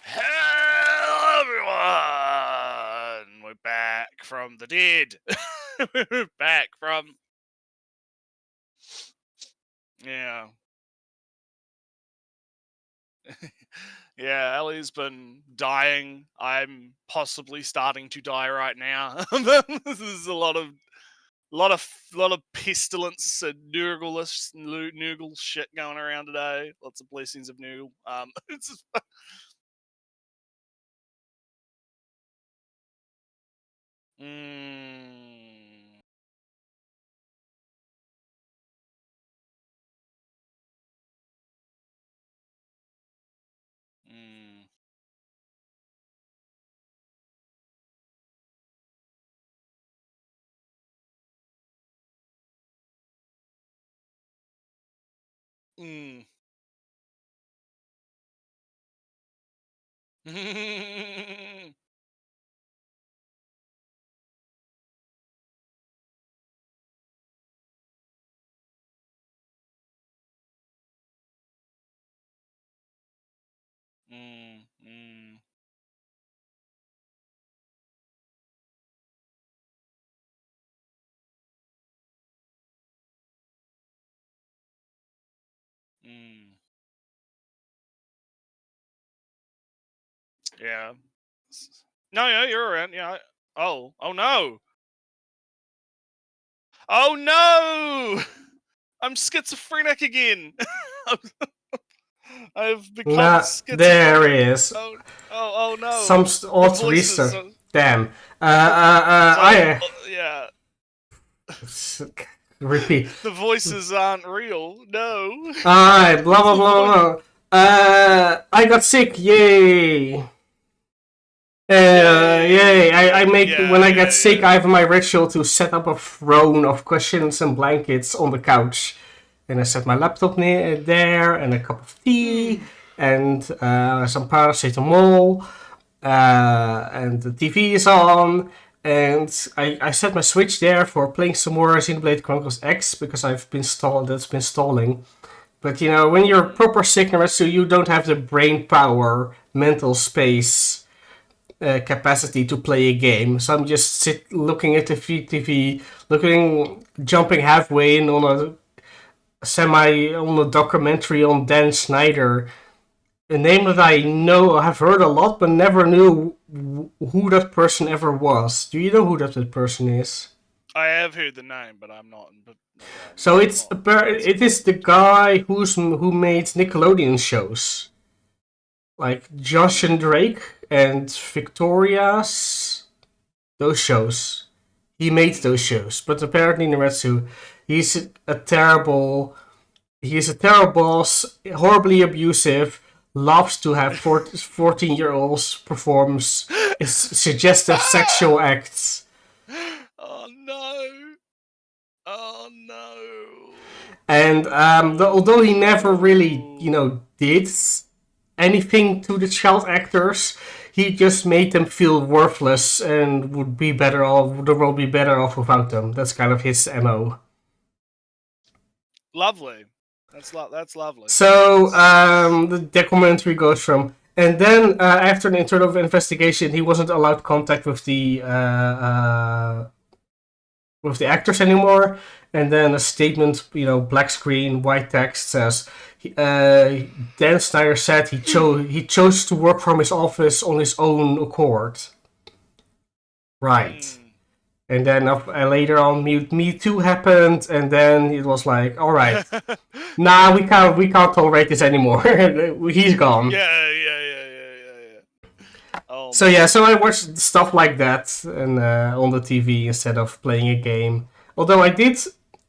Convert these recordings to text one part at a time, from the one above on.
Hello, everyone! We're back from the dead. We're back from. Yeah. Yeah, Ellie's been dying. I'm possibly starting to die right now. There's a lot of pestilence and Nurgle shit going around today. Lots of blessings of Nurgle. It's just, mm, mm, mm. Mm, mm, mm. Yeah. No, yeah, you're around. Yeah. Oh no. Oh no! I'm schizophrenic again. I've become Nah, there schizophrenic. is. Oh no. Some The odd voices. restart. Damn. So, I yeah. repeat. The voices aren't real. No. Alright, blah blah blah blah. I got sick. Yay! Yay! I make when I get sick. Yeah. I have my ritual to set up a throne of cushions and blankets on the couch, and I set my laptop near there, and a cup of tea, and some paracetamol, and the TV is on, and I set my Switch there for playing some more Xenoblade Chronicles X because I've been that's been stalling. But you know, when you're proper sick, so you don't have the brain power, mental space, capacity to play a game. So I'm just looking at the TV, jumping halfway in on a documentary on Dan Schneider, a name that I know have heard a lot, but never knew who that person ever was. Do you know who that person is? I have heard the name, but I'm not. So it is the guy who made Nickelodeon shows like Josh and Drake and Victoria's, those shows. He made those shows, but apparently Naretsu, he's a terrible. He's a terrible boss, horribly abusive, loves to have 14-year-olds perform suggestive sexual acts. Oh no! Oh no! And although he never really, did anything to the child actors, he just made them feel worthless and would be better off. The world be better off without them. That's kind of his MO. Lovely. That's lovely. So the documentary goes from, and then after an internal investigation, he wasn't allowed contact with the actors anymore. And then a statement, black screen, white text says, Dan Snyder said he chose to work from his office on his own accord. Right. And then later on, Me Too happened, and then it was like, all right, nah, we can't tolerate this anymore. He's gone. Yeah. Oh, so yeah, so I watched stuff like that and on the TV instead of playing a game. Although I did,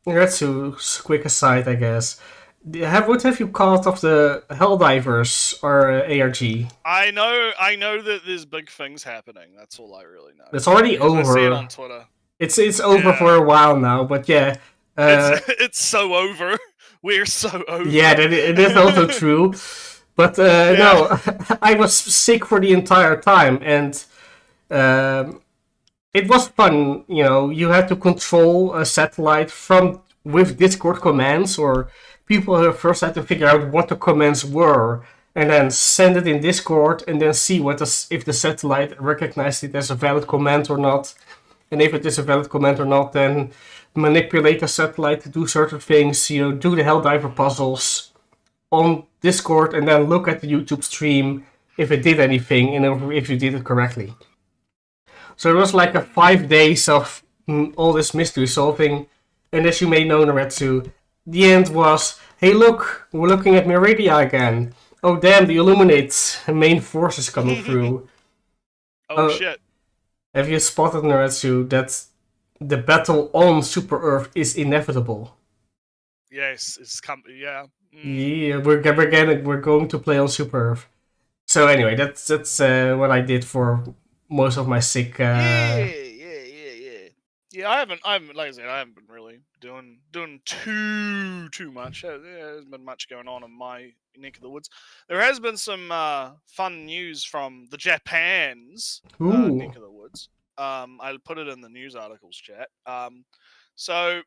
that's a quick aside, I guess. What have you caught of the Helldivers or ARG? I know that there's big things happening. That's all I really know. It's already over. I see it on Twitter. It's over for a while now, but yeah. It's so over. We're so over. Yeah, it is also true. But no, I was sick for the entire time, and it was fun. You had to control a satellite with Discord commands, or people first had to figure out what the commands were, and then send it in Discord, and then see if the satellite recognized it as a valid command or not. And if it is a valid command or not, then manipulate the satellite to do certain things, do the Helldiver puzzles on Discord, and then look at the YouTube stream if it did anything and if you did it correctly. So it was like a 5 days of all this mystery solving, and as you may know, Naretsu, the end was, hey look, we're looking at Meridia again. Oh damn, the Illuminate main force is coming through. Oh shit. Have you spotted, Naretsu, that the battle on Super Earth is inevitable? Yes, it's yeah. Yeah, we're going to play on Super Earth. So anyway, that's what I did for most of my sick. Yeah. I haven't, like I said, I haven't been really doing too much. There hasn't been much going on in my neck of the woods. There has been some fun news from the Japan's neck of the woods. I'll put it in the news articles chat. So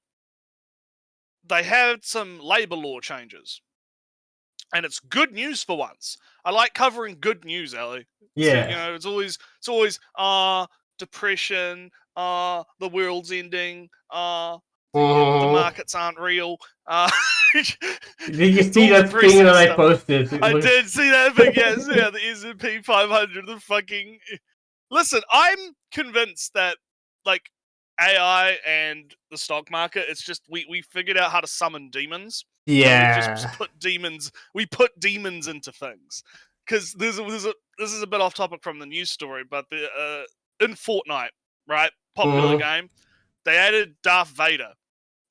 they had some labor law changes, and it's good news for once. I like covering good news, Ellie. Yeah. So, it's always depression, the world's ending, the markets aren't real. Did you see that thing that I posted? I did see that thing, yes. Yeah, the S&P 500, the fucking... Listen, I'm convinced that, like, AI and the stock market, it's just, we figured out how to summon demons. Yeah. So we put demons into things. Because this is a bit off topic from the news story, but in Fortnite, right, popular game, they added Darth Vader.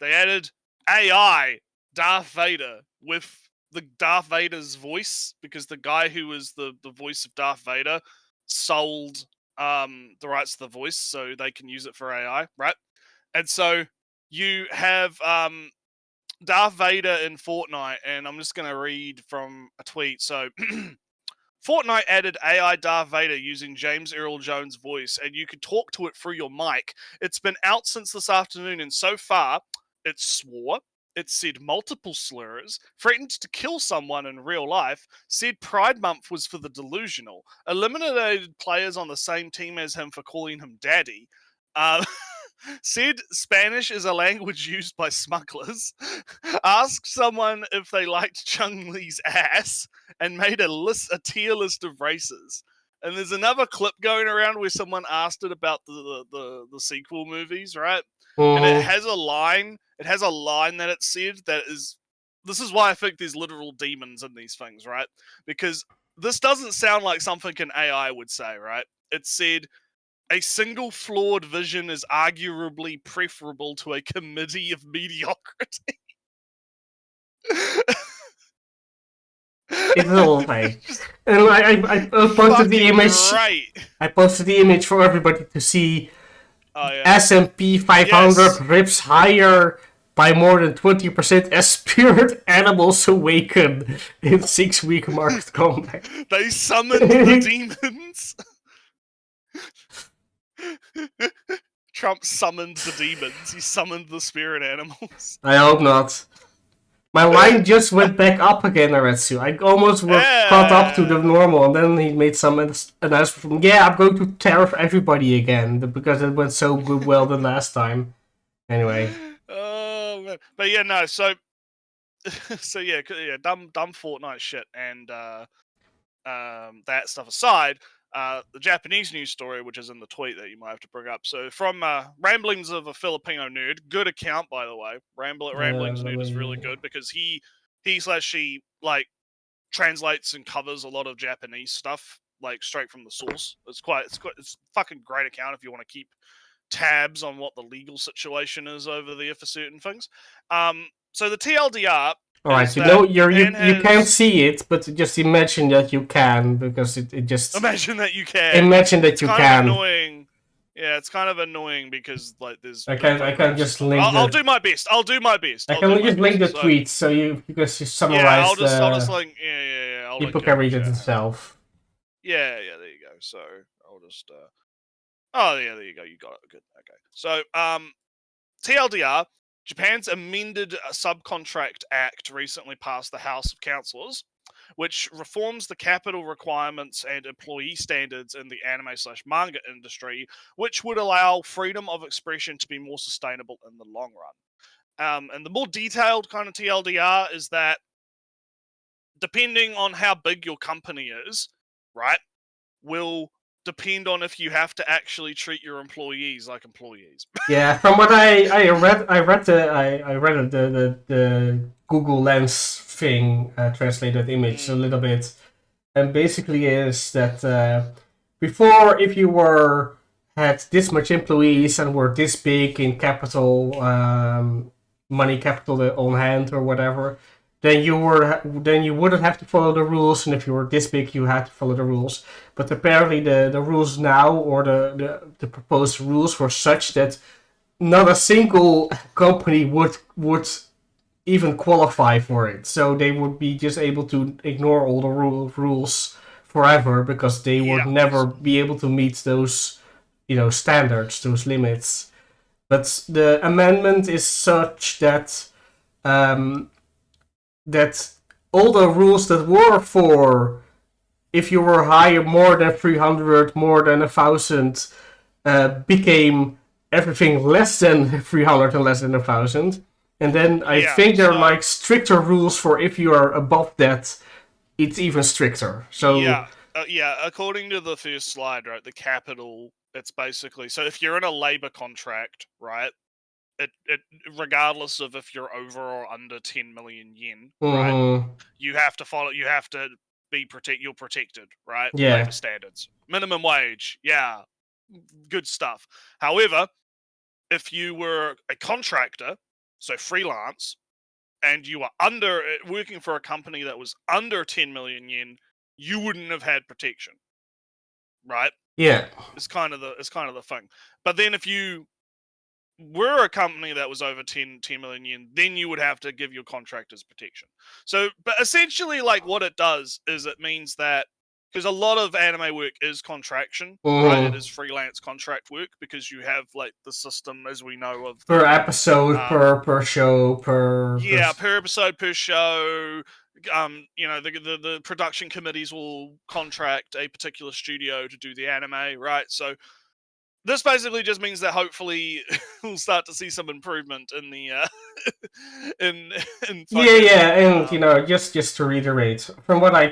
They added AI Darth Vader with the Darth Vader's voice, because the guy who was the voice of Darth Vader sold the rights to the voice so they can use it for AI, right? And so you have Darth Vader in Fortnite, and I'm just going to read from a tweet. So Fortnite added AI Darth Vader using James Earl Jones' voice, and you could talk to it through your mic. It's been out since this afternoon, and so far, it swore, it said multiple slurs, threatened to kill someone in real life, said Pride Month was for the delusional, eliminated players on the same team as him for calling him daddy, said Spanish is a language used by smugglers, asked someone if they liked Chun-Li's ass, and made a tier list of races. And there's another clip going around where someone asked it about the sequel movies, right? And it has a line. It has a line that it said that is... This is why I think there's literal demons in these things, right? Because this doesn't sound like something an AI would say, right? It said, a single flawed vision is arguably preferable to a committee of mediocrity. It's all fake. And I posted the image. Great. I posted the image for everybody to see. Oh, yeah. S&P 500 rips higher by more than 20% as spirit animals awaken in 6-week market comeback. They summoned the demons. Trump summoned the demons. He summoned the spirit animals. I hope not. My line just went back up again, Naretsu. I almost caught up to the normal, and then he made some announcement from, yeah, I'm going to tariff everybody again, because it went so well the last time. Anyway. Oh, man. But yeah, no, so yeah, dumb Fortnite shit, and that stuff aside, the Japanese news story, which is in the tweet that you might have to bring up. So from Ramblings of a Filipino Nerd, good account, by the way. Ramblings Nerd is really good, because he /she like translates and covers a lot of Japanese stuff like straight from the source. It's a fucking great account if you want to keep tabs on what the legal situation is over there for certain things. So the TLDR. Alright, you can't see it, but just imagine that you can, because it just... Imagine that you can. Imagine that you can. Annoying. Yeah, it's kind of annoying, because like there's... I can just link I'll do my best. I can just link the tweets, so because you summarize I'll just link... Yeah. I'll you read it itself. Yeah, there you go. So, I'll just... Oh, yeah, there you go. You got it. Good. Okay. So, TLDR... Japan's amended subcontract act recently passed the House of Councillors. which reforms the capital requirements and employee standards in the anime/manga industry, which would allow freedom of expression to be more sustainable in the long run. And the more detailed kind of TLDR is that depending on how big your company is, right, will depend on if you have to actually treat your employees like employees. Yeah, from what I read the Google Lens thing, translated image a little bit, and basically is that before, if you had this much employees and were this big in capital, money capital on hand or whatever, then you wouldn't have to follow the rules, and if you were this big, you had to follow the rules. But apparently, the rules now, or the proposed rules, were such that not a single company would even qualify for it. So they would be just able to ignore all the rules forever, because they would never be able to meet those, standards, those limits. But the amendment is such that that all the rules that were for if you were hired more than 300, more than 1,000, became everything less than 300 and less than 1,000. And then I think there are like stricter rules for if you are above that, it's even stricter. So according to the first slide, right, the capital, it's basically, so if you're in a labor contract, right, it regardless of if you're over or under 10 million yen, right, you have to be you're protected, right? Yeah. Labor standards, minimum wage, good stuff. However, if you were a contractor, so freelance, and you were working for a company that was under 10 million yen, you wouldn't have had protection, right? Yeah, it's kind of the thing. But then if you were a company that was over 10 million yen, then you would have to give your contractors protection. So, but essentially, like, what it does is it means that, because a lot of anime work is contraction, right? It is freelance contract work, because you have like the system, as we know, of per episode, per show, per episode, per show. The production committees will contract a particular studio to do the anime, right? So this basically just means that hopefully we'll start to see some improvement in the in and just to reiterate, from what you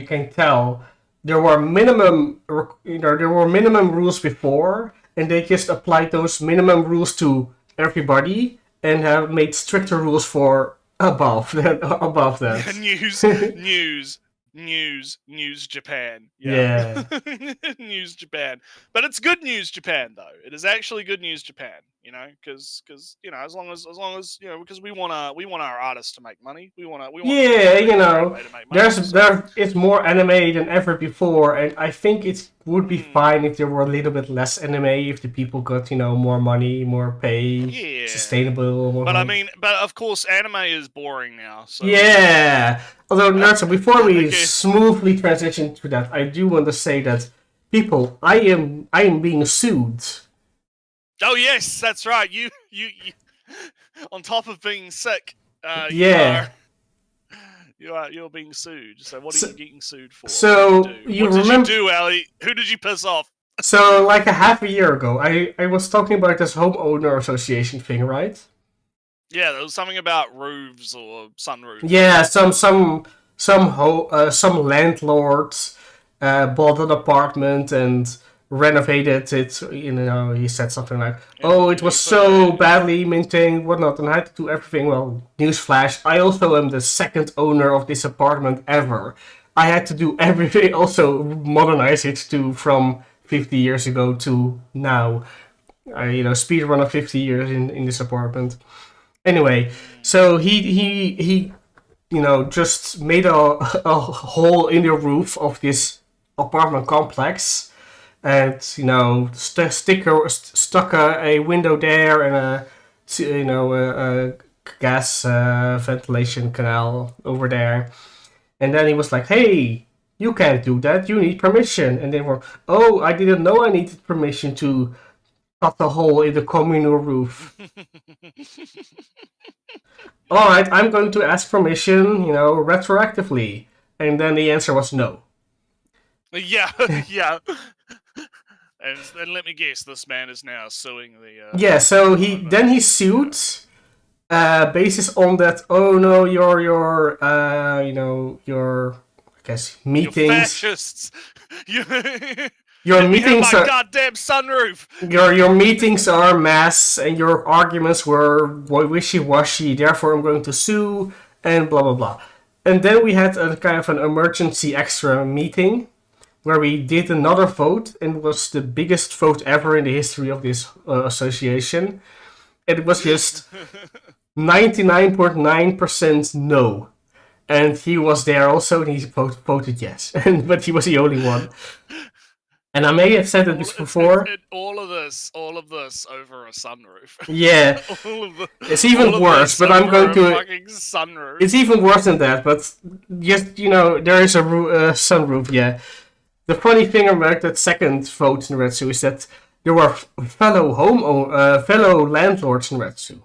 can tell, there were minimum rules before, and they just applied those minimum rules to everybody and have made stricter rules for above that. News Japan. Yeah. News Japan. But it's good news Japan, though. It is actually good news Japan, because as long as because we want our artists to make money. We want it's more anime than ever before, and I think it would be fine if there were a little bit less anime, if the people got more money, more pay, sustainable. But but of course, anime is boring now. So. Yeah. Although, Naruto, before we smoothly transition to that, I do want to say that, people, I am being sued. Oh yes, that's right. You on top of being sick, you're being sued. So what are you getting sued for? So what did you do, Ali? Who did you piss off? So like a half a year ago, I was talking about this homeowner association thing, right? Yeah, there was something about roofs or sunroofs. Yeah, some landlords bought an apartment and renovated it. He said something like, it was so badly maintained, whatnot, and I had to do everything. Well, newsflash, I also am the second owner of this apartment ever. I had to do everything, also modernize it from 50 years ago to now. Speed run of 50 years in this apartment. Anyway, so he just made a hole in the roof of this apartment complex, and stuck a window there and a gas ventilation canal over there, and then he was like, "Hey, you can't do that. You need permission." And they were, "Oh, I didn't know I needed permission to cut a hole in the communal roof." Alright, I'm going to ask permission, retroactively. And then the answer was no. Yeah, yeah. And let me guess, this man is now suing the. Yeah, so he sued, basis on that. Oh no, your I guess You're meetings. fascists. Your Let me have meetings my are goddamn sunroof. your meetings are mass, and your arguments were wishy-washy. Therefore, I'm going to sue, and blah blah blah. And then we had a kind of an emergency extra meeting where we did another vote, and it was the biggest vote ever in the history of this association. And it was just 99.9% no. And he was there also, and he voted yes. But he was the only one. And I may have said it before. All of this over a sunroof. Yeah, it's even worse. But I'm going to. Fucking sunroof. It's even worse than that. But just there is a sunroof. Yeah. The funny thing about that second vote in Retsu is that there were fellow landlords in Retsu.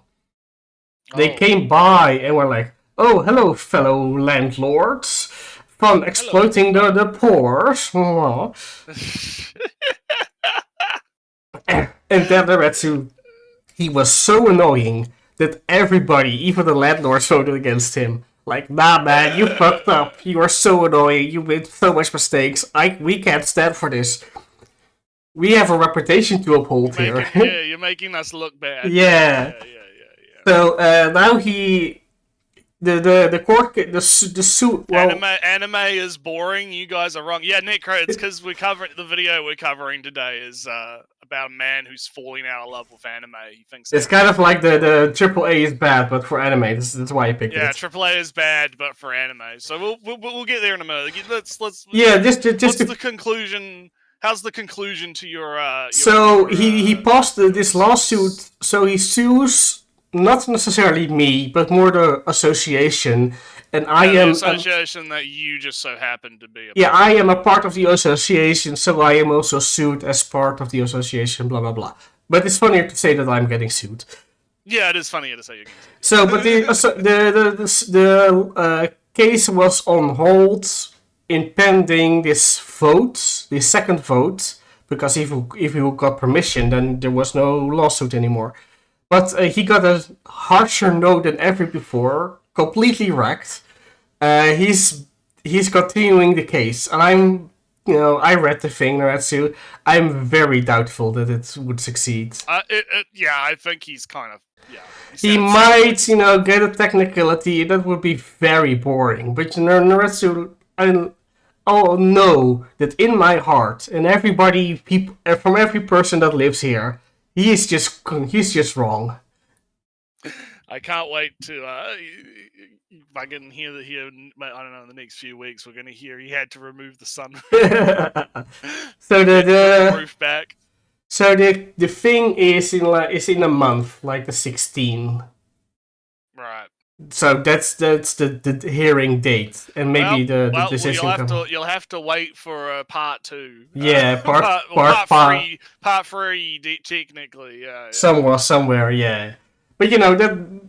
They came by and were like, "Oh, hello, fellow landlords, from exploiting the poor." And then the Retsu, he was so annoying that everybody, even the landlords, voted against him. Like, nah, man, you fucked up. You are so annoying. You made so much mistakes. We can't stand for this. We have a reputation to uphold here. Yeah, you're making us look bad. Yeah. So now the court the suit. Well, anime is boring. You guys are wrong. Yeah, Necro. It's because the video we're covering today is about a man who's falling out of love with anime. He thinks it's kind of like the AAA is bad, but for anime. That's why I picked it. Yeah, AAA is bad, but for anime. So we'll get there in a minute. Let's. Yeah, just what's the conclusion? How's the conclusion to your? So he passed this lawsuit. So he sues. Not necessarily me, but more the association, and I am the association that you just so happen to be. I am a part of the association, so I am also sued as part of the association. Blah blah blah. But it's funnier to say that I'm getting sued. Yeah, it is funnier to say you're getting sued. So, but the case was on hold in pending this vote, the second vote, because if you got permission, then there was no lawsuit anymore. But he got a harsher no than ever before, completely wrecked. He's continuing the case, and I read the thing, Naratsu. I'm very doubtful that it would succeed. I think he's kind of He might, get a technicality. That would be very boring. But Naratsu, I'll know that in my heart, and from every person that lives here. He's just wrong. I can't wait to if I can hear I don't know, in the next few weeks we're gonna hear he had to remove the sun. So the roof back. So the thing is in a month, like the 16th. Right. So that's the hearing date, and maybe the decision. You'll have to wait for part 2. Yeah, part 3. Part 3, technically. Yeah. Somewhere, yeah. But that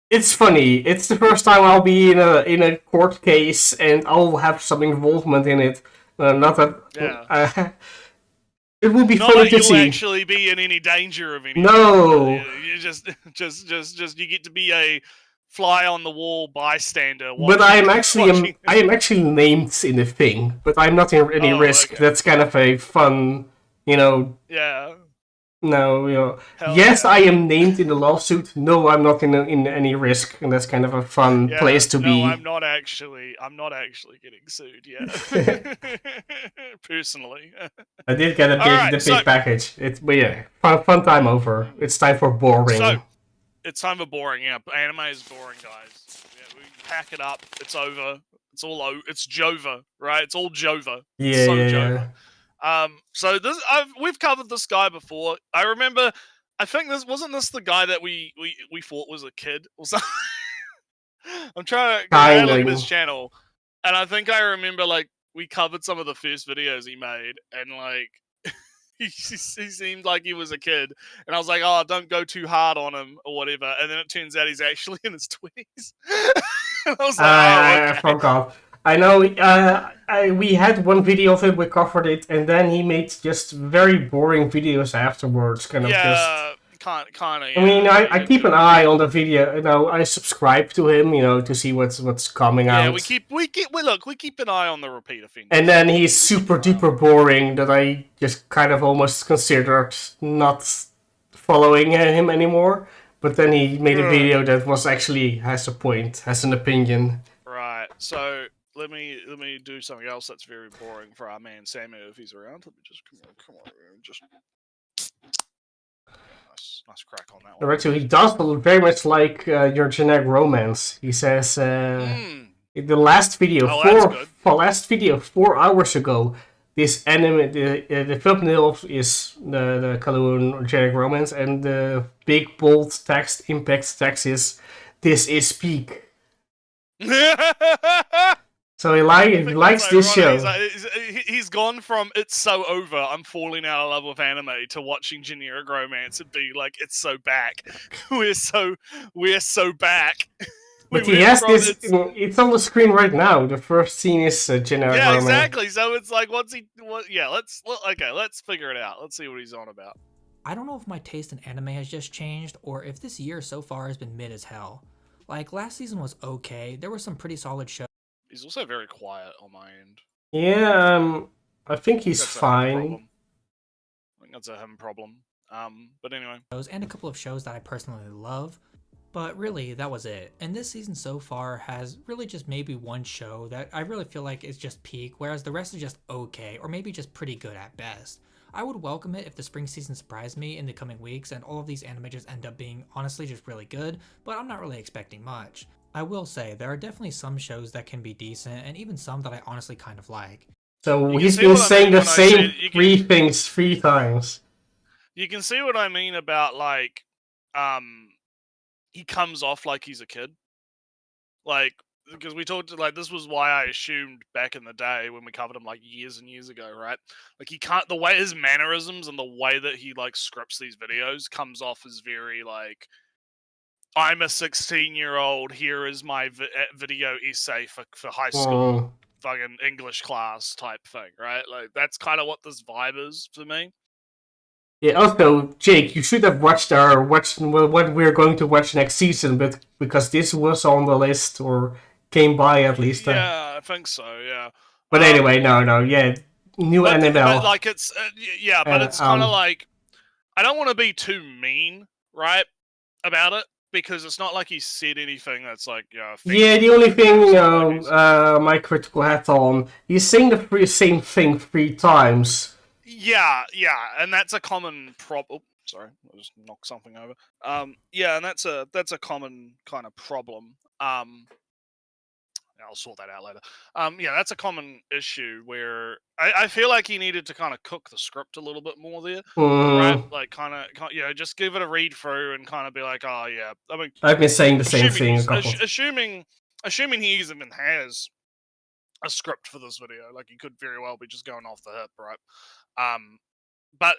it's funny. It's the first time I'll be in a court case, and I'll have some involvement in it. Not that. Yeah. It would be fun to see. Not actually be in any danger of anything. No. You just you get to be a fly on the wall bystander. But I am actually named in the thing, but I'm not in any risk. Okay. That's kind of a fun, Yeah. No, yes, yeah. I am named in the lawsuit. No, I'm not in any risk, and that's kind of a fun place to be. No, I'm not actually getting sued. Yeah, personally. I did get the big package. Fun time over. It's time for boring. So, it's time for boring. Yeah, anime is boring, guys. Yeah, we pack it up. It's over. It's all over. It's Jova, right? It's all Jova. Yeah, Jova. So we've covered this guy before. I remember, I think wasn't this the guy that we thought was a kid or something? I'm trying to look at his channel, and I think I remember we covered some of the first videos he made, and he seemed like he was a kid, and I was like, "Oh, don't go too hard on him or whatever." And then it turns out he's actually in his 20s. And I was like, "Oh, I okay." forgot. I know. We had one video of it. We covered it, and then he made just very boring videos afterwards. Kind of just. Yeah, kind of. I mean, I keep an eye on the video. You know, I subscribe to him. You know, to see what's coming out. Yeah, we keep an eye on the repeat offenders. And then he's super duper boring that I just kind of almost considered not following him anymore. But then he made a video that was actually has a point, has an opinion. Right. So let me do something else that's very boring for our man Samu if he's around. Let me just come on, just nice crack on that one. Right, so he does very much like your generic romance. He says in the last video, last video 4 hours ago, this anime, the thumbnail is the Kaloon generic romance, and the big bold text, impact text is "This is peak." So he likes this show. He's gone from "It's so over, I'm falling out of love with anime" to watching generic romance and be like, "It's so back. We're so back." But he has this. It's on the screen right now. The first scene is generic. Yeah, exactly. So it's like, what's he? Yeah, let's figure it out. Let's see what he's on about. I don't know if my taste in anime has just changed, or if this year so far has been mid as hell. Like, last season was okay. There were some pretty solid shows. He's also very quiet on my end. Yeah, I think he's fine. I think that's a him problem. But anyway. And a couple of shows that I personally love. But really, that was it. And this season so far has really just maybe one show that I really feel like is just peak, whereas the rest is just okay, or maybe just pretty good at best. I would welcome it if the spring season surprised me in the coming weeks and all of these anime just end up being honestly just really good, but I'm not really expecting much. I will say, there are definitely some shows that can be decent, and even some that I honestly kind of like. So he's been saying the same three things 3 times. You can see what I mean about, like, he comes off like he's a kid. Like, because we talked, like, this was why I assumed back in the day when we covered him, like, years and years ago, right? Like, he can't, the way his mannerisms and the way that he, like, scripts these videos comes off as very, like, I'm a 16-year-old, here is my video essay for high school fucking English class type thing, right? Like, that's kind of what this vibe is for me. Yeah, also, Jake, you should have watched what we're going to watch next season, but because this was on the list, or came by at least. Yeah, I think so, yeah. But anyway, no, yeah. New anime. But, like, it's, but it's kind of like, I don't want to be too mean, right, about it, because it's not like he said anything that's like, yeah, the only thing, my critical hat on, he's saying the same thing 3 times. Yeah, and that's a common problem. Sorry, I just knocked something over. Yeah, and that's a common kind of problem. I'll sort that out later. Yeah, that's a common issue where I feel like he needed to kind of cook the script a little bit more there, right? Like, kind of, just give it a read through and kind of be like, oh yeah. I mean, I've been saying the same thing. Assuming he even has a script for this video, like, he could very well be just going off the hip, right? But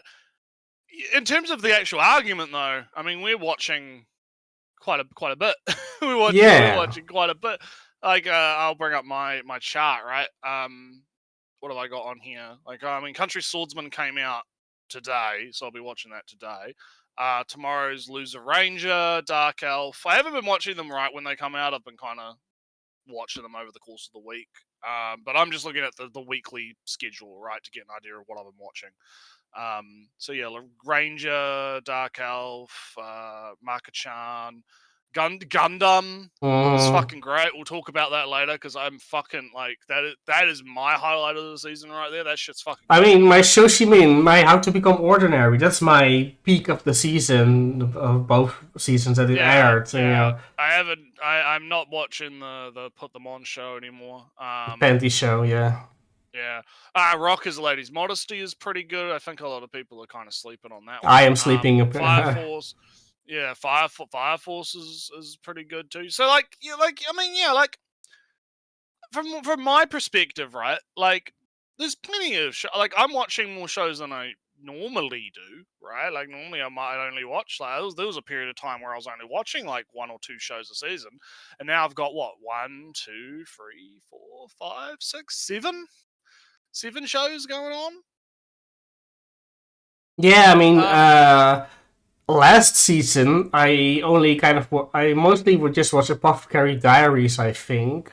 in terms of the actual argument, though, I mean, we're watching quite a bit. we're watching quite a bit. Like, I'll bring up my chart, right? What have I got on here? Like, I mean, Country Swordsman came out today, so I'll be watching that today. Tomorrow's Loser Ranger, Dark Elf. I haven't been watching them right when they come out. I've been kind of watching them over the course of the week. But I'm just looking at the weekly schedule, right, to get an idea of what I've been watching. So yeah, Ranger, Dark Elf, Maka-chan, Gundam is fucking great. We'll talk about that later, because I'm fucking, like, that is my highlight of the season right there. That shit's fucking great. I mean, my Shoshimin, my How to Become Ordinary, that's my peak of the season, of both seasons that it aired. Yeah. I'm not watching the Put Them On show anymore. Panty show, yeah. Yeah. Rockers Ladies Modesty is pretty good. I think a lot of people are kind of sleeping on that one. I am sleeping. Fire Force. Yeah, Fire Force is pretty good too. So, like, from my perspective, right? Like, there's plenty of like, I'm watching more shows than I normally do, right? Like normally I might only watch like there was a period of time where I was only watching like 1 or 2 shows a season, and now I've got what 7 shows going on. Yeah, I mean, last season I only I mostly would just watch Apothecary Diaries, I think.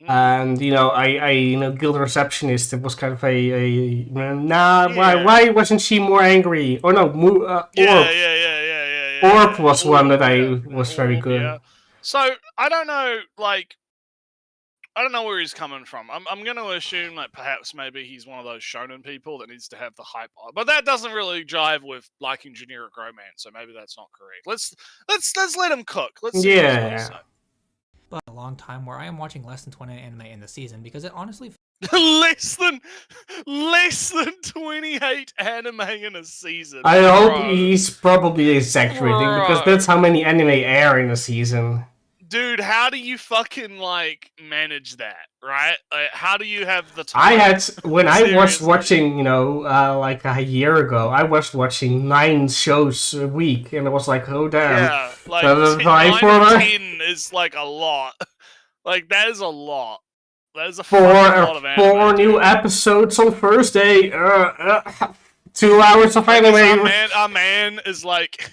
And Guild Receptionist. It was kind of why wasn't she more angry? Oh no, Orb. Orb was one that was very good. Yeah. So I don't know, like I don't know where he's coming from. I'm going to assume that perhaps maybe he's one of those shonen people that needs to have the hype on, but that doesn't really jive with liking generic romance. So maybe that's not correct. Let's let him cook. Let's see what he's gonna say. But a long time where I am watching less than 20 anime in the season because it honestly less than 28 anime in a season. I hope he's probably exaggerating because that's how many anime air in a season. Dude, how do you fucking like manage that, right? Like, how do you have the time? I was watching, like a year ago, I was watching 9 shows a week, and it was like, oh damn. Yeah, like 9 is like a lot. Like that is a lot. That is a lot of anime. 4 new episodes on Thursday. 2 hours of anime. Our man is like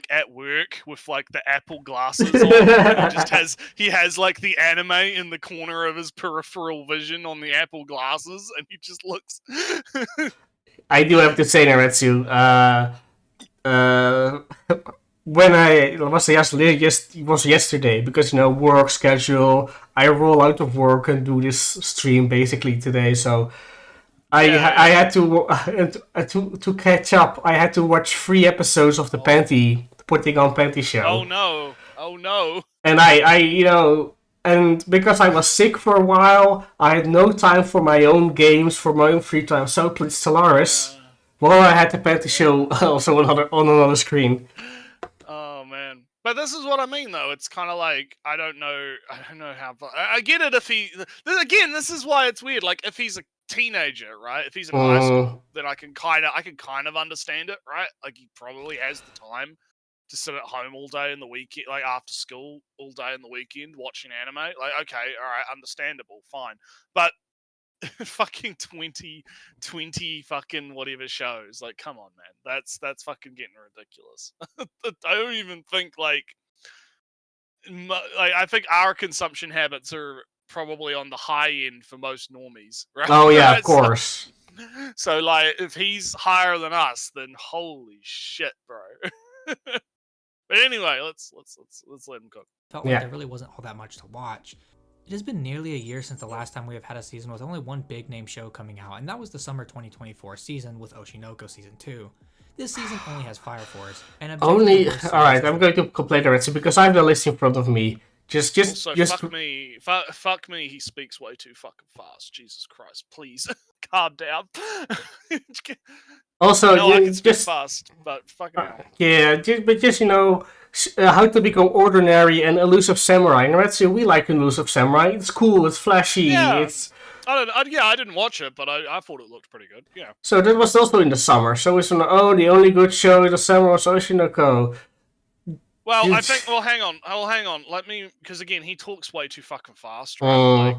at work with like the Apple glasses on. He has like the anime in the corner of his peripheral vision on the Apple glasses, and he just looks. I do have to say, Naretsu, when it was yesterday, because work schedule, I roll out of work and do this stream basically today, so I had to catch up. I had to watch 3 episodes of the Putting on Panty show. Oh no! And and because I was sick for a while, I had no time for my own games, for my own free time. So played Stellaris. Well, I had the Panty show also on another screen. Oh man! But this is what I mean, though. It's kind of like I don't know how. I get it if he. Again, this is why it's weird. Like if he's a teenager, right? If he's in high school, then I can kind of understand it, right? Like he probably has the time to sit at home all day in the weekend, like after school all day in the weekend watching anime. Like, okay, all right, understandable, fine. But fucking 20 fucking whatever shows, like, come on, man, that's fucking getting ridiculous. I don't even think like I think our consumption habits are probably on the high end for most normies, right? Oh yeah, of course. So like, if he's higher than us, then holy shit, bro. But anyway, let's let him cook. Felt like there really wasn't all that much to watch. It has been nearly a year since the last time we have had a season with only one big name show coming out, and that was the summer 2024 season with Oshinoko Season 2. This season only has Fire Force, and alright, I'm going to complain the rest because I have the list in front of me. Just fuck me. He speaks way too fucking fast. Jesus Christ, please calm down. Also, I can speak fast, but fucking hell. Yeah, how to become ordinary and elusive samurai. And we like elusive samurai. It's cool. It's flashy. Yeah. It's. I didn't watch it, but I thought it looked pretty good. Yeah. So that was also in the summer. So it's the only good show in the summer was Oshinoko. Well, I think. Well, hang on. Let me, because again, he talks way too fucking fast. Right? Like,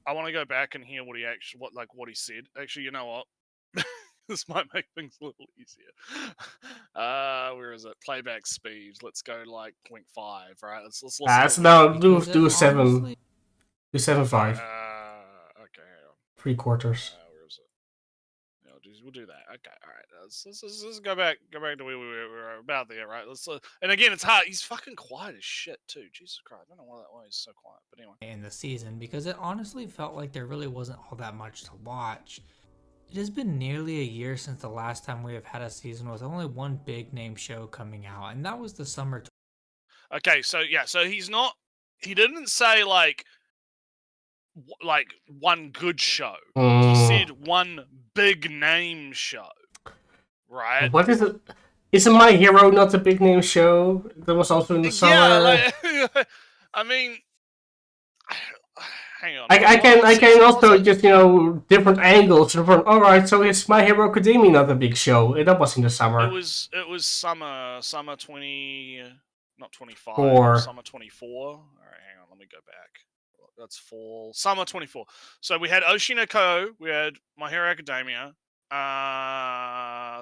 I want to go back and hear what he said. Actually, you know what? This might make things a little easier. Where is it? Playback speed. Let's go like 0.5, right? Let's do 7. Do 7.5. Okay. 3/4. Where is it? No, we'll do that. Okay, all right. Let's go back to where we were about there, right? And again, it's hard. He's fucking quiet as shit too. Jesus Christ, I don't know why he's so quiet. But anyway, in the season, because it honestly felt like there really wasn't all that much to watch. It has been nearly a year since the last time we have had a season with only one big name show coming out, and that was the summer. Okay, so he didn't say like one good show. He said one big name show, right? What is it? Isn't My Hero not a big name show? That was also in the summer. I mean, hang on. I can also just different angles. From all right, so is My Hero Academia not a big show? That was in the summer. It was summer 20, not 25, Four. summer 24. All right, hang on, let me go back. That's fall, summer 24. So we had Oshinoko, we had My Hero Academia.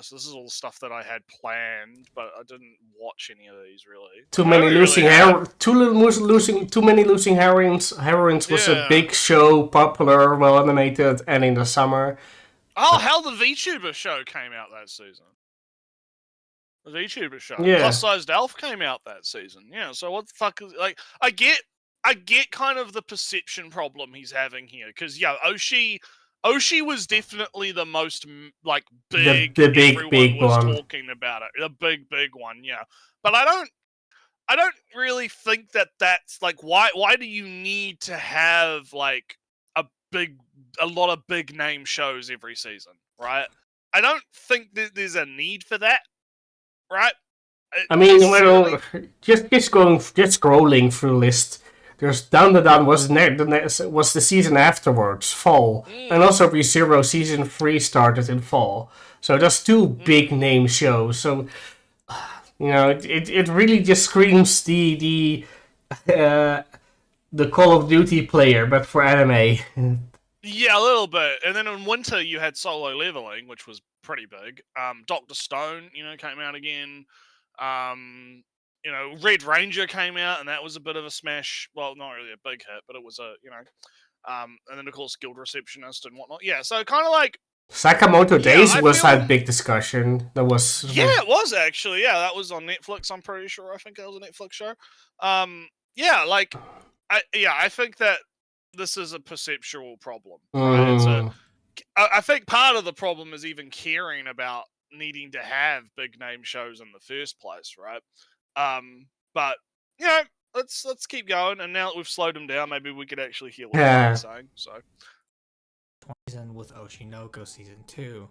So this is all the stuff that I had planned, but I didn't watch any of these really. Too many losing heroines. Heroines was a Yeah. big show, popular, well animated, and in the summer. Oh, hell, the VTuber show came out that season. The VTuber show. Yeah. Plus Sized Elf came out that season. Yeah, so what the fuck is, like, I get kind of the perception problem he's having here, because yeah, Oshi was definitely the most like big. The big everyone was one. talking about it. The big one, yeah. But I don't really think that that's like why do you need to have like a lot of big name shows every season, right? I don't think that there's a need for that, right? I mean, Necessarily. well, just scrolling through list. There's Down the Down was was the season afterwards, fall, and also ReZero season 3 started in fall. So that's two big name shows. So it really just screams the Call of Duty player, but for anime. Yeah, a little bit. And then in winter you had Solo Leveling, which was pretty big. Dr. Stone, came out again. Red Ranger came out, and that was a bit of a smash. Well, not really a big hit, but it was and then of course Guild Receptionist and whatnot. Yeah, so kind of like Sakamoto Days I was feel- had big discussion. That was yeah, it was actually. Yeah, that was on Netflix. I'm pretty sure. I think that was a Netflix show. Yeah, like I think that this is a perceptual problem. Right? Mhm. I think part of the problem is even caring about needing to have big name shows in the first place, right? But let's keep going. And now that we've slowed them down, maybe we could actually hear what they're saying. So season with Oshinoko season 2.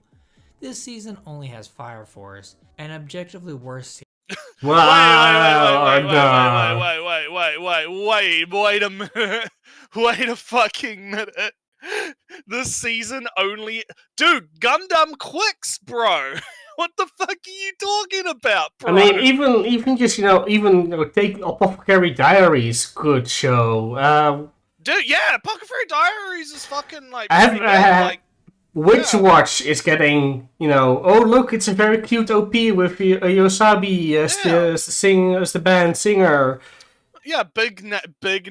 This season only has Fire Force, an objectively worse Wow, no. wait a minute. Wait a fucking minute. This season only... Dude, Gundam Quicks, bro. What the fuck are you talking about, bro? I mean, even just take Apothecary Diaries, good show. Dude, yeah, Apothecary Diaries is fucking like... I have- pretty I big, have- like Witch Watch is getting, oh look, it's a very cute OP with Yosabi as the band singer. yeah, big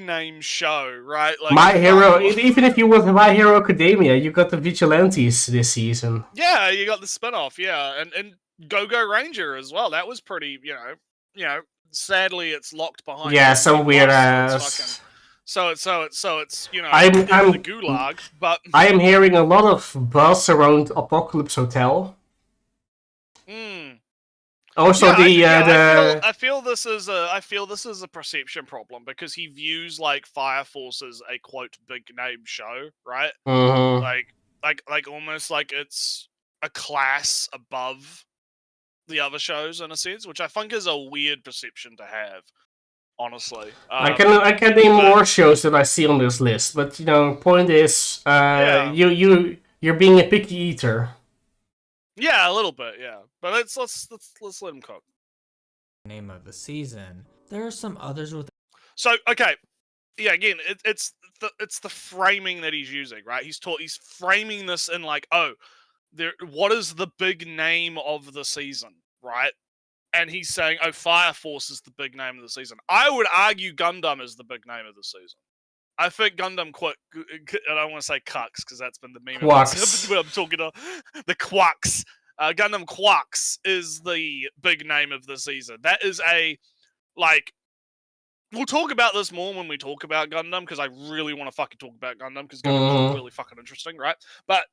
name show, right? Like My Hero, even if you want My Hero Academia, you got the Vigilantes this season. Yeah, you got the spin-off, yeah, and Go-Go Ranger as well. That was pretty, sadly it's locked behind. Yeah, Disney some weird Plus, ass. So it's I'm in the gulag, but I am hearing a lot of buzz around Apocalypse Hotel. Also, yeah, I feel this is a perception problem because he views like Fire Force as a quote big name show, right? Mhm. Like almost like it's a class above the other shows in a sense, which I think is a weird perception to have. Honestly, I can name more shows that I see on this list, but point is, you're being a picky eater. Yeah, a little bit, yeah. But let's let him cook. name of the season. There are some others with So okay, yeah. Again, it's the framing that he's using, right? He's framing this in like, what is the big name of the season, right? And he's saying, Fire Force is the big name of the season. I would argue Gundam is the big name of the season. I think Gundam I don't want to say Cucks because that's been the meme. Quacks. When I'm talking to the Quacks. Gundam Quacks is the big name of the season. That is we'll talk about this more when we talk about Gundam because I really want to fucking talk about Gundam because Gundam is really fucking interesting, right? But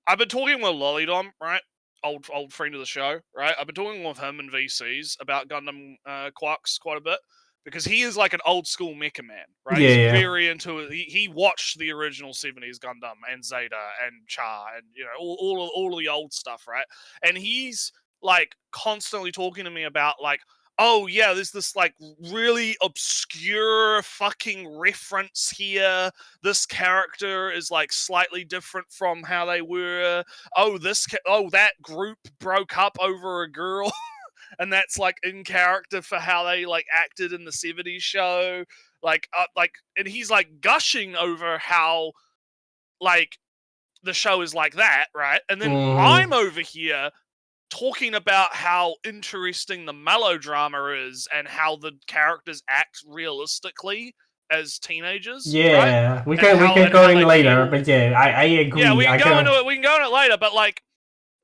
I've been talking with Lollydom, right? Old friend of the show, right? I've been talking with him and VCs about Gundam Quacks quite a bit because he is like an old school mecha man, right? Yeah, He's yeah. very into it. He watched the original 70s Gundam and Zeta and Char and all of the old stuff, right? And he's like constantly talking to me about like, oh yeah, there's this like really obscure fucking reference here. This character is like slightly different from how they were. Oh, that group broke up over a girl. And that's like in character for how they like acted in the 70s show. And he's like gushing over how like the show is like that, right? And then I'm over here talking about how interesting the melodrama is and how the characters act realistically as teenagers. Yeah, right? we can go in later, but yeah, I agree. Yeah, we can go into it. We can go into it later, but like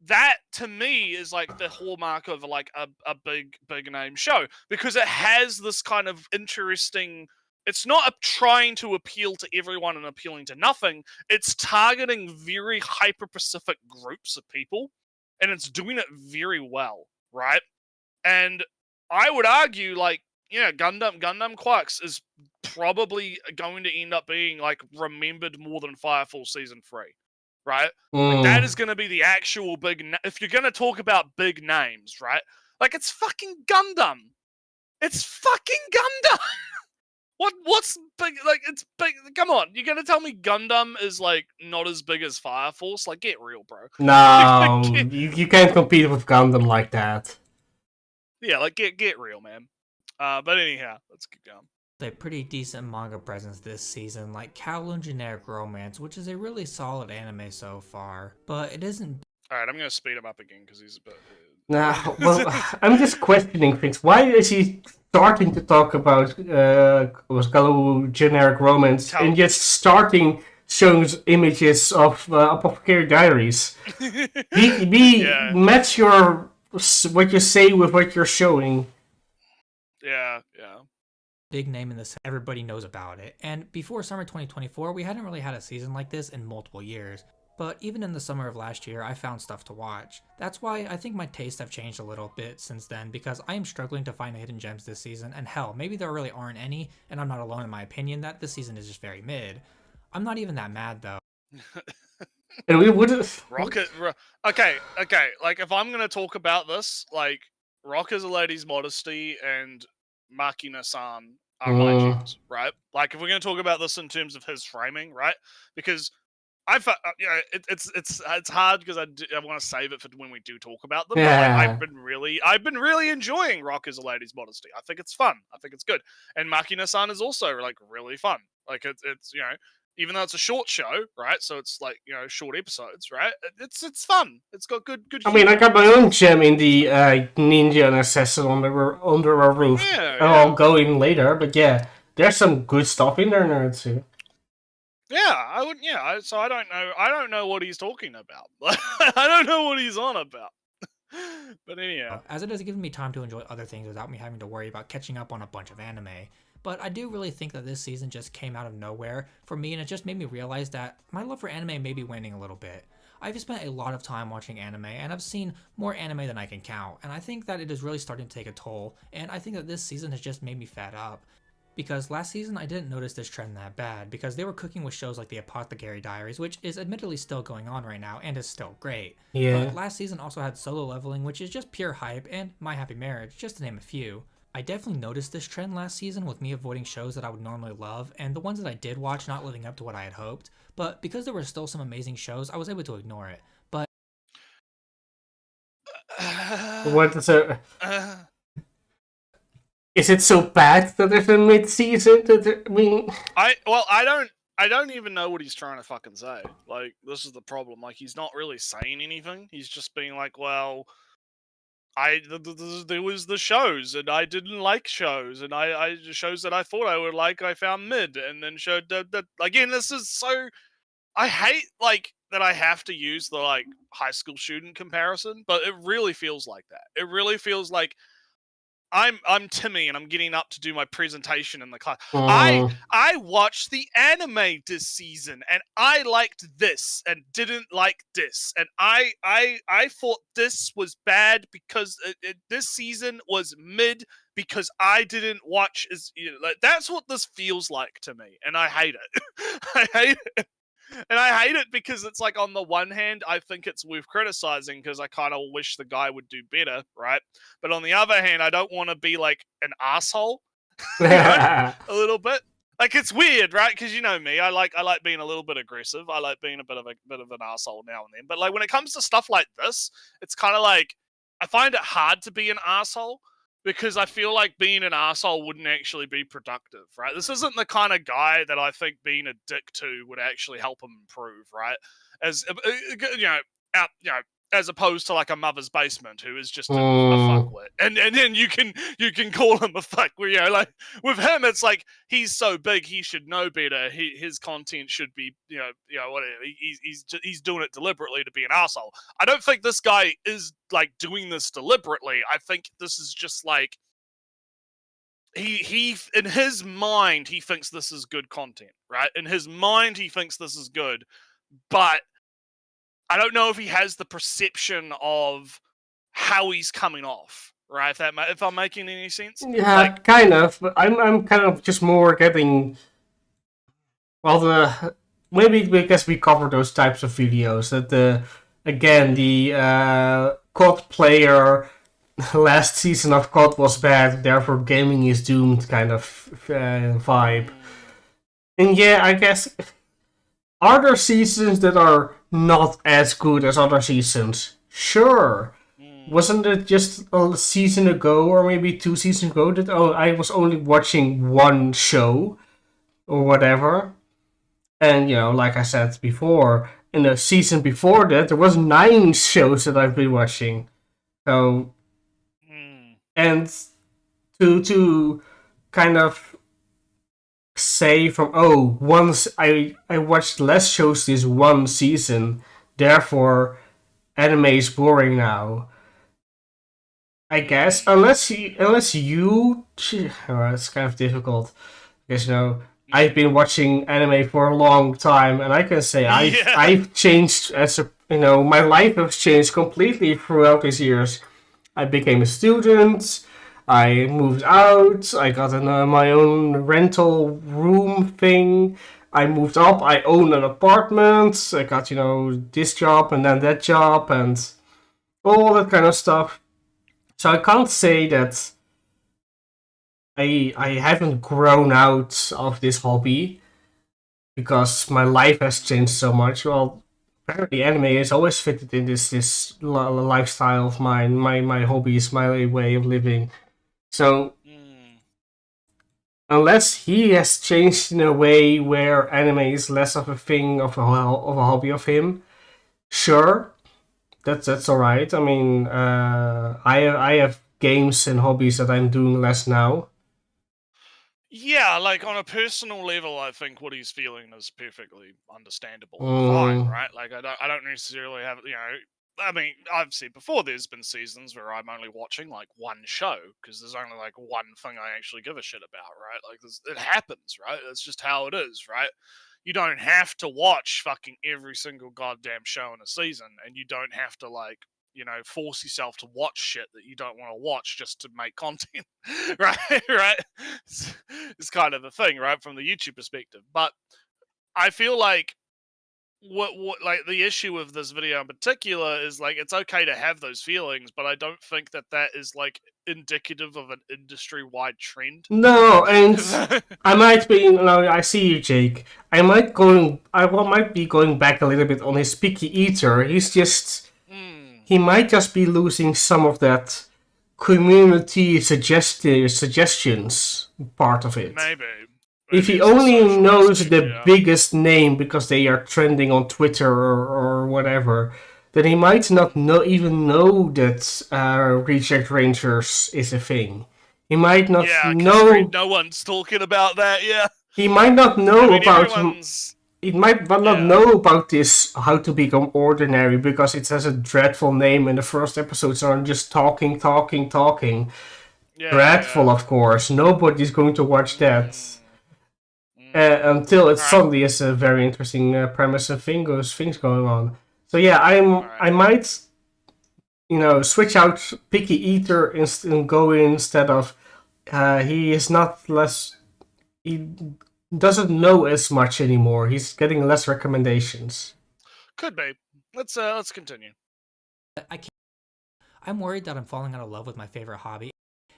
that to me is like the hallmark of like a big name show, because it has this kind of interesting. It's not trying to appeal to everyone and appealing to nothing. It's targeting very hyper-specific groups of people, and it's doing it very well, right? And I would argue, like, yeah, Gundam Quacks is probably going to end up being like remembered more than Fire Force Season 3, right? Like, that is going to be the actual big. If you're going to talk about big names, right? Like, it's fucking Gundam. It's fucking Gundam. What's big? Like, it's big. Come on, you're gonna tell me Gundam is like not as big as Fire Force? Like, get real, bro. No, you can't compete with Gundam like that. Yeah, like get real, man. But anyhow, let's keep going. A pretty decent manga presence this season, like Kowloon Generic Romance, which is a really solid anime so far, but it isn't. All right, I'm gonna speed him up again because he's a bit. Nah, well, I'm just questioning things. Why is he starting to talk about Kowloon Generic Romance and just starting showing images of Apothecary Diaries? Match your what you say with what you're showing. Yeah. Big name in this, everybody knows about it. And before summer 2024, we hadn't really had a season like this in multiple years. But even in the summer of last year, I found stuff to watch. That's why I think my tastes have changed a little bit since then, because I am struggling to find the hidden gems this season, and hell, maybe there really aren't any, and I'm not alone in my opinion that this season is just very mid. I'm not even that mad though. And we would Okay, like if I'm gonna talk about this, like Rock is a Lady's Modesty and Makina-san are my gems, right? Like if we're gonna talk about this in terms of his framing, right? Because it's hard because I want to save it for when we do talk about them. Yeah. But like, I've been really enjoying Rock is a Lady's Modesty. I think it's fun. I think it's good. And Makina-san is also like really fun. Like it's even though it's a short show, right? So it's like short episodes, right? It's fun. It's got good. I mean, I got my own gem in the Ninja and Assassin under a roof. Yeah. I'll go in later, but yeah, there's some good stuff in there now too. Yeah, I would. Yeah, so I don't know. I don't know what he's talking about. I don't know what he's on about. But anyhow, as it has given me time to enjoy other things without me having to worry about catching up on a bunch of anime. But I do really think that this season just came out of nowhere for me, and it just made me realize that my love for anime may be waning a little bit. I've spent a lot of time watching anime, and I've seen more anime than I can count, and I think that it is really starting to take a toll, and I think that this season has just made me fed up. Because last season I didn't notice this trend that bad, because they were cooking with shows like the Apothecary Diaries, which is admittedly still going on right now, and is still great. Yeah. But last season also had Solo Leveling, which is just pure hype, and My Happy Marriage, just to name a few. I definitely noticed this trend last season with me avoiding shows that I would normally love, and the ones that I did watch not living up to what I had hoped, but because there were still some amazing shows, I was able to ignore it. But What is it? Is it so bad that there's a mid-season? I don't even know what he's trying to fucking say. Like, this is the problem. Like, he's not really saying anything. He's just being like, well, there was the shows, and I didn't like shows, and I shows that I thought I would like, I found mid, and then showed that again. This is so. I hate like that I have to use the like high school student comparison, but it really feels like that. It really feels like I'm Timmy and I'm getting up to do my presentation in the class. I watched the anime this season and I liked this and didn't like this, and I thought this was bad because this season was mid because I didn't watch as like that's what this feels like to me, and I hate it. I hate it. And I hate it because it's like, on the one hand, I think it's worth criticizing because I kind of wish the guy would do better, right? But on the other hand, I don't want to be like an asshole, a little bit. Like, it's weird, right? Because you know me, I like being a little bit aggressive. I like being a bit of an asshole now and then. But like when it comes to stuff like this, it's kind of like I find it hard to be an asshole because I feel like being an asshole wouldn't actually be productive, right? This isn't the kind of guy that I think being a dick to would actually help him improve, right? As as opposed to like a mother's basement who is just a fuckwit, and then you can call him a fuck. Like with him, it's like he's so big, he should know better. His content should be whatever. He's doing it deliberately to be an asshole. I don't think this guy is like doing this deliberately. I think this is just like he in his mind he thinks this is good content, right? In his mind he thinks this is good, but I don't know if he has the perception of how he's coming off, right? If I'm making any sense. Yeah, like, kind of. But I'm kind of just more getting. Well, maybe because we cover those types of videos that the COD player last season of COD was bad, therefore gaming is doomed kind of vibe. And yeah, I guess are there seasons that are not as good as other seasons? Sure. Wasn't it just a season ago or maybe 2 seasons ago that I was only watching one show or whatever? And like I said before, in the season before that there was 9 shows that I've been watching. So and to kind of say from once I watched less shows this one season, therefore anime is boring now. I guess unless you it's kind of difficult because I've been watching anime for a long time and I can say I've changed my life has changed completely throughout these years. I became a student. I moved out. I got my own rental room thing. I moved up. I own an apartment. I got this job and then that job and all that kind of stuff. So I can't say that I haven't grown out of this hobby because my life has changed so much. Well, apparently anime is always fitted in this lifestyle of mine, my hobbies, my way of living. So unless he has changed in a way where anime is less of a thing of a hobby of him, sure, that's all right. I mean, I have games and hobbies that I'm doing less now. Yeah, like on a personal level, I think what he's feeling is perfectly understandable, fine, right? Like I don't necessarily have I mean, I've said before, there's been seasons where I'm only watching like one show because there's only like one thing I actually give a shit about, right? Like it happens, right? That's just how it is, right? You don't have to watch fucking every single goddamn show in a season, and you don't have to like force yourself to watch shit that you don't want to watch just to make content, right? It's kind of a thing, right, from the YouTube perspective. But I feel like what like the issue with this video in particular is like it's okay to have those feelings, but I don't think that is like indicative of an industry-wide trend. No, and I might be. I see you, Jake. I might be going back a little bit on his picky eater. He might just be losing some of that community suggestions part of it. Maybe if he only knows the biggest name because they are trending on Twitter or whatever, then he might not even know that Reject Rangers is a thing. He might not know. No one's talking about that. Yeah. He might not know about. He might not know about this How to Become Ordinary because it has a dreadful name and the first episodes are just talking. Dreadful, of course. Nobody's going to watch that. Until it suddenly is a very interesting premise and things going on. So yeah, I might, switch out Picky Eater and go instead of he is not less. He doesn't know as much anymore. He's getting less recommendations. Could be. Let's continue. I'm worried that I'm falling out of love with my favorite hobby.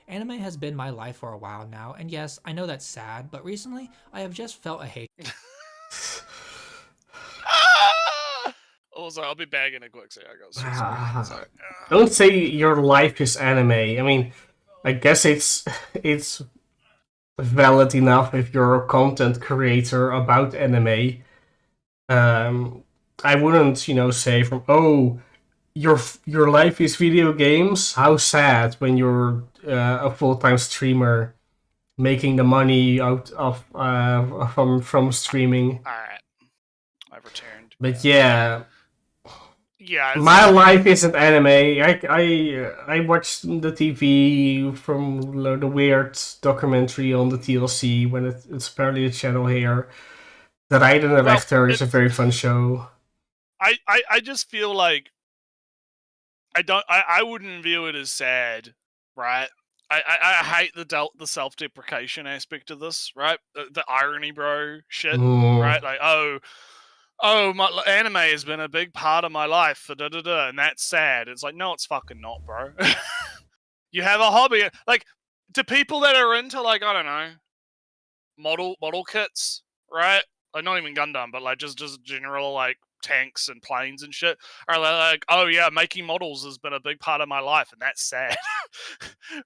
Anime has been my life for a while now, and yes, I know that's sad, but recently I have just felt a hate. Also, I'll be bagging it quick. So I go. Sorry. Don't say your life is anime. I mean, I guess it's valid enough if you're a content creator about anime. I wouldn't, say from your life is video games. How sad when you're a full-time streamer making the money out of from streaming. All right, I've returned. But yeah, my life isn't anime. I watched the TV from the weird documentary on the TLC when it's apparently a channel here. The Raiden and Rector is a very fun show. I just feel like I wouldn't view it as sad, right? I hate the self-deprecation aspect of this, right? The irony, bro, shit, right? Like, my anime has been a big part of my life, and that's sad. It's like, no, it's fucking not, bro. You have a hobby, like, to people that are into, like, I don't know, model kits, right? Like, not even Gundam, but like just general like tanks and planes and shit, are like, oh yeah, making models has been a big part of my life, and that's sad.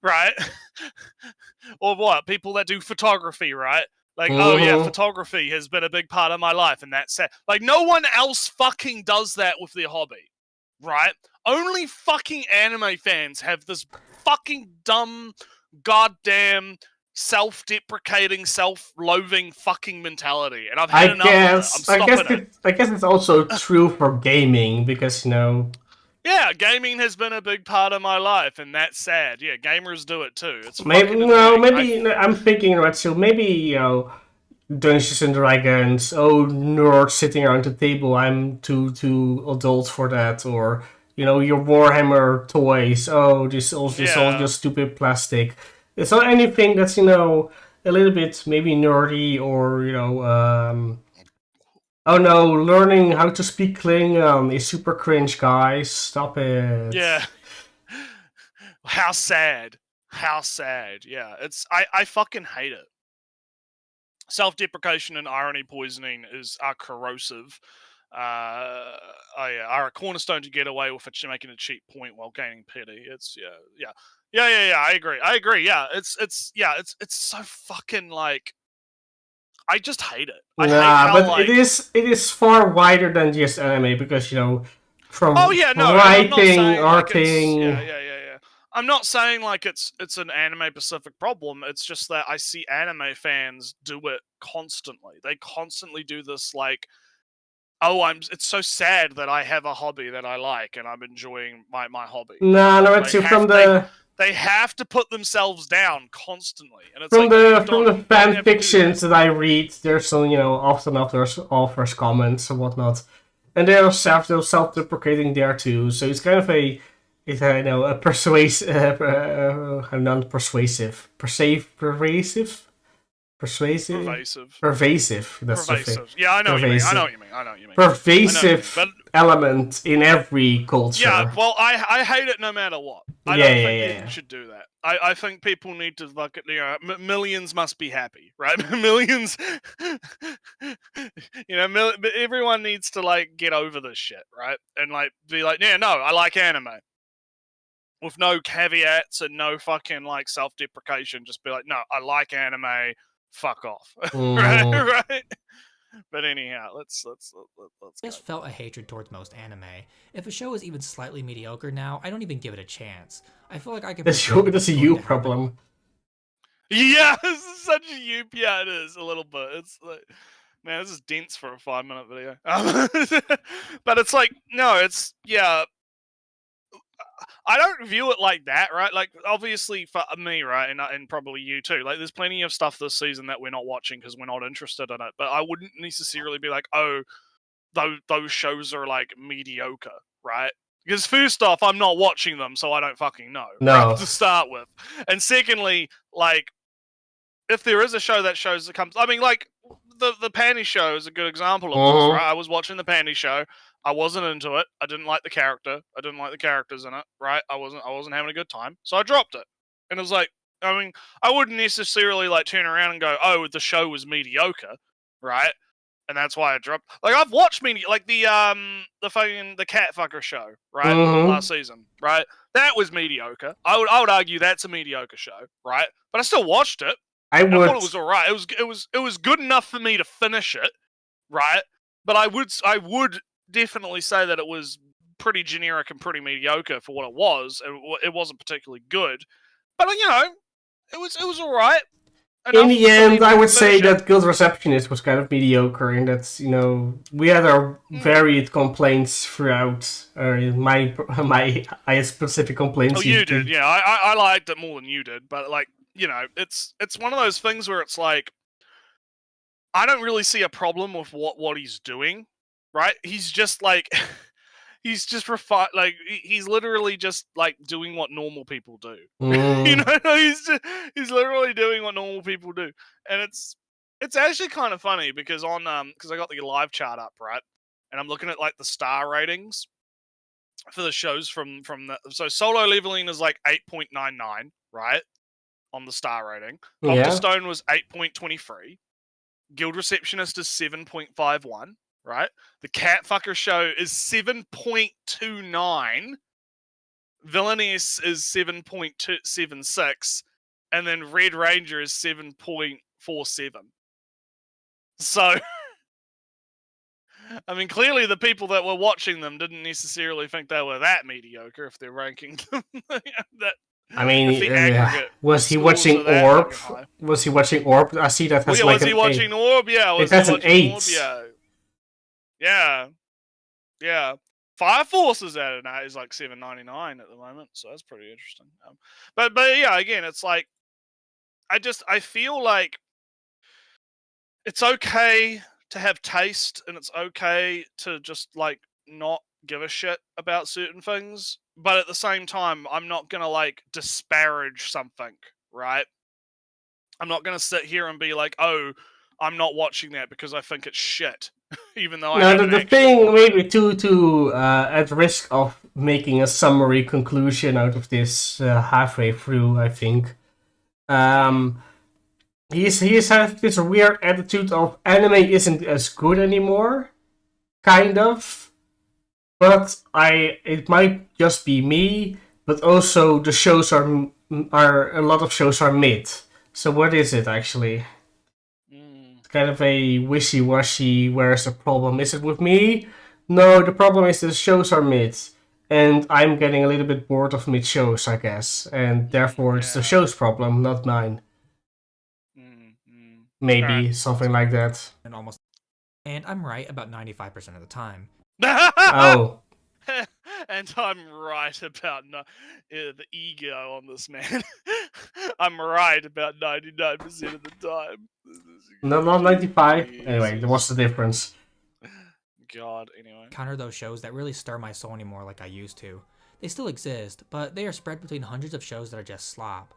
Right? Or what? People that do photography, right? Like, oh yeah, photography has been a big part of my life, and that's sad. Like, no one else fucking does that with their hobby, right? Only fucking anime fans have this fucking dumb, goddamn, self-deprecating, self-loathing fucking mentality, and I've had enough of it. I guess it's also true for gaming because yeah, gaming has been a big part of my life, and that's sad. Yeah, gamers do it too. It's I'm thinking right. So maybe Dungeons and Dragons. Oh, nerds sitting around the table. I'm too adult for that. Or your Warhammer toys. Oh, this all just stupid plastic. It's not anything that's a little bit maybe nerdy or oh no, learning how to speak Klingon is super cringe, guys. Stop it. Yeah. How sad. Yeah, I fucking hate it. Self-deprecation and irony poisoning are corrosive. Are a cornerstone to get away with it, making a cheap point while gaining pity. It's yeah. I agree. Yeah, it's so fucking like. I just hate it. It is far wider than just anime because from writing, arting. Yeah. I'm not saying like it's an anime specific problem. It's just that I see anime fans do it constantly. They constantly do this like, it's so sad that I have a hobby that I like and I'm enjoying my hobby. They have to put themselves down constantly, and it's from the fan fictions that I read. There's some often authors comments and whatnot, and they're self-deprecating there too. So it's kind of a persuasive, non-persuasive, pervasive. That's the thing. Yeah, I know what you mean. Pervasive element in every culture. Yeah, well, I hate it no matter what. I don't think people should do that. I think people need to fucking, millions must be happy, right? Millions, everyone needs to like get over this shit, right? And like be like, yeah, no, I like anime. With no caveats and no fucking like self-deprecation, just be like, no, I like anime. Fuck off. Right? But anyhow, let's just felt a hatred towards most anime. If a show is even slightly mediocre now, I don't even give it a chance. I feel like I can. That's a you problem. Yeah, this is such a you. Yeah, it is a little bit. It's like, man, this is dense for a 5-minute video. But it's like, no, it's I don't view it like that, right? Like, obviously for me, right, and probably you too, like, there's plenty of stuff this season that we're not watching because we're not interested in it, but I wouldn't necessarily be like, oh, those shows are, like, mediocre, right? Because first off, I'm not watching them, so I don't fucking know, right, to start with. And secondly, like, if there is a show that comes, I mean, like, the Panty Show is a good example of Uh-huh. this, right? I was watching the Panty Show. I wasn't into it. I didn't like the character. I didn't like the characters in it, right? I wasn't having a good time, so I dropped it. And it was like, I mean, I wouldn't necessarily like turn around and go, "Oh, the show was mediocre," right? And that's why I dropped. Like I've watched like the cat fucker show, right? Mhm. Last season, right? That was mediocre. I would argue that's a mediocre show, right? But I still watched it. I I thought it would. was alright. It was good enough for me to finish it, right? But I would definitely say that it was pretty generic and pretty mediocre for what it was. It wasn't particularly good, but you know, it was alright. In the end, I would say finish it. that Guild Receptionist was kind of mediocre, and that's, you know, we had our varied complaints throughout. My I had specific complaints. Oh, you did, yeah. I liked it more than you did, but like, you know, it's one of those things where it's like, I don't really see a problem with what he's doing, right? He's just like, he's just he's literally just like doing what normal people do. You know, he's literally doing what normal people do, and it's actually kind of funny because because I got the live chart up, right, and I'm looking at like the star ratings for the shows from the so Solo Leveling is like 8.99, right, on the star rating. Doctor Stone was 8.23. Guild Receptionist is 7.51, right? The Catfucker Show is 7.29. Villainess is 7.76, and then Red Ranger is 7.47. So, I mean, clearly the people that were watching them didn't necessarily think they were that mediocre if they're ranking them. I mean, was he scores watching are that Orb? fucking high. Was he watching Orb? I see that has yeah, like was he an watching 8. Orb? Yeah, was It has he an watching Orb? 8. Yeah. Yeah. Yeah. Fire Force is at it is like $7.99 at the moment, so that's pretty interesting. But yeah, again, it's like I feel like it's okay to have taste, and it's okay to just like not give a shit about certain things, but at the same time, I'm not gonna like disparage something, right? I'm not gonna sit here and be like, oh, I'm not watching that because I think it's shit, even though I No, haven't the actually thing watched maybe it. to at risk of making a summary conclusion out of this halfway through, I think. He's has this weird attitude of anime isn't as good anymore, kind of. But it might just be me, but also the shows are a lot of shows are mid. So what is it actually? It's kind of a wishy-washy. Where's the problem? Is it with me? No, the problem is the shows are mid, and I'm getting a little bit bored of mid shows, I guess, and therefore it's the show's problem, not mine. Maybe something like that. And I'm right about 95% of the time. Oh. And I'm right about the ego on this man. I'm right about 99% of the time. No, not 95. Anyway, what's the difference? God, anyway. Counter those shows that really stir my soul anymore like I used to. They still exist, but they are spread between hundreds of shows that are just slop.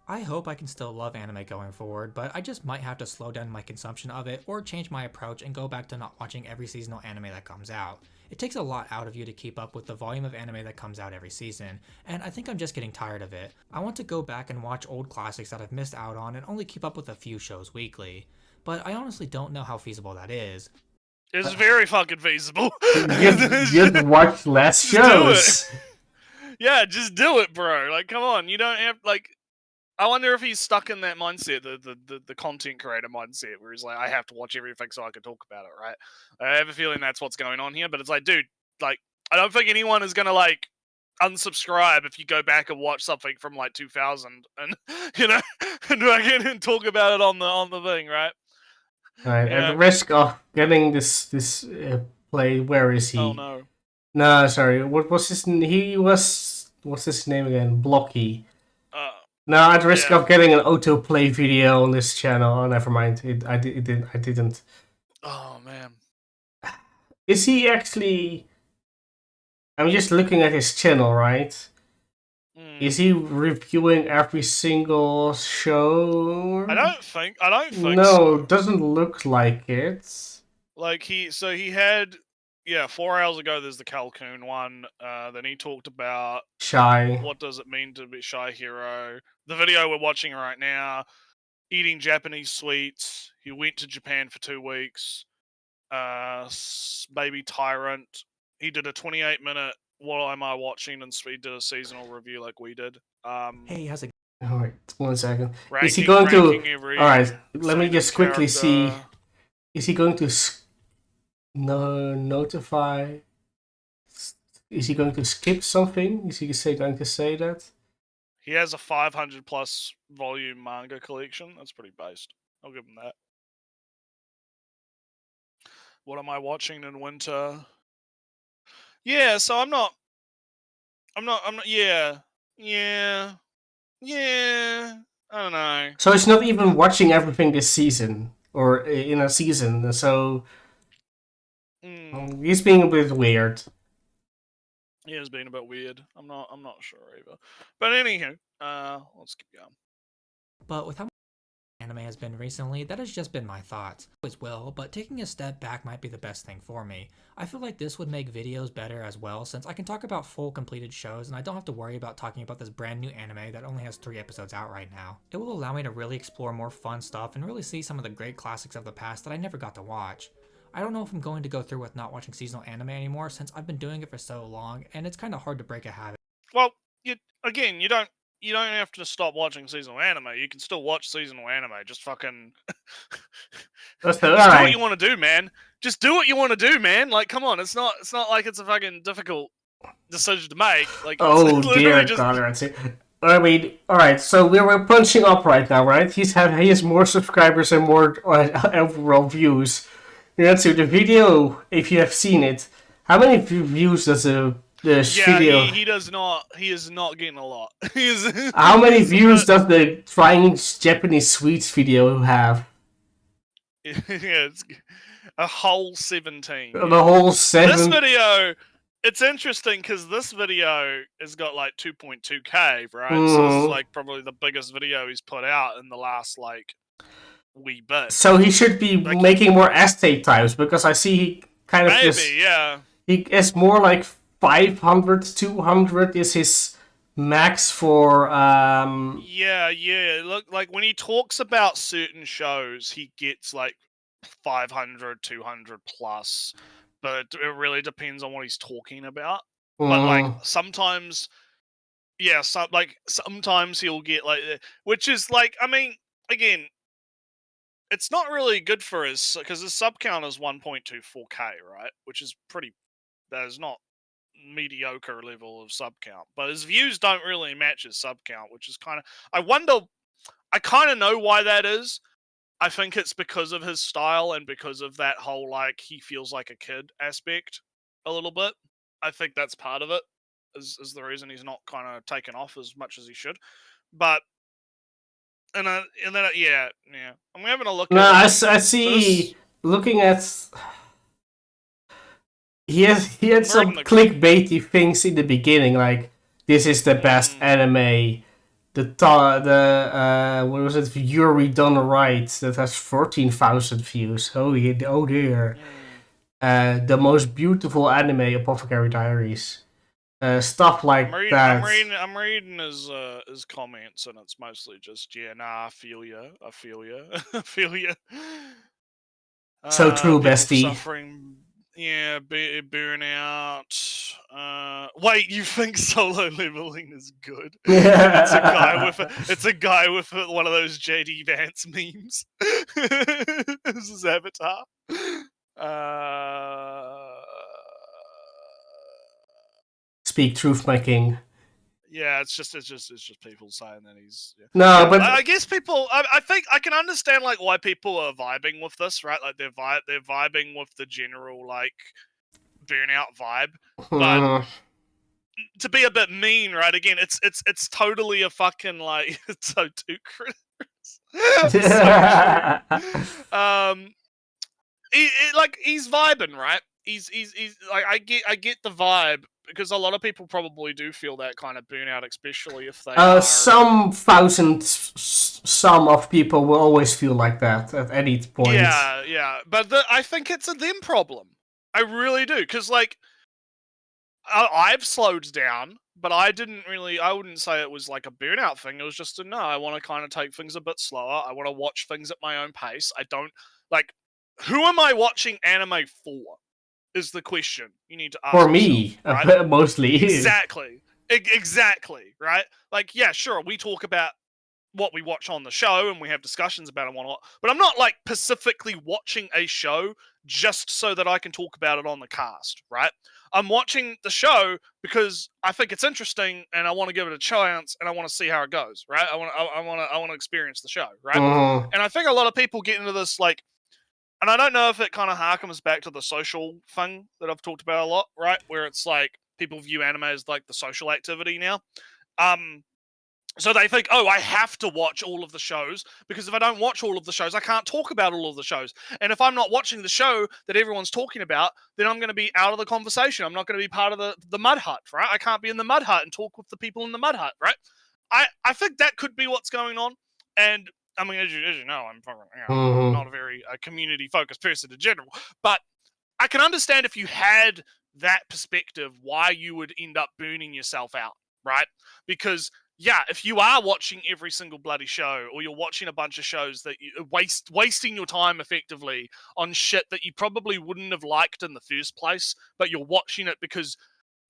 I hope I can still love anime going forward, but I just might have to slow down my consumption of it or change my approach and go back to not watching every seasonal anime that comes out. It takes a lot out of you to keep up with the volume of anime that comes out every season, and I think I'm just getting tired of it. I want to go back and watch old classics that I've missed out on and only keep up with a few shows weekly. But I honestly don't know how feasible that is. It's very fucking feasible. You'd watch less shows. Yeah, just do it, bro. Like, come on. You don't have, like... I wonder if he's stuck in that mindset, the content creator mindset, where he's like, I have to watch everything so I can talk about it, right? I have a feeling that's what's going on here, but it's like, dude, like, I don't think anyone is gonna, like, unsubscribe if you go back and watch something from, like, 2000, and, you know, and talk about it on the thing, right? Right, at the risk of getting this play, where is he? Oh, no. No, sorry, what was his name? What's his name again? Blocky. No, at risk of getting an autoplay video on this channel. Oh, never mind. I didn't. Oh, man. Is he actually... I'm just looking at his channel, right? Is he reviewing every single show? I don't think No, so. doesn't look like it. Like he had 4 hours ago. There's the Calcoon one. Then he talked about Shy. what does it mean to be Shy Hero. The video we're watching right now, eating Japanese sweets. He went to Japan for 2 weeks. Baby Tyrant. He did a 28-minute what am I watching, and he did a seasonal review like we did. Hey, how's it Alright, 1 second. Ranking, is he going to... every Alright, let me season just quickly see. character. Is he going to notify... Is he going to skip something? Is he going to say that? He has a 500 plus volume manga collection. That's pretty based. I'll give him that. What am I watching in winter? Yeah, so I'm not. Yeah. I don't know. So he's not even watching everything this season. Or in a season, so... He's being a bit weird. He has been a bit weird. I'm not sure either. But anywho, let's keep going. But with how much anime has been recently, that has just been my thoughts. As well, but taking a step back might be the best thing for me. I feel like this would make videos better as well, since I can talk about full completed shows and I don't have to worry about talking about this brand new anime that only has 3 episodes out right now. It will allow me to really explore more fun stuff and really see some of the great classics of the past that I never got to watch. I don't know if I'm going to go through with not watching seasonal anime anymore, since I've been doing it for so long, and it's kind of hard to break a habit. Well, you don't have to stop watching seasonal anime. You can still watch seasonal anime. Just fucking just do what you want to do, man. Just do what you want to do, man. Like, come on, it's not like it's a fucking difficult decision to make. Like, oh dear God, I mean, alright, so we're punching up right now, right? He has more subscribers and more overall views. Natsu, the video, if you have seen it, how many views does the video? He does not. He is not getting a lot. How many views does the trying Japanese sweets video have? Yeah, it's a whole 17. The whole 7. This video, it's interesting because this video has got like 2.2k, right? So this is like probably the biggest video he's put out in the last like wee bit. So he should be making more essay types, because I see he kind of he is more like 500, 200 is his max for Look, like when he talks about certain shows, he gets like 500, 200 plus, but it really depends on what he's talking about. But like sometimes sometimes he'll get like, which is like, I mean, again, it's not really good for his, because his sub count is 1.24k, right? Which is that is not mediocre level of sub count. But his views don't really match his sub count, which is kind of, I kind of know why that is. I think it's because of his style and because of that whole, like, he feels like a kid aspect a little bit. I think that's part of it, is the reason he's not kind of taken off as much as he should. But I'm having a look. I see. Looking at, he had some clickbaity things in the beginning, like this is the best anime. What was it? Yuri Done Right, that has 14,000 views. Oh dear. The most beautiful anime, Apothecary Diaries. Stuff like that. I'm reading his comments, and it's mostly just I feel ya. So true, bestie. Suffering, burnout. Wait, you think solo leveling is good? Yeah. It's a guy with one of those JD Vance memes. This is Avatar. Speak truth, my king. Yeah, it's just people saying that he's. Yeah. No, but I guess people. I think I can understand like why people are vibing with this, right? Like they're vibing with the general like burnout vibe, but to be a bit mean, right? Again, it's totally a fucking like it's so too Chris. Like he's vibing, right? He's like I get the vibe. Because a lot of people probably do feel that kind of burnout, especially if they are. Some some of people will always feel like that at any point. Yeah. But I think it's a them problem. I really do. Because, like, I've slowed down, but I wouldn't say it was like a burnout thing. It was just no, I want to kind of take things a bit slower. I want to watch things at my own pace. I don't, like, who am I watching anime for? Is the question you need to ask For me, yourself, right? mostly. Exactly. Exactly, right? Like, yeah, sure, we talk about what we watch on the show and we have discussions about it and whatnot, but I'm not, like, specifically watching a show just so that I can talk about it on the cast, right? I'm watching the show because I think it's interesting and I want to give it a chance and I want to see how it goes, right? I want to experience the show, right? And I think a lot of people get into this, like, and I don't know if it kind of harkens back to the social thing that I've talked about a lot, right? Where it's like people view anime as like the social activity now. So they think, oh, I have to watch all of the shows because if I don't watch all of the shows, I can't talk about all of the shows. And if I'm not watching the show that everyone's talking about, then I'm going to be out of the conversation. I'm not going to be part of the mud hut, right? I can't be in the mud hut and talk with the people in the mud hut, right? I think that could be what's going on. And I mean, as you know, I'm not a very community-focused person in general, but I can understand if you had that perspective why you would end up burning yourself out, right? Because, yeah, if you are watching every single bloody show, or you're watching a bunch of shows that you wasting your time effectively on shit that you probably wouldn't have liked in the first place, but you're watching it because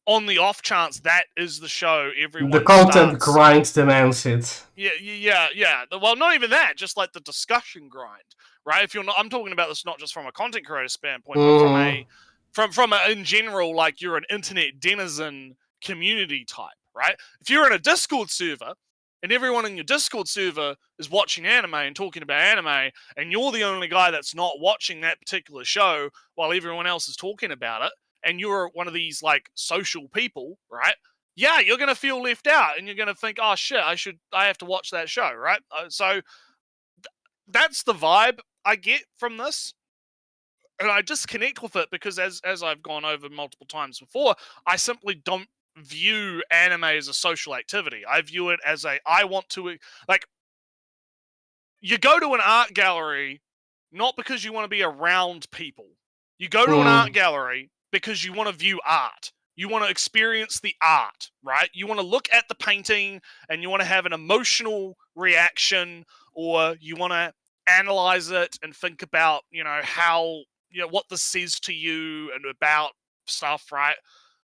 on the off chance that is the show everyone the content starts. grind demands it. Yeah. Well, not even that, just like the discussion grind, right? If you're not, I'm talking about this not just from a content creator standpoint, but from a in general, like you're an internet denizen community type, right? If you're in a Discord server and everyone in your Discord server is watching anime and talking about anime, and you're the only guy that's not watching that particular show while everyone else is talking about it, and you're one of these, like, social people, right? Yeah, you're going to feel left out and you're going to think, oh shit, I have to watch that show, right? So that's the vibe I get from this. And I disconnect with it because as I've gone over multiple times before, I simply don't view anime as a social activity. I view it as I want to, like, you go to an art gallery not because you want to be around people. You go to an art gallery because you want to view art. You want to experience the art, right? You want to look at the painting and you want to have an emotional reaction, or you want to analyze it and think about, how, what this says to you and about stuff, right?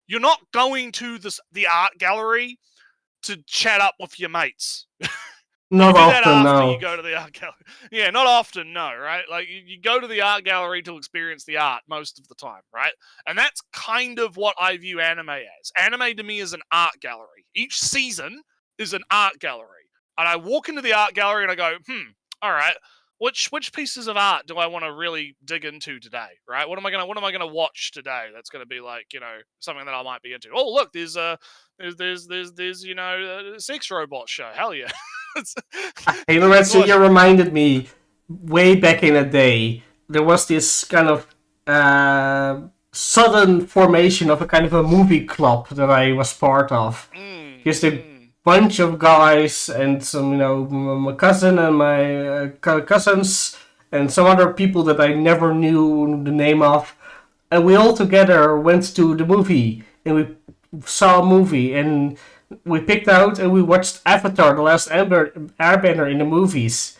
You're not going to the art gallery to chat up with your mates. Not often, no. You go to the art gallery. Yeah, not often, no, right? Like, you go to the art gallery to experience the art most of the time, right? And that's kind of what I view anime as. Anime to me is an art gallery. Each season is an art gallery. And I walk into the art gallery and I go, all right, which pieces of art do I want to really dig into today, right? What am I gonna watch today that's gonna be like, something that I might be into? Oh, look, there's a sex robot show. Hell yeah. So you reminded me, way back in the day, there was this kind of sudden formation of a kind of a movie club that I was part of. Just a bunch of guys and some, my cousin and my cousins and some other people that I never knew the name of. And we all together went to the movie and we saw a movie and we picked out and we watched Avatar: The Last Airbender in the movies.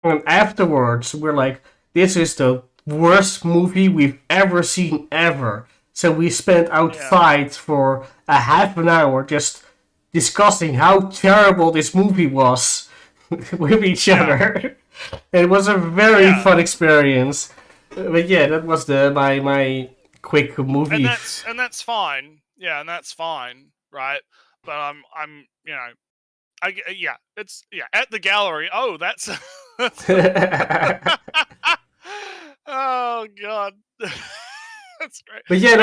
And afterwards, we're like, this is the worst movie we've ever seen ever. So we spent outside for a half an hour just discussing how terrible this movie was with each other. It was a very fun experience. But yeah, that was my quick movie. And that's fine. Yeah, and that's fine, right? But it's at the gallery. Oh, that's oh god, that's great. But yeah,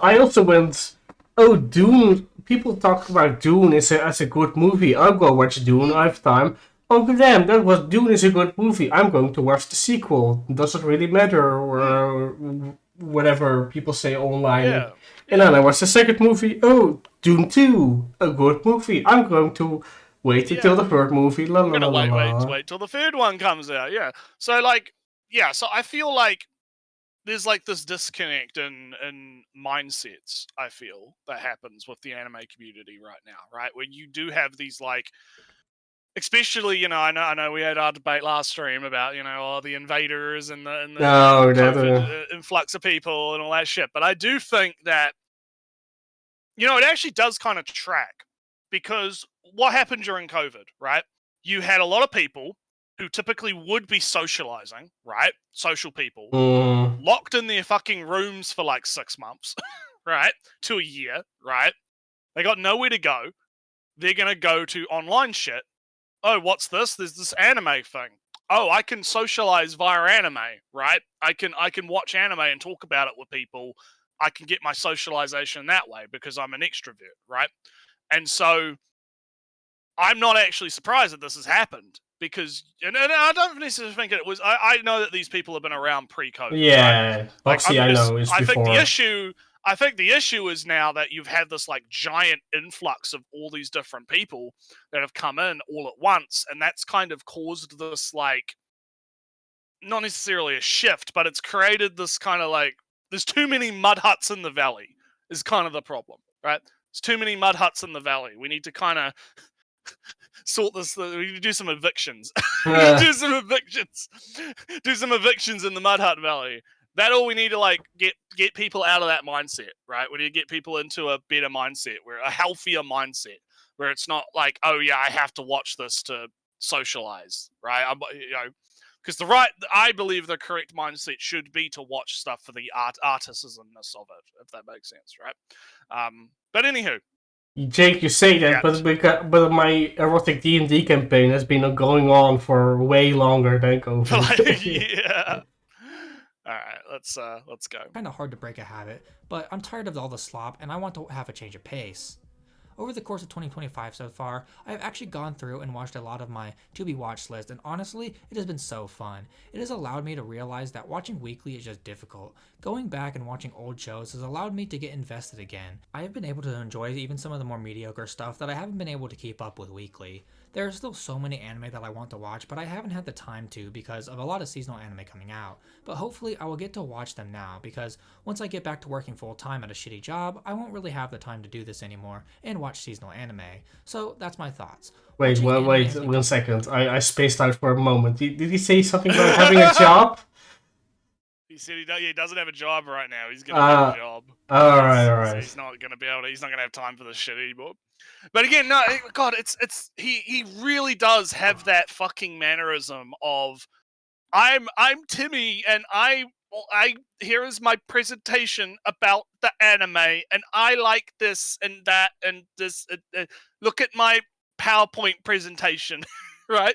I also went. Oh, Dune. People talk about Dune as a good movie. I'll go watch Dune. I have time. Oh damn, Dune is a good movie. I'm going to watch the sequel. Doesn't really matter or whatever people say online. And then I watched the second movie. Oh, Dune 2, a good movie. I'm going to wait until the third movie. La, I'm la, gonna la, la, la. wait till the third one comes out. Yeah. So like, yeah. So I feel like there's like this disconnect in mindsets. I feel that happens with the anime community right now, right? When you do have these like, especially I know we had our debate last stream about all the invaders and the No, that. COVID influx of people and all that shit. But I do think that it actually does kind of track, because what happened during COVID, right? You had a lot of people who typically would be socializing, right? Social people, locked in their fucking rooms for like 6 months, right? To a year, right? They got nowhere to go. They're going to go to online shit. Oh, what's this? There's this anime thing. Oh, I can socialize via anime, right? I can watch anime and talk about it with people. I can get my socialization that way because I'm an extrovert, right? And so I'm not actually surprised that this has happened, because, and I don't necessarily think it was. I know that these people have been around pre-COVID. Yeah, right? Like, Boxy, I know is I before. think the issue is now that you've had this like giant influx of all these different people that have come in all at once, and that's kind of caused this like, not necessarily a shift, but it's created this kind of like, there's too many mud huts in the valley is kind of the problem, right? There's too many mud huts in the valley. We need to kind of sort this. We need to do some evictions. do some evictions. Do some evictions in the Mud Hut Valley. That all we need to like get people out of that mindset, right? We need to get people into a better mindset, a healthier mindset, where it's not like, oh yeah, I have to watch this to socialize, right? Because I believe the correct mindset should be to watch stuff for the artisanalness of it, if that makes sense, right? But anywho. Jake, you say that, but my erotic D&D campaign has been going on for way longer than COVID. Yeah. All right, let's go. Kind of hard to break a habit, but I'm tired of all the slop and I want to have a change of pace. Over the course of 2025 so far, I have actually gone through and watched a lot of my to-be-watched list, and honestly, it has been so fun. It has allowed me to realize that watching weekly is just difficult. Going back and watching old shows has allowed me to get invested again. I have been able to enjoy even some of the more mediocre stuff that I haven't been able to keep up with weekly. There are still so many anime that I want to watch, but I haven't had the time to because of a lot of seasonal anime coming out. But hopefully I will get to watch them now, because once I get back to working full-time at a shitty job, I won't really have the time to do this anymore and watch seasonal anime. So that's my thoughts. Wait, 1 second. I spaced out for a moment. Did he say something about having a job? He said he doesn't have a job right now. He's gonna have a job. All right. So he's not gonna have time for this shit anymore. But again, no, God, he really does have that fucking mannerism of, I'm Timmy, and here is my presentation about the anime, and I like this and that and this. Look at my PowerPoint presentation, right?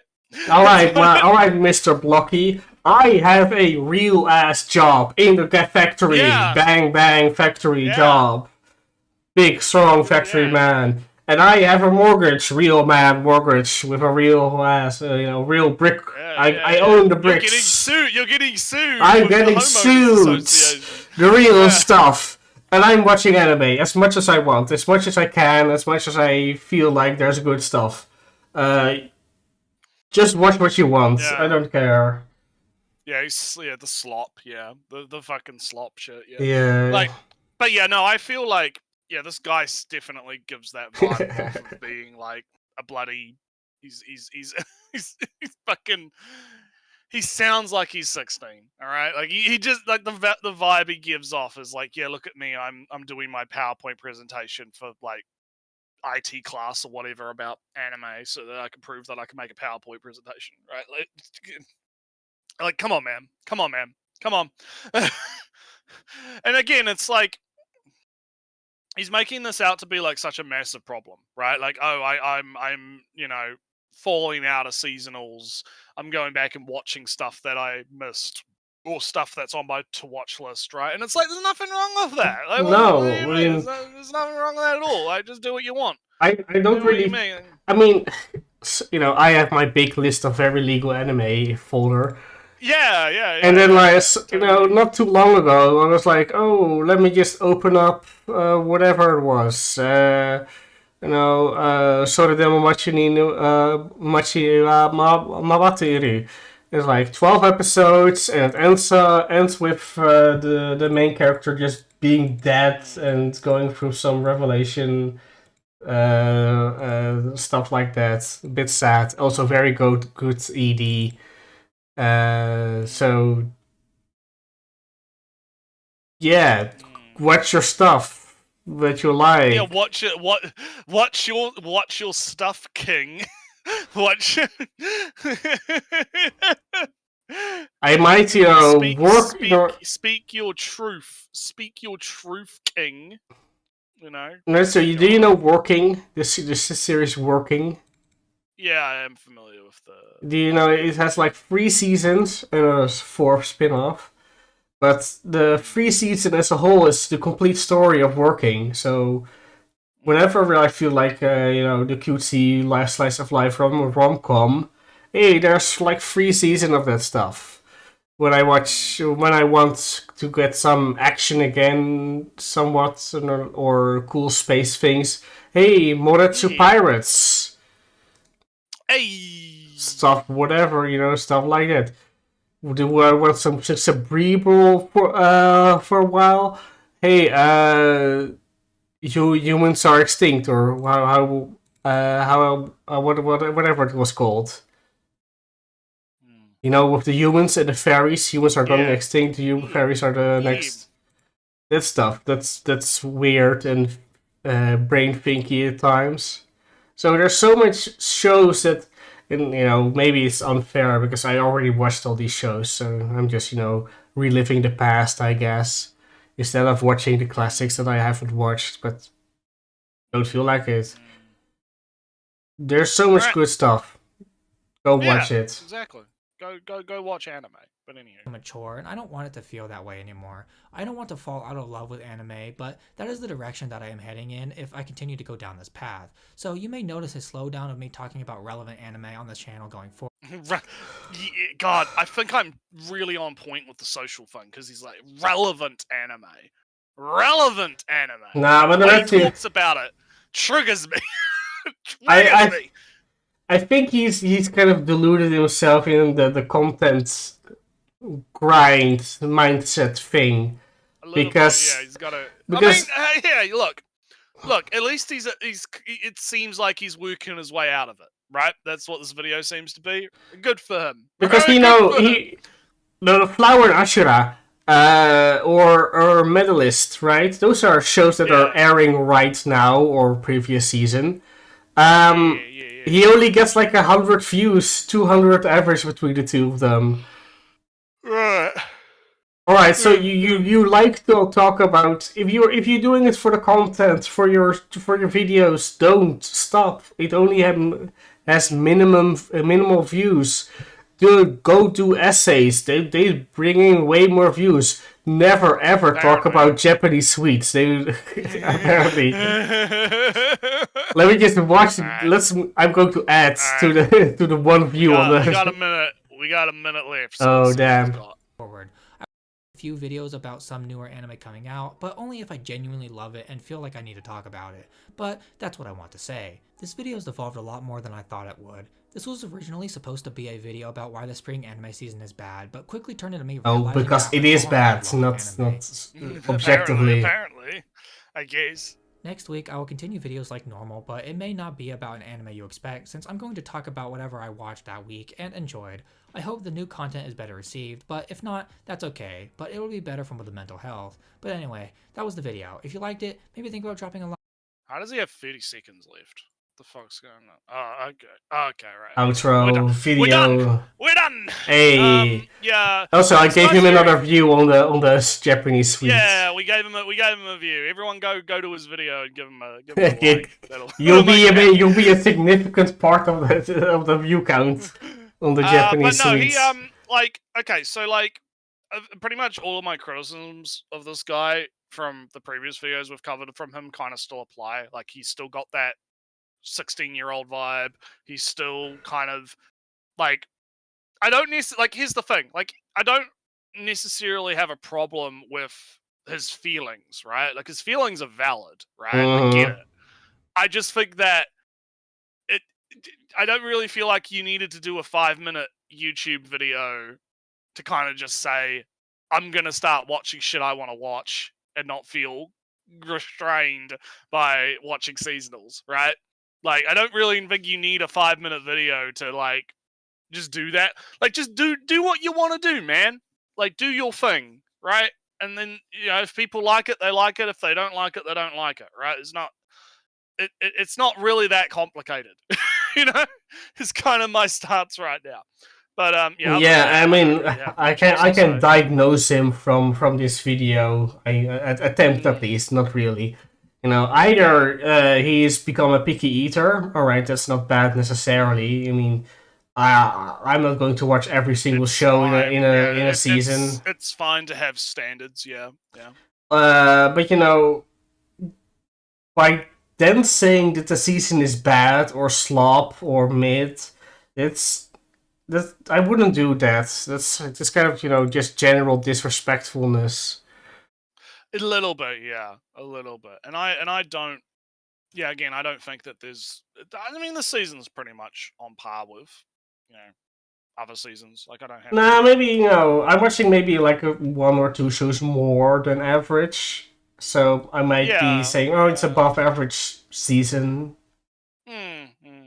All right, Mr. Blocky. I have a real ass job in the factory. Yeah. Bang bang factory job. Big strong factory man. And I have a real mortgage with a real ass, real brick. I own the bricks. You're getting sued. I'm getting sued. The real stuff. And I'm watching anime as much as I want, as much as I can, as much as I feel like there's good stuff. Just watch what you want. I don't care. Yeah, the slop. Yeah, the fucking slop shit. Yeah. Yeah. But yeah, no, I feel like, yeah, this guy definitely gives that vibe of being like a bloody. He's fucking. He sounds like he's 16. All right, like he just like the vibe he gives off is like, yeah, look at me, I'm doing my PowerPoint presentation for like IT class or whatever about anime, so that I can prove that I can make a PowerPoint presentation, right? Like come on, man, come on. And again, it's like, he's making this out to be like such a massive problem, right? Like, oh, I'm falling out of seasonals. I'm going back and watching stuff that I missed, or stuff that's on my to watch list, right? And it's like, there's nothing wrong with that. Like, no, there's nothing wrong with that at all. Like, just do what you want. I don't really. I mean, I have my big list of very legal anime folder, Yeah. And then, like, totally. not too long ago, I was like, oh, let me just open up whatever it was. Sorodemo Machi ni Machi Mawatiri. It's like 12 episodes, and it ends with the main character just being dead and going through some revelation stuff like that. A bit sad. Also, very good ED. So yeah, watch your stuff that you like. Yeah, watch it. Watch your stuff, King. Watch. I might, speak your truth. Speak your truth, King. You know. No, so do you know Working? This series Working. Yeah, I am familiar with the. Do you know it has like 3 seasons and a 4th spin-off? But the 3 season as a whole is the complete story of Working. So whenever I feel like the cutesy life slice of life rom-com, hey, there's like 3 seasons of that stuff. When I want to get some action again, somewhat, or cool space things, hey, Moretsu Pirates. Hey. Stuff, whatever, stuff like that. Do I want some cerebral for a while? Hey, humans are extinct, or whatever it was called. With the humans and the fairies, humans are going extinct. The fairies are the next. That stuff. That's weird and brain thinky at times. So there's so much shows that, and maybe it's unfair because I already watched all these shows, so I'm just reliving the past, I guess, instead of watching the classics that I haven't watched, but don't feel like it. There's so much good stuff. Go watch it. Exactly. Go watch anime. But anyway. Mature, and I don't want it to feel that way anymore. I don't want to fall out of love with anime, but that is the direction that I am heading in if I continue to go down this path. So you may notice a slowdown of me talking about relevant anime on this channel going forward. God, I think I'm really on point with the social thing because he's like relevant anime. Nah, but when he talks about it, triggers me. I think he's kind of deluded himself in the content grind mindset thing. Because he's got to. Look. At least he's. It seems like he's working his way out of it, right? That's what this video seems to be. Good for him. Because the Flower and Ashura, or Medalist, right? Those are shows that are airing right now or previous season. He only gets like 100 views, 200 average between the two of them. Right. All right. So you like to talk about if you're doing it for the content for your videos, don't stop. It only has minimal views. Go do essays. They bring in way more views. Never ever talk about Japanese sweets. They apparently. Let me just watch. I'm going to add to the one view on the. We got a minute. We got a minute left. So damn. Forward. I have a few videos about some newer anime coming out, but only if I genuinely love it and feel like I need to talk about it. But that's what I want to say. This video's evolved a lot more than I thought it would. This was originally supposed to be a video about why the spring anime season is bad, but quickly turned into me realizing because it is bad, not objectively. Apparently, I guess. Next week, I will continue videos like normal, but it may not be about an anime you expect, since I'm going to talk about whatever I watched that week and enjoyed. I hope the new content is better received, but if not, that's okay, but it will be better from the mental health. But anyway, that was the video. If you liked it, maybe think about dropping a like. How does he have 30 seconds left? The fuck's going on? Oh, okay. Okay, right. Outro video. We're done. Hey. Yeah. Also, I gave him another view on the Japanese sweets. Yeah, we gave him a view. Everyone go to his video and give him a like. You'll be a significant part of the view count on the Japanese sweets. But no, pretty much all of my criticisms of this guy from the previous videos we've covered from him kind of still apply. Like, he's still got that 16-year-old vibe. He's still kind of like I don't necessarily like. Here's the thing. Like, I don't necessarily have a problem with his feelings, right? Like, his feelings are valid, right? I get it. I just think that I don't really feel like you needed to do a 5-minute YouTube video to kind of just say, I'm gonna start watching shit I want to watch and not feel restrained by watching seasonals, right? Like, I don't really think you need a 5-minute video to like just do that. Like, just do what you want to do, man. Like, do your thing, right? And then, you know, if people like it, they like it. If they don't like it, they don't like it, right? It's not. It's not really that complicated, you know. It's kind of my stance right now. But yeah, I mean, I can diagnose him from this video. I attempt at least, not really. You know, either he's become a picky eater. All right, that's not bad necessarily. I mean, I'm not going to watch every single show in a season. It's fine to have standards, yeah. But you know, by then saying that the season is bad or slop or mid, I wouldn't do that. That's kind of, you know, just general disrespectfulness. A little bit, yeah, a little bit. And I don't. Yeah, again, I don't think that there's. I mean, this season's pretty much on par with, you know, other seasons. Like, I don't have. Nah, maybe, you know, I'm watching maybe like 1 or 2 shows more than average. So I might be saying, oh, it's above average season.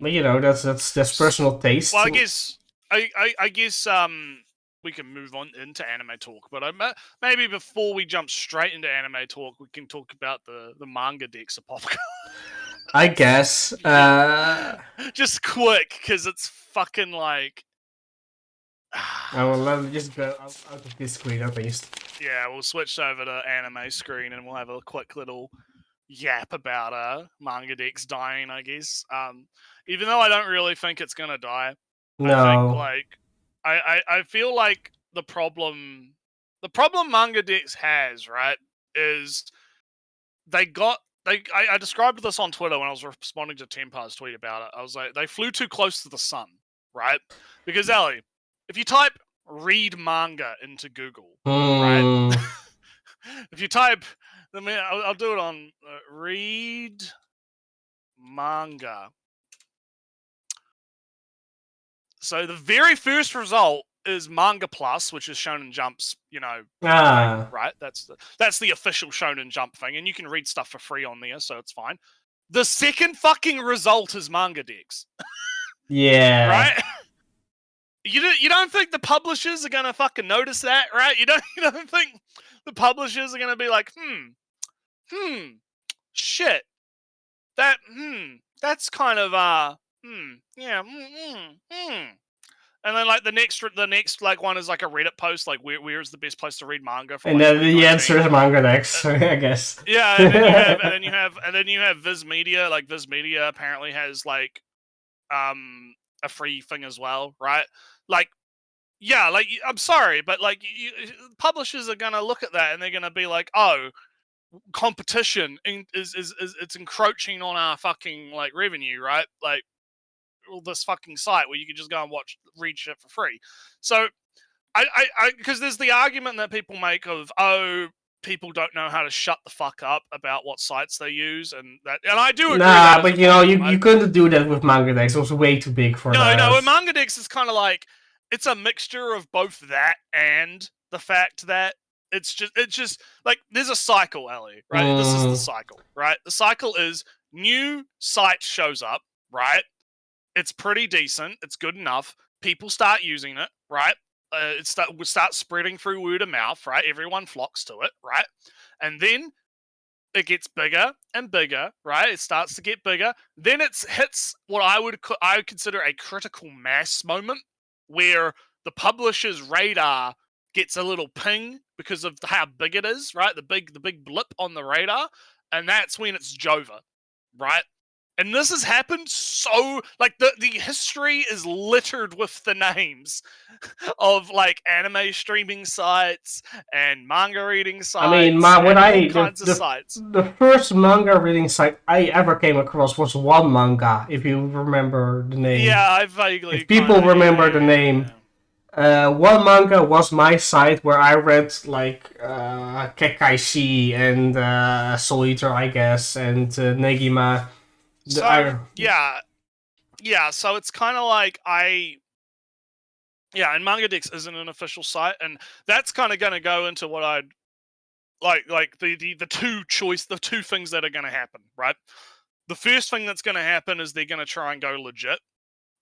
But you know, that's personal taste. Well, I guess we can move on into anime talk, but maybe before we jump straight into anime talk, we can talk about the manga Dex of Popcorn. I guess. Just quick, because it's fucking like. Let me just go out of this screen at least. Yeah, we'll switch over to anime screen and we'll have a quick little yap about manga Dex dying, I guess. Even though I don't really think it's gonna die. No. I think, like, I feel like the problem manga Dex has, right, is I described this on Twitter when I was responding to Tempar's tweet about it. I was like, they flew too close to the sun, right? Because Ellie, if you type read manga into Google, right? If you type, I'll do it on read manga. So the very first result is Manga Plus, which is Shonen Jump's, you know, thing, right? That's the official Shonen Jump thing, and you can read stuff for free on there, so it's fine. The second fucking result is Manga Dex. Yeah. Right? You don't think the publishers are gonna fucking notice that, right? You don't think the publishers are gonna be like, shit, that's kind of yeah, and then like the next like one is like a Reddit post like where's the best place to read manga for, and like, then the answer is Manga Dex, I guess. Yeah, and then you have Viz Media. Like, Viz Media apparently has like a free thing as well, right? Like, yeah, like, I'm sorry, but like publishers are gonna look at that and they're gonna be like, oh, competition is it's encroaching on our fucking like revenue, right? Like, this fucking site where you can just go and read shit for free. So I because there's the argument that people make of, oh, people don't know how to shut the fuck up about what sites they use, and I do agree. Nah, but you know, you couldn't do that with Manga Dex. It was way too big for that. No, Manga Dex is kind of like, it's a mixture of both that and the fact that it's just like, there's a cycle, Ellie, right? This is the cycle, right? The cycle is new site shows up, right? It's pretty decent. It's good enough. People start using it, right? It starts spreading through word of mouth, right? Everyone flocks to it, right? And then it gets bigger and bigger, right? It starts to get bigger. Then it hits what I would consider a critical mass moment, where the publisher's radar gets a little ping because of how big it is, right? The big blip on the radar, and that's when it's Jova, right? And this has happened so, like, the history is littered with the names of, like, anime streaming sites and manga reading sites. I mean, the first manga reading site I ever came across was One Manga, if you remember the name. Yeah, I vaguely. If people remember the name. One manga was my site where I read like Kekkaishi and Soul Eater, I guess, and Negima. So yeah. So it's kind of like and MangaDex isn't an official site, and that's kind of going to go into what I'd like the two things that are going to happen, right? The first thing that's going to happen is they're going to try and go legit,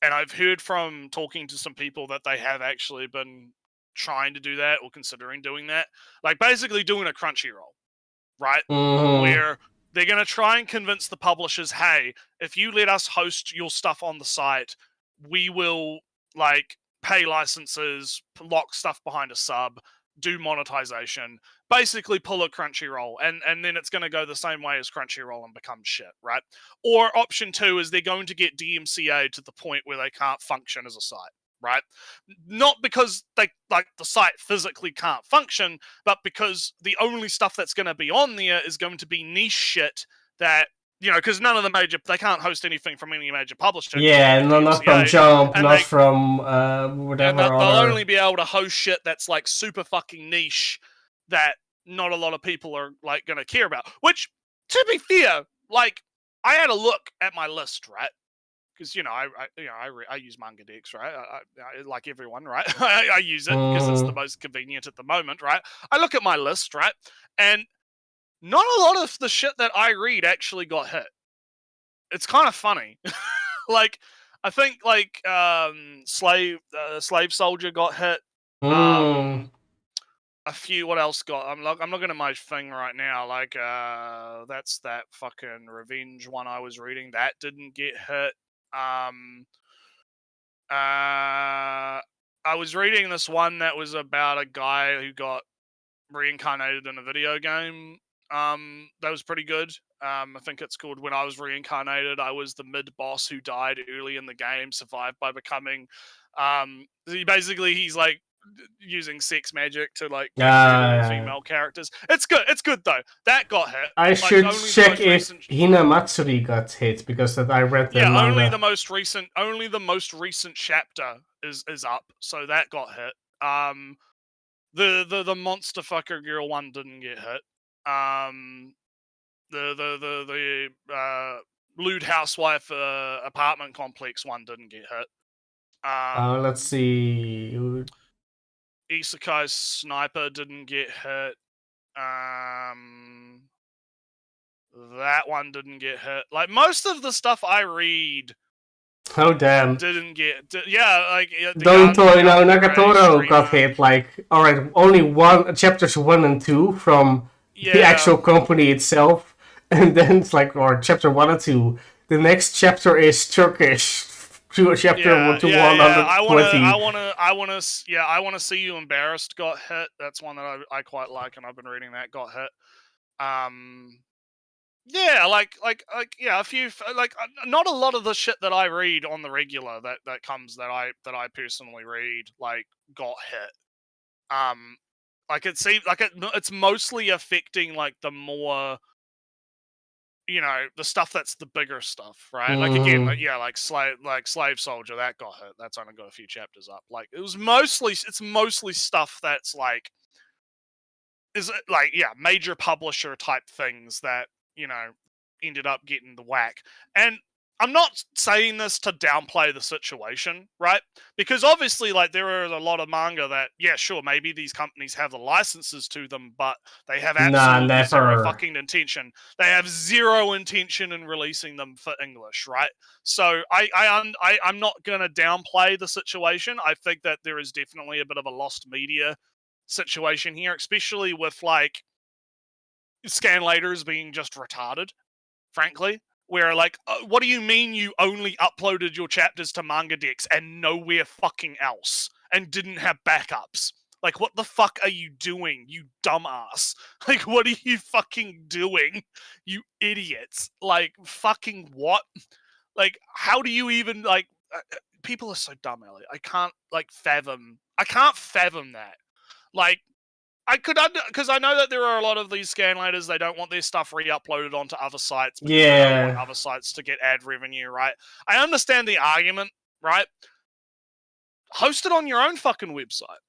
and I've heard from talking to some people that they have actually been trying to do that or considering doing that, like basically doing a Crunchyroll, right? Where they're going to try and convince the publishers, hey, if you let us host your stuff on the site, we will like pay licenses, lock stuff behind a sub, do monetization, basically pull a Crunchyroll, and then it's going to go the same way as Crunchyroll and become shit, right? Or option two is they're going to get DMCA to the point where they can't function as a site, right? Not because they like the site physically can't function, but because the only stuff that's going to be on there is going to be niche shit that, you know, because none of they can't host anything from any major publisher. Yeah, no, not from Jump, not from whatever they'll other. only be able to host shit that's like super fucking niche that not a lot of people are like going to care about. Which, to be fair, like I had a look at my list, right? Because I use MangaDex, right? I like everyone, right? I use it because it's the most convenient at the moment, right? I look at my list, right, and not a lot of the shit that I read actually got hit. It's kind of funny. Like, I think like Slave Soldier got hit. A few. What else got? I'm looking at my thing right now. Like, that's that fucking Revenge one I was reading. That didn't get hit. I was reading this one that was about a guy who got reincarnated in a video game. That was pretty good. I think it's called When I Was Reincarnated. I was the mid boss who died early in the game, survived by becoming. He's like using sex magic to like capture female characters. It's good. It's good though. That got hit. I should check if Hinamatsuri got hit because that I read the manga. Only the most recent chapter is up, so that got hit. The monster fucker girl one didn't get hit. The lewd housewife apartment complex one didn't get hit. Let's see. Isekai Sniper didn't get hit. That one didn't get hit. Like most of the stuff I read. Oh damn! Didn't get Don't toy now. Nagatoro got hit. Like, all right, only chapters 1 and 2 from the actual company itself, and then it's like, or chapter 1 and 2. The next chapter is Turkish. Chapter 120. I want to see you embarrassed. Got hit. That's one that I quite like, and I've been reading that. Got hit. A few not a lot of the shit that I read on the regular that comes that I personally read like got hit. Like it seems like it's mostly affecting like the more, you know, the stuff that's the bigger stuff, right? Like again, like Slave Soldier that got hit. That's only got a few chapters up. Like it's mostly stuff that's like major publisher type things that, you know, ended up getting the whack. And I'm not saying this to downplay the situation, right? Because obviously, like, there are a lot of manga that, yeah, sure, maybe these companies have the licenses to them, but they have absolutely zero fucking intention. They have zero intention in releasing them for English, right? So I'm not going to downplay the situation. I think that there is definitely a bit of a lost media situation here, especially with, like, scanlators being just retarded, frankly. Where, like, what do you mean you only uploaded your chapters to MangaDex and nowhere fucking else and didn't have backups? Like, what the fuck are you doing, you dumbass? Like, what are you fucking doing, you idiots? Like, fucking what? Like, how do you even, like, people are so dumb, Elliot. I can't fathom that. Like, I could, because I know that there are a lot of these scanlators, they don't want their stuff re-uploaded onto other sites because they don't want other sites to get ad revenue, right? I understand the argument, right? Host it on your own fucking website.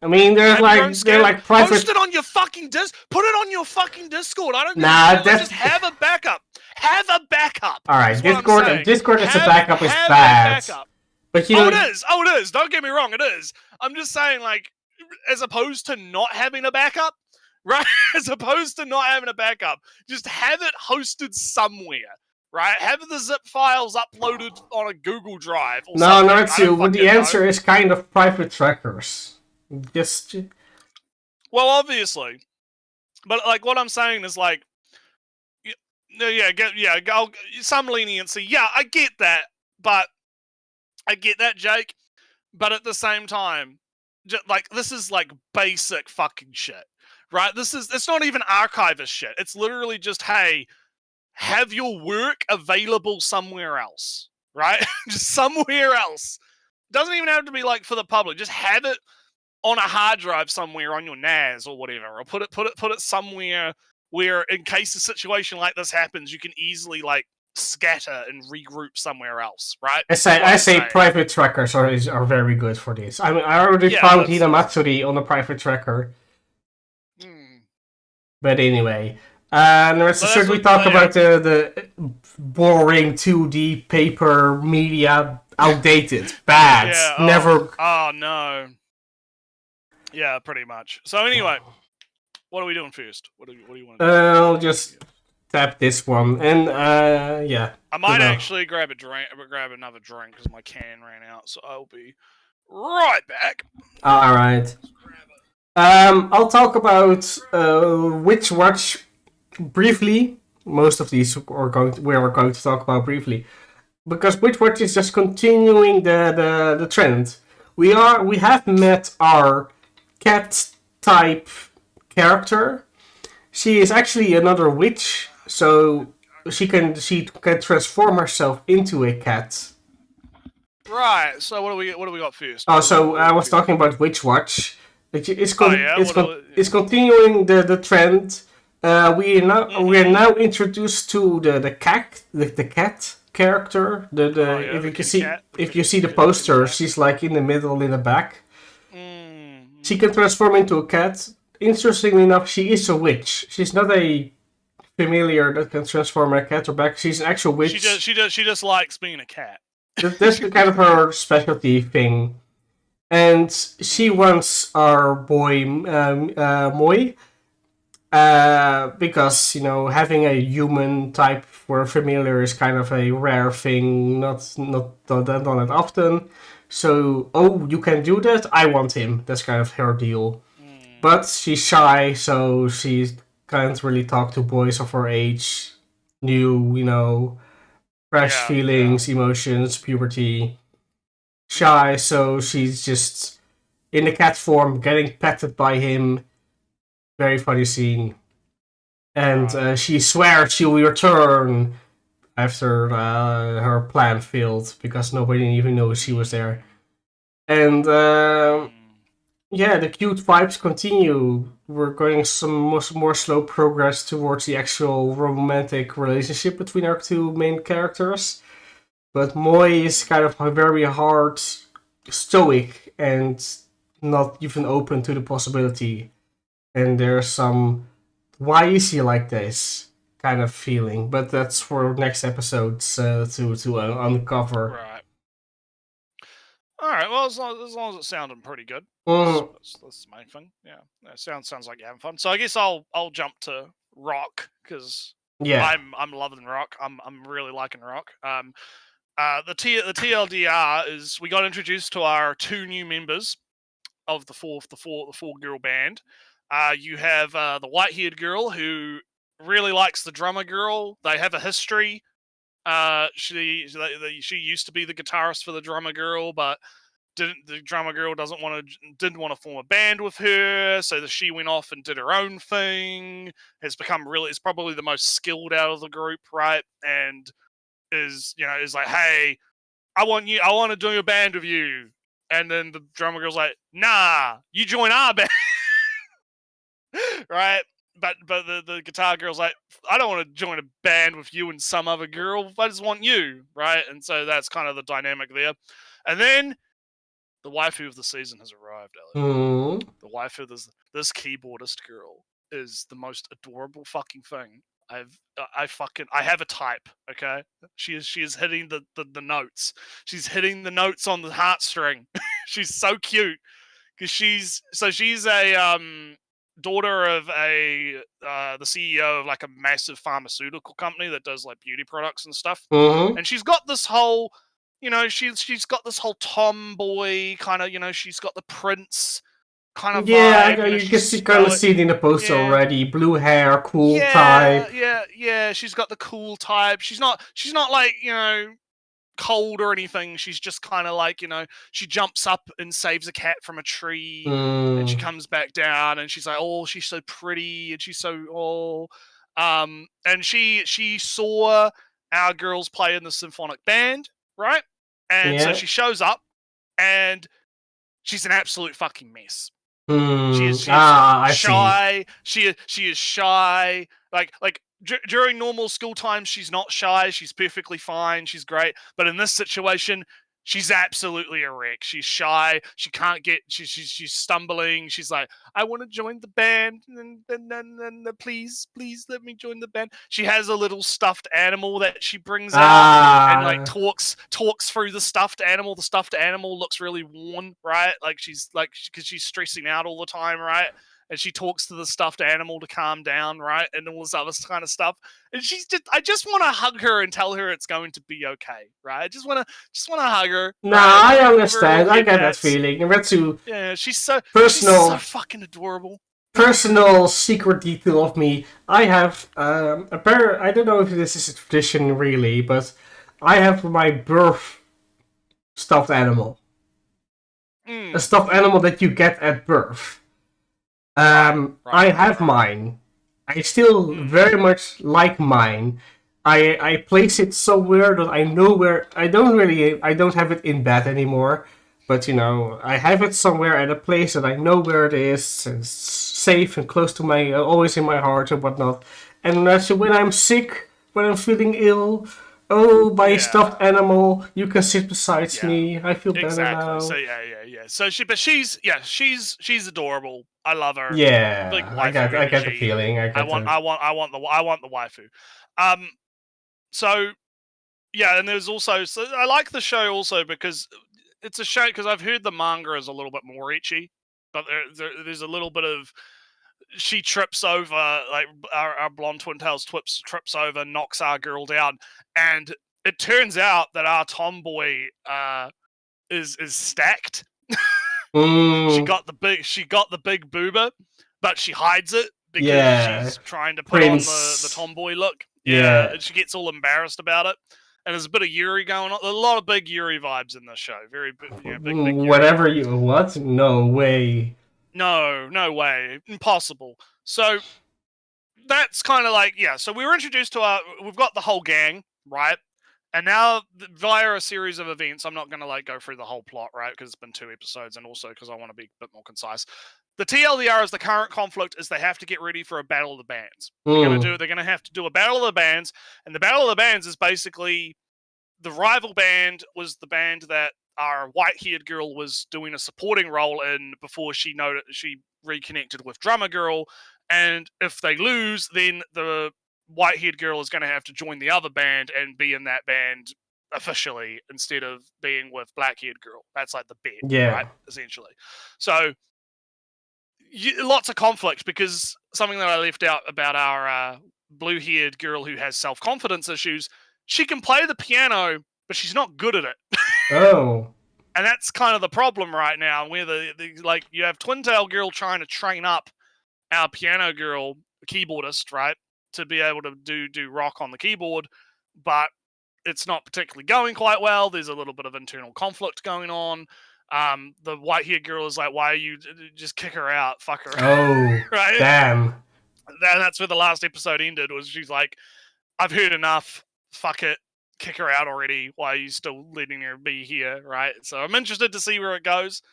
I mean, they're Have your own like scandal. private. Post it on your fucking Put it on your fucking Discord. I don't give Nah, a shit. that's- Just have a backup. Have a backup. All right, That's what I'm Discord. saying. Discord as a Have- backup is have a bad. backup. But you Oh, know, it is. Oh, it is. Don't get me wrong. It is. I'm just saying, like, as opposed to not having a backup, right? As opposed to not having a backup, just have it hosted somewhere, right? Have the zip files uploaded on a Google Drive or no, something. not I you. don't But the fucking know. answer is kind of private trackers. Just Well, obviously, but like what I'm saying is like, some leniency. Yeah, I get that, Jake. But at the same time, like this is like basic fucking shit, right? It's not even archivist shit. It's literally just, hey, have your work available somewhere else, right? Just somewhere else. Doesn't even have to be like for the public. Just have it on a hard drive somewhere on your NAS or whatever, or put it somewhere where, in case a situation like this happens, you can easily like scatter and regroup somewhere else, right? I say private trackers are very good for this. I mean, I already found Hinamatsuri on a private tracker. But anyway, should we talk about the boring 2D paper media, outdated, bad, never? Oh no. Yeah, pretty much. So anyway, what are we doing first? What do you want to do? I'll just tap this one, and yeah. I might actually grab another drink because my can ran out. So I'll be right back. All right. I'll talk about Witch Watch briefly. Most of these we are going to talk about briefly, because Witch Watch is just continuing the trend. We have met our cat type character. She is actually another witch, so she can transform herself into a cat. Right. So what do we got first? Oh, so I was talking about Witch Watch. It's continuing the trend. We are now introduced to the cat character. If you see the poster, she's like in the middle, in the back. She can transform into a cat. Interestingly enough, she is a witch. She's not a familiar that can transform a cat or back. She's an actual witch. She just likes being a cat. That's kind of her specialty thing. And she wants our boy Moi, because having a human type for a familiar is kind of a rare thing, not done that often. So, you can do that? I want him. That's kind of her deal. But she's shy, so she can't really talk to boys of her age. New, fresh feelings, emotions, puberty. Shy, so she's just in the cat form, getting petted by him. Very funny scene. And she swears she will return after her plan failed, because nobody even knows she was there. And the cute vibes continue. We're going some more slow progress towards the actual romantic relationship between our two main characters. But Moi is kind of very hard, stoic, and not even open to the possibility. And there's some, why is he like this kind of feeling? But that's for next episodes to uncover. Right. All right. Well, as long as it's sounding pretty good, that's the main thing. Yeah, sounds like you're having fun. So I guess I'll jump to Rock, because I'm loving Rock. I'm really liking Rock. The TLDR is we got introduced to our two new members of the four girl band. You have the white-haired girl who really likes the drummer girl. They have a history. She used to be the guitarist for the drummer girl, but the drummer girl didn't want to form a band with her, so she went off and did her own thing. Is probably the most skilled out of the group, right? And is like, hey, I want to do a band with you. And then the drummer girl's like, nah, you join our band. Right? But the guitar girl's like, I don't want to join a band with you and some other girl. I just want you, right? And so that's kind of the dynamic there. And then The waifu of the season has arrived, Elliot. Mm. The waifu of this keyboardist girl is the most adorable fucking thing. I have a type, okay? She is hitting the notes. She's hitting the notes on the heartstring. She's so cute. Because she's a daughter of the CEO of like a massive pharmaceutical company that does like beauty products and stuff. Mm-hmm. And she's got this whole, she's got this whole tomboy kind of, she's got the prince kind of Yeah, vibe. you She's can kind of see it in the poster already. Blue hair, cool type. Yeah. She's got the cool type. She's not like, cold or anything. She's just kind of like, she jumps up and saves a cat from a tree and she comes back down and she's like, oh, she's so pretty and she's so and she saw our girls play in the symphonic band, right? And so she shows up and she's an absolute fucking mess. She is shy. She is shy. Like during normal school time, she's not shy. She's perfectly fine. She's great. But in this situation, she's absolutely a wreck. She's shy. She can't get. She's stumbling. She's like, I want to join the band, and please let me join the band. She has a little stuffed animal that she brings out and like talks through the stuffed animal. The stuffed animal looks really worn, right? Like she's like because she's stressing out all the time, right? And she talks to the stuffed animal to calm down, right? And all this other kind of stuff. And I just want to hug her and tell her it's going to be okay, right? I just want to hug her. Nah, right? I understand. I get that feeling. Retsu, yeah, she's so fucking adorable. Personal secret detail of me. I have a pair. I don't know if this is a tradition really, but I have my birth stuffed animal. A stuffed animal that you get at birth. I have mine. I still very much like mine. I place it somewhere that I know where. I don't have it in bed anymore, but I have it somewhere at a place that I know where it is. It's safe and close to my, always in my heart and whatnot. And so when I'm sick, when I'm feeling ill, my stuffed animal, you can sit beside me. I feel better now. So yeah. So she's adorable. I love her. Yeah, Big I get the feeling. I want the waifu. So yeah, and there's also I like the show also because it's a show because I've heard the manga is a little bit more ecchi, but there's a little bit of she trips over like our blonde twin tails trips over, knocks our girl down, and it turns out that our tomboy is stacked. She got the big boober, but she hides it because she's trying to put on the tomboy look. Yeah, and she gets all embarrassed about it. And there's a bit of Yuri going on. A lot of big Yuri vibes in this show. Very big Yuri whatever vibes. you what? No way. No way. Impossible. So that's kind of like so we were introduced to we've got the whole gang, right? And now, via a series of events, I'm not going to go through the whole plot, right? Because it's been 2 episodes, and also because I want to be a bit more concise. The TLDR is the current conflict is they have to get ready for a battle of the bands. They're going to have to do a battle of the bands, and the battle of the bands is basically the rival band was the band that our white-haired girl was doing a supporting role in before she reconnected with drummer girl, and if they lose, then the white-haired girl is going to have to join the other band and be in that band officially instead of being with black-haired girl. That's like the bet, right? Essentially. So, lots of conflict because something that I left out about our blue-haired girl who has self-confidence issues, she can play the piano, but she's not good at it. Oh. And that's kind of the problem right now, where you have Twin Tail Girl trying to train up our piano girl, keyboardist, right? To be able to do rock on the keyboard, but it's not particularly going quite well. There's a little bit of internal conflict going on. The white-haired girl is like, why are you just kick her out? Fuck her. Oh, right? Damn. That's where the last episode ended, was she's like, I've heard enough. Fuck it. Kick her out already. Why are you still letting her be here, right? So I'm interested to see where it goes.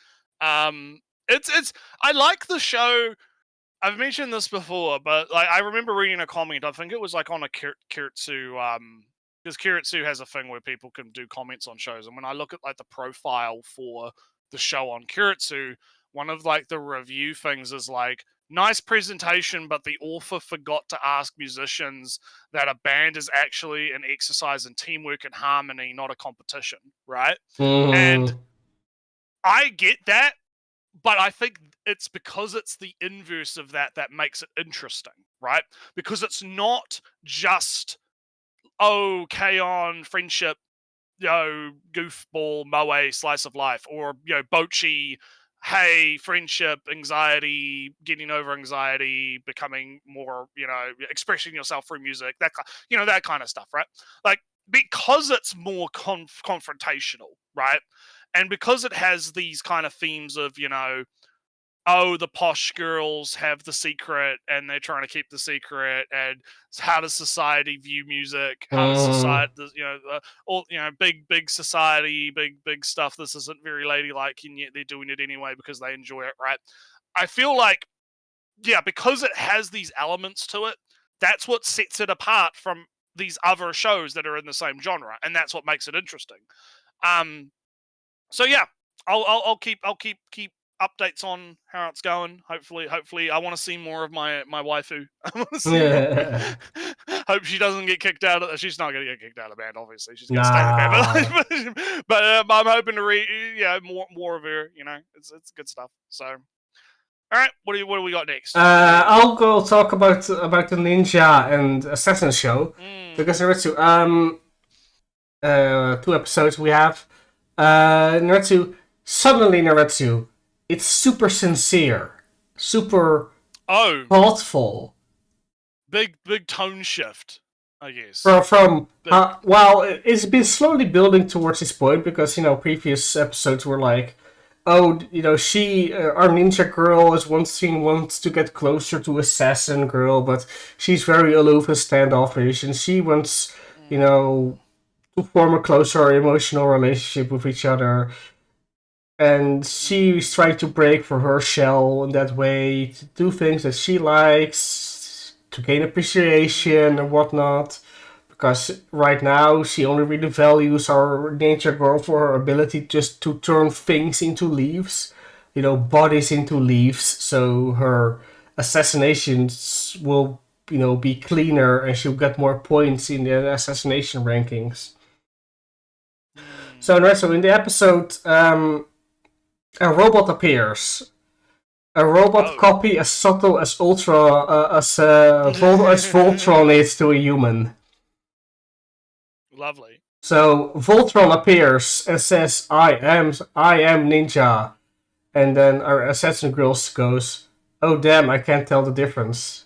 It's I like the show. I've mentioned this before, but I remember reading a comment. I think it was on a Kiritsu, because Kiritsu has a thing where people can do comments on shows. And when I look at the profile for the show on Kiritsu, one of like the review things is like, nice presentation, but the author forgot to ask musicians that a band is actually an exercise in teamwork and harmony, not a competition, right? And I get that, but I think it's because it's the inverse of that that makes it interesting, right? Because it's not just, oh, K-On! Friendship, goofball, moe, slice of life, or, Bochi, hey, friendship, anxiety, getting over anxiety, becoming more, expressing yourself through music, that kind of stuff, right? Like, because it's more confrontational, right? And because it has these kind of themes of, oh, the posh girls have the secret and they're trying to keep the secret, and how does society view music? How does society, all, big society, big stuff. This isn't very ladylike, and yet they're doing it anyway because they enjoy it, right? I feel like, because it has these elements to it, that's what sets it apart from these other shows that are in the same genre, and that's what makes it interesting. So yeah, I'll keep updates on how it's going. Hopefully, I want to see more of my waifu. I want to see. Hope she doesn't get kicked out. She's not going to get kicked out of the band. Obviously, she's going to stay in the band. But I'm hoping to read, more of her. It's good stuff. So, all right, what do we got next? I'll go talk about the Ninja and Assassin show because there are two episodes we have. Naruto, suddenly Naruto, it's super sincere, super thoughtful. Big tone shift, I guess. It's been slowly building towards this point because previous episodes were like, she, our ninja girl, wants to get closer to Assassin Girl, but she's very aloof and standoffish, and she wants, to form a closer emotional relationship with each other. And she's trying to break for her shell in that way, to do things that she likes, to gain appreciation and whatnot. Because right now, she only really values our ninja girl for her ability just to turn things into leaves. Bodies into leaves. So her assassinations will, be cleaner and she'll get more points in the assassination rankings. So in the episode, a robot appears. A robot copy as subtle as Voltron is to a human. Lovely. So Voltron appears and says, I am Ninja. And then our Assassin Girl goes, oh damn, I can't tell the difference.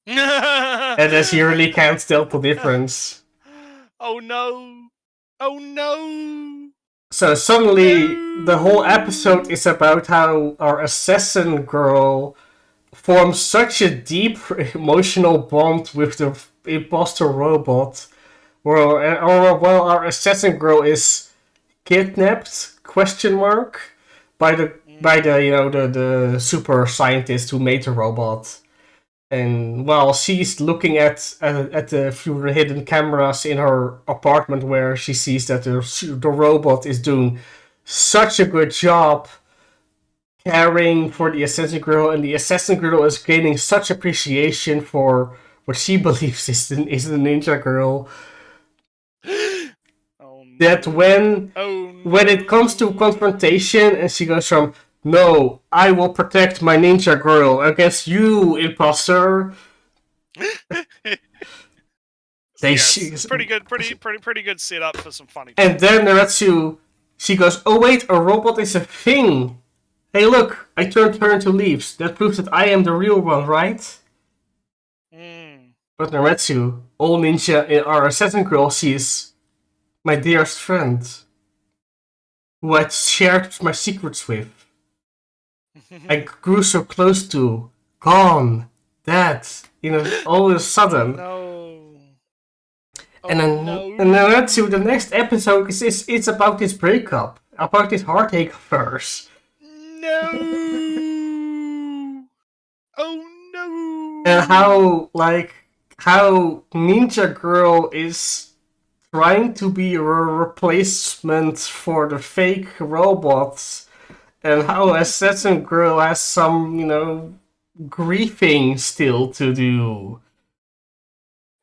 And then she really can't tell the difference. Oh no. So suddenly, the whole episode is about how our Assassin Girl forms such a deep emotional bond with the imposter robot. Well, our Assassin Girl is kidnapped? ? By the super scientist who made the robot. And while she's looking at through the hidden cameras in her apartment, where she sees that the robot is doing such a good job caring for the Assassin Girl, and the Assassin Girl is gaining such appreciation for what she believes is the Ninja Girl, that when it comes to confrontation, and she goes from, no, I will protect my ninja girl against you, imposter. It's pretty good setup for some funny. And then Naruto, she goes, oh wait, a robot is a thing. Hey look, I turned her into leaves. That proves that I am the real one, right? But Naruto, all ninja in our Assassin Girl, sees my dearest friend, who I shared my secrets with. I grew so close to, gone, dead, all of a sudden. And then the next episode it's about this breakup, about this heartache of hers. No. Oh no. And how Ninja Girl is trying to be a replacement for the fake robots and how Assassin Girl has some, grieving still to do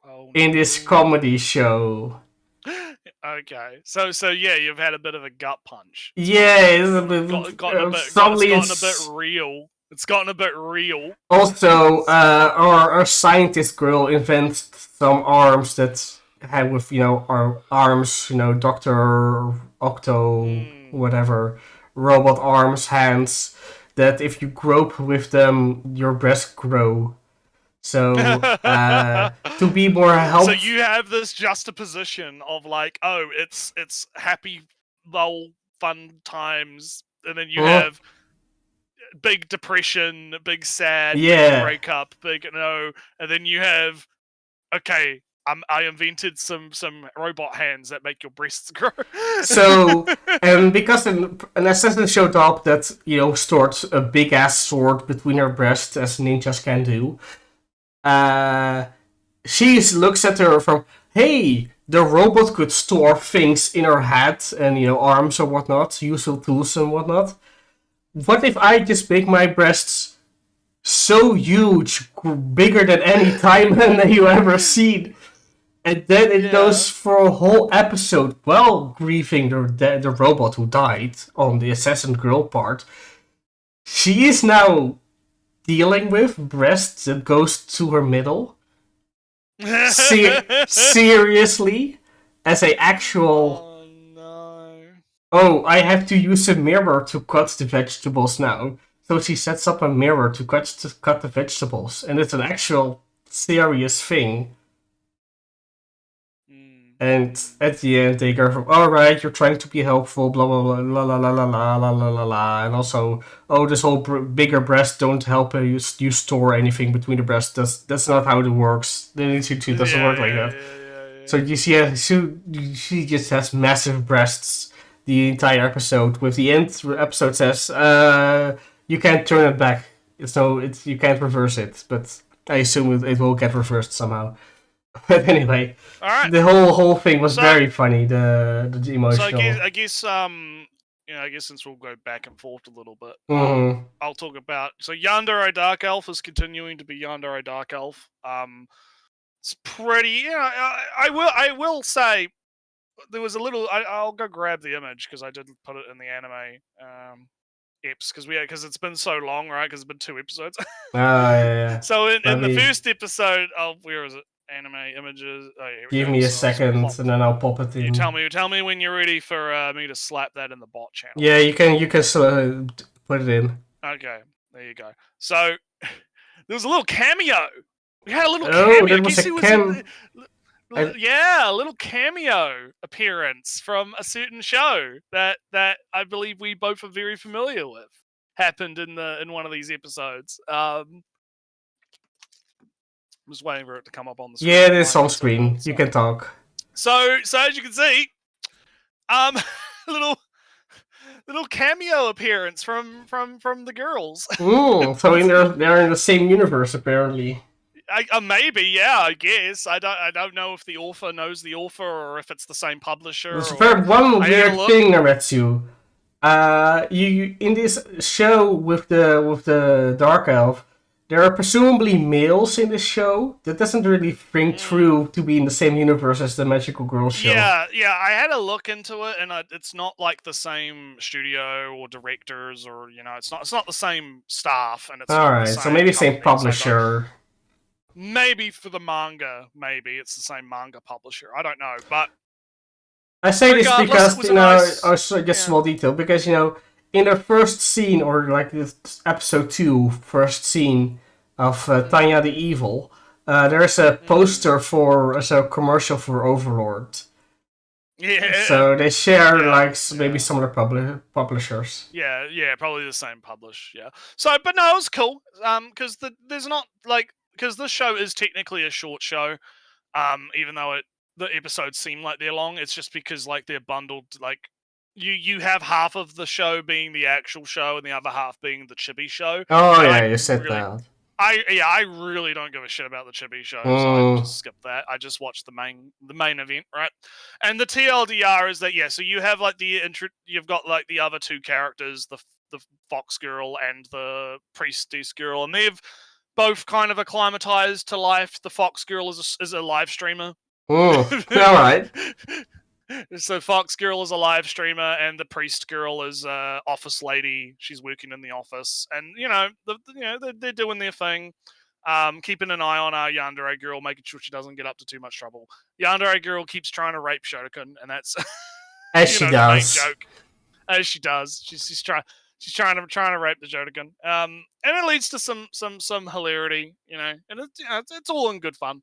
Oh, in this no. comedy show. Okay, so yeah, you've had a bit of a gut punch. Yeah, it's a bit. It's Suddenly gotten a bit real. It's gotten a bit real. Also, our scientist girl invents some arms that have with our arms, Doctor Octo, whatever, robot arms, hands. That if you grope with them, your breasts grow. So to be more So helpful. you have this juxtaposition of like, oh, it's happy, lol, fun times, and then you have big depression, big sad, Yeah. big breakup, big no, and then you have, okay, I invented some robot hands that make your breasts grow. So, and because an assassin showed up that stored a big ass sword between her breasts as ninjas can do, she looks at her from, hey, the robot could store things in her head and arms or whatnot, useful tools and whatnot. What if I just make my breasts so huge, bigger than any Timeman you ever seen? And then it goes for a whole episode while grieving the robot who died on the Assassin Girl part. She is now dealing with breasts that goes to her middle. Seriously? As a actual... Oh, no. Oh, I have to use a mirror to cut the vegetables now. So she sets up a mirror to cut the vegetables. And it's an actual serious thing. And at the end, they go from, all right, you're trying to be helpful, blah, blah, blah, la, la, la, la, la, la, la, la, la. And also, oh, this whole bigger breast don't help you store anything between the breasts. That's not how it works. The Institute doesn't work like that. So you see, she just has massive breasts the entire episode. With the end episode says, you can't turn it back. You can't reverse it. But I assume it will get reversed somehow. But anyway, the whole thing was very funny. The emotional. So I guess I guess since we'll go back and forth a little bit, I'll talk about Yandere Dark Elf is continuing to be Yandere Dark Elf. It's pretty. I will say there was a little. I'll go grab the image because I did put it in the anime eps because it's been so long, right? Because it's been 2 episodes. Yeah. So in the first episode, where is it? Anime images. Oh, yeah, give me a second, and then I'll pop it in. You tell me when you're ready for me to slap that in the bot channel. Yeah, you can put it in. Okay, there you go. So there was a little cameo. We had a little cameo. There was a little cameo appearance from a certain show that I believe we both are very familiar with. Happened in one of these episodes. I'm just waiting for it to come up on the screen. Yeah, it is on screen. You can talk. So as you can see, little cameo appearance from the girls. So they're in the same universe apparently. Maybe, yeah. I guess I don't know if the author knows the author or if it's the same publisher. There's one weird thing, Aretsu. You in this show with the Dark Elf. There are presumably males in the show. That doesn't really ring true to be in the same universe as the Magical Girl show. Yeah. I had a look into it, and it's not like the same studio or directors, or it's not the same staff, and it's all right. So maybe same publisher. Maybe for the manga, maybe it's the same manga publisher. I don't know, but I say this because also just small detail because in the first scene, or like this episode 2, first scene of Tanya the Evil, there's a poster for a commercial for Overlord. Yeah. So they share maybe some of the publishers. Yeah, probably the same publish. Yeah. So, but no, it was cool. Because there's not because this show is technically a short show. Even though the episodes seem like they're long, it's just because they're bundled You have half of the show being the actual show and the other half being the chibi show. Oh yeah, you said that. I really don't give a shit about the chibi show, so I just skip that. I just watch the main event, right? And the TLDR is that so you have you've got the other 2 characters, fox girl and the priestess girl, and they've both kind of acclimatized to life. The fox girl is a live streamer. All right. So Fox Girl is a live streamer, and the Priest Girl is office lady. She's working in the office, and they're doing their thing, keeping an eye on our Yandere Girl, making sure she doesn't get up to too much trouble. Yandere Girl keeps trying to rape Shotokan, and that's As she the does. main joke. As she does, she's trying to rape the Shotokan, and it leads to some hilarity, and it's all in good fun.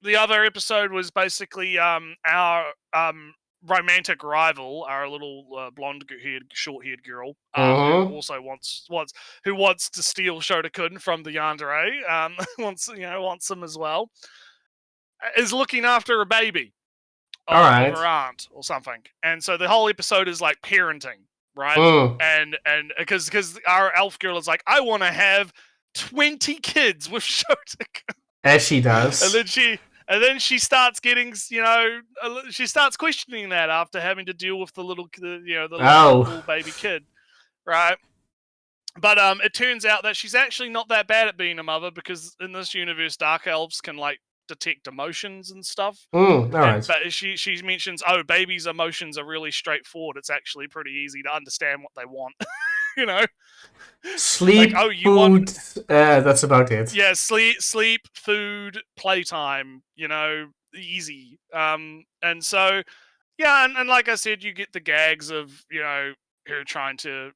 The other episode was basically our romantic rival, our little blonde-haired, short-haired girl, who also wants to steal Shotokan from the Yandere, wants him as well, is looking after a baby of her aunt or something, and so the whole episode is like parenting, right? And because our elf girl is like, I want to have 20 kids with Shotokan. As she does. And then she starts getting, she starts questioning that after having to deal with the little baby kid, right? But it turns out that she's actually not that bad at being a mother, because in this universe, dark elves can like detect emotions and stuff. All right. But she mentions, babies' emotions are really straightforward. It's actually pretty easy to understand what they want. Sleep, like, food, that's about it. Yeah, sleep, food, playtime, easy. And so, yeah, and like I said, you get the gags of, her trying to,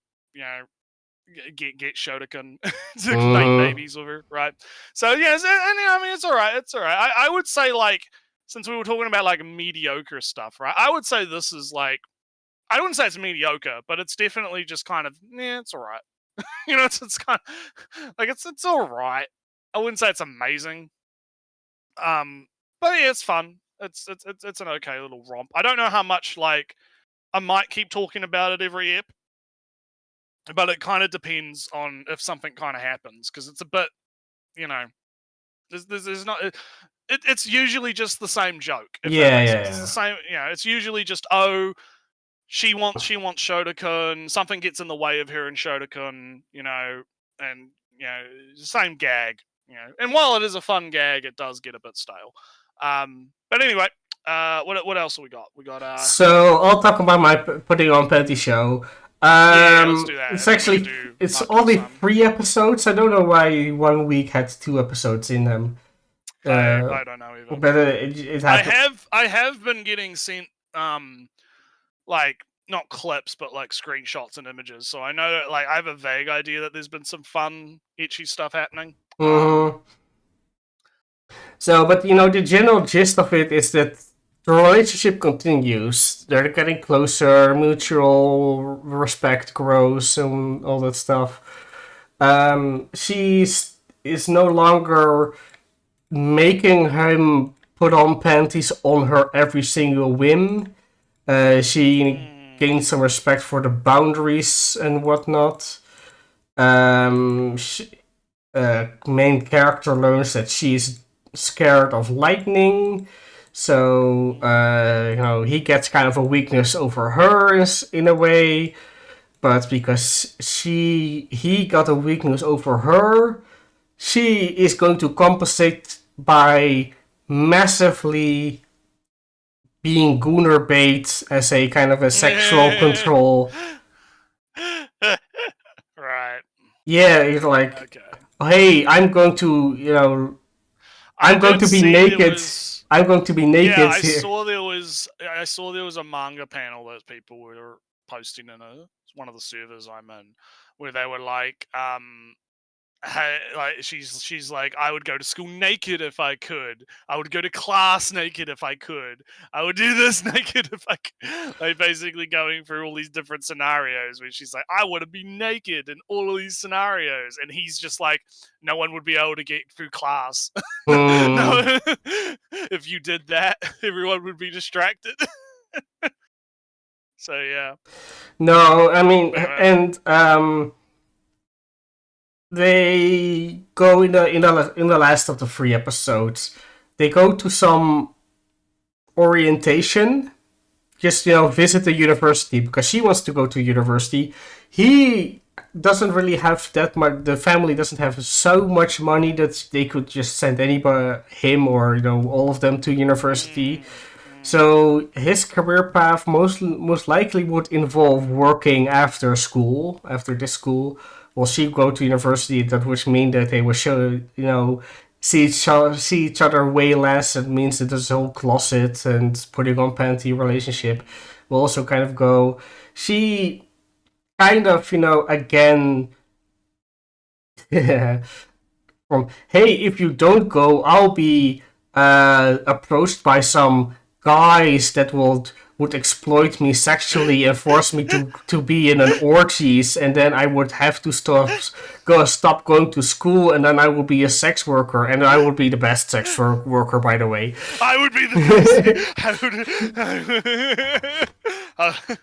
get Shotokan to make babies with her, right? So, yeah, it's all right. It's all right. I would say, like, since we were talking about, like, mediocre stuff, right? I would say this is, like, I wouldn't say it's mediocre, but it's definitely just kind of, it's all right. It's kind of like it's all right. I wouldn't say it's amazing, but yeah, it's fun. It's an okay little romp. I don't know how much, like, I might keep talking about it every ep, but it kind of depends on if something kind of happens, because it's a bit, there's not. It's usually just the same joke. It's the same. It's usually just She wants Shotokan. Something gets in the way of her and Shotokan, and same gag, And while it is a fun gag, it does get a bit stale. But anyway, what else have we got? We got So I'll talk about my putting on panty show. Let's do that. It's only 3 episodes. I don't know why 1 week had 2 episodes in them. I don't know either. But it I have been getting sent like, not clips, but like screenshots and images. So I know that, like, I have a vague idea that there's been some fun, itchy stuff happening. So, but the general gist of it is that the relationship continues. They're getting closer, mutual respect grows, and all that stuff. She is no longer making him put on panties on her every single whim. She gains some respect for the boundaries and whatnot. Main character learns that she's scared of lightning, so he gets kind of a weakness over her in a way, but because he got a weakness over her, she is going to compensate by massively being gooner bait as a kind of a sexual control. Right. Yeah, you're like, okay. Hey, I'm going to, I'm going to be naked. I'm going to be naked. Yeah, here. I saw there was a manga panel that people were posting in one of the servers I'm in, where they were like, she's like, I would go to school naked if I could. I would go to class naked if I could. I would do this naked if I could. Like, basically going through all these different scenarios where she's like, I want to be naked in all of these scenarios, and he's just like, no one would be able to get through class. No, if you did that, everyone would be distracted. So yeah. No, I mean, and they go in the last of the 3 episodes. They go to some orientation, just visit the university because she wants to go to university. He doesn't really have that much. The family doesn't have so much money that they could just send anybody, him or all of them to university. So his career path most likely would involve working after school, after this school. Well, she go to university, that would mean that they will show, see each other way less. It means that this whole closet and putting on panty relationship will also kind of go. She kind of, again, from, hey, if you don't go, I'll be approached by some guys that would exploit me sexually and force me to be in an orgies, and then I would have to stop going to school, and then I would be a sex worker, and I would be the best sex worker, by the way. I would be the best.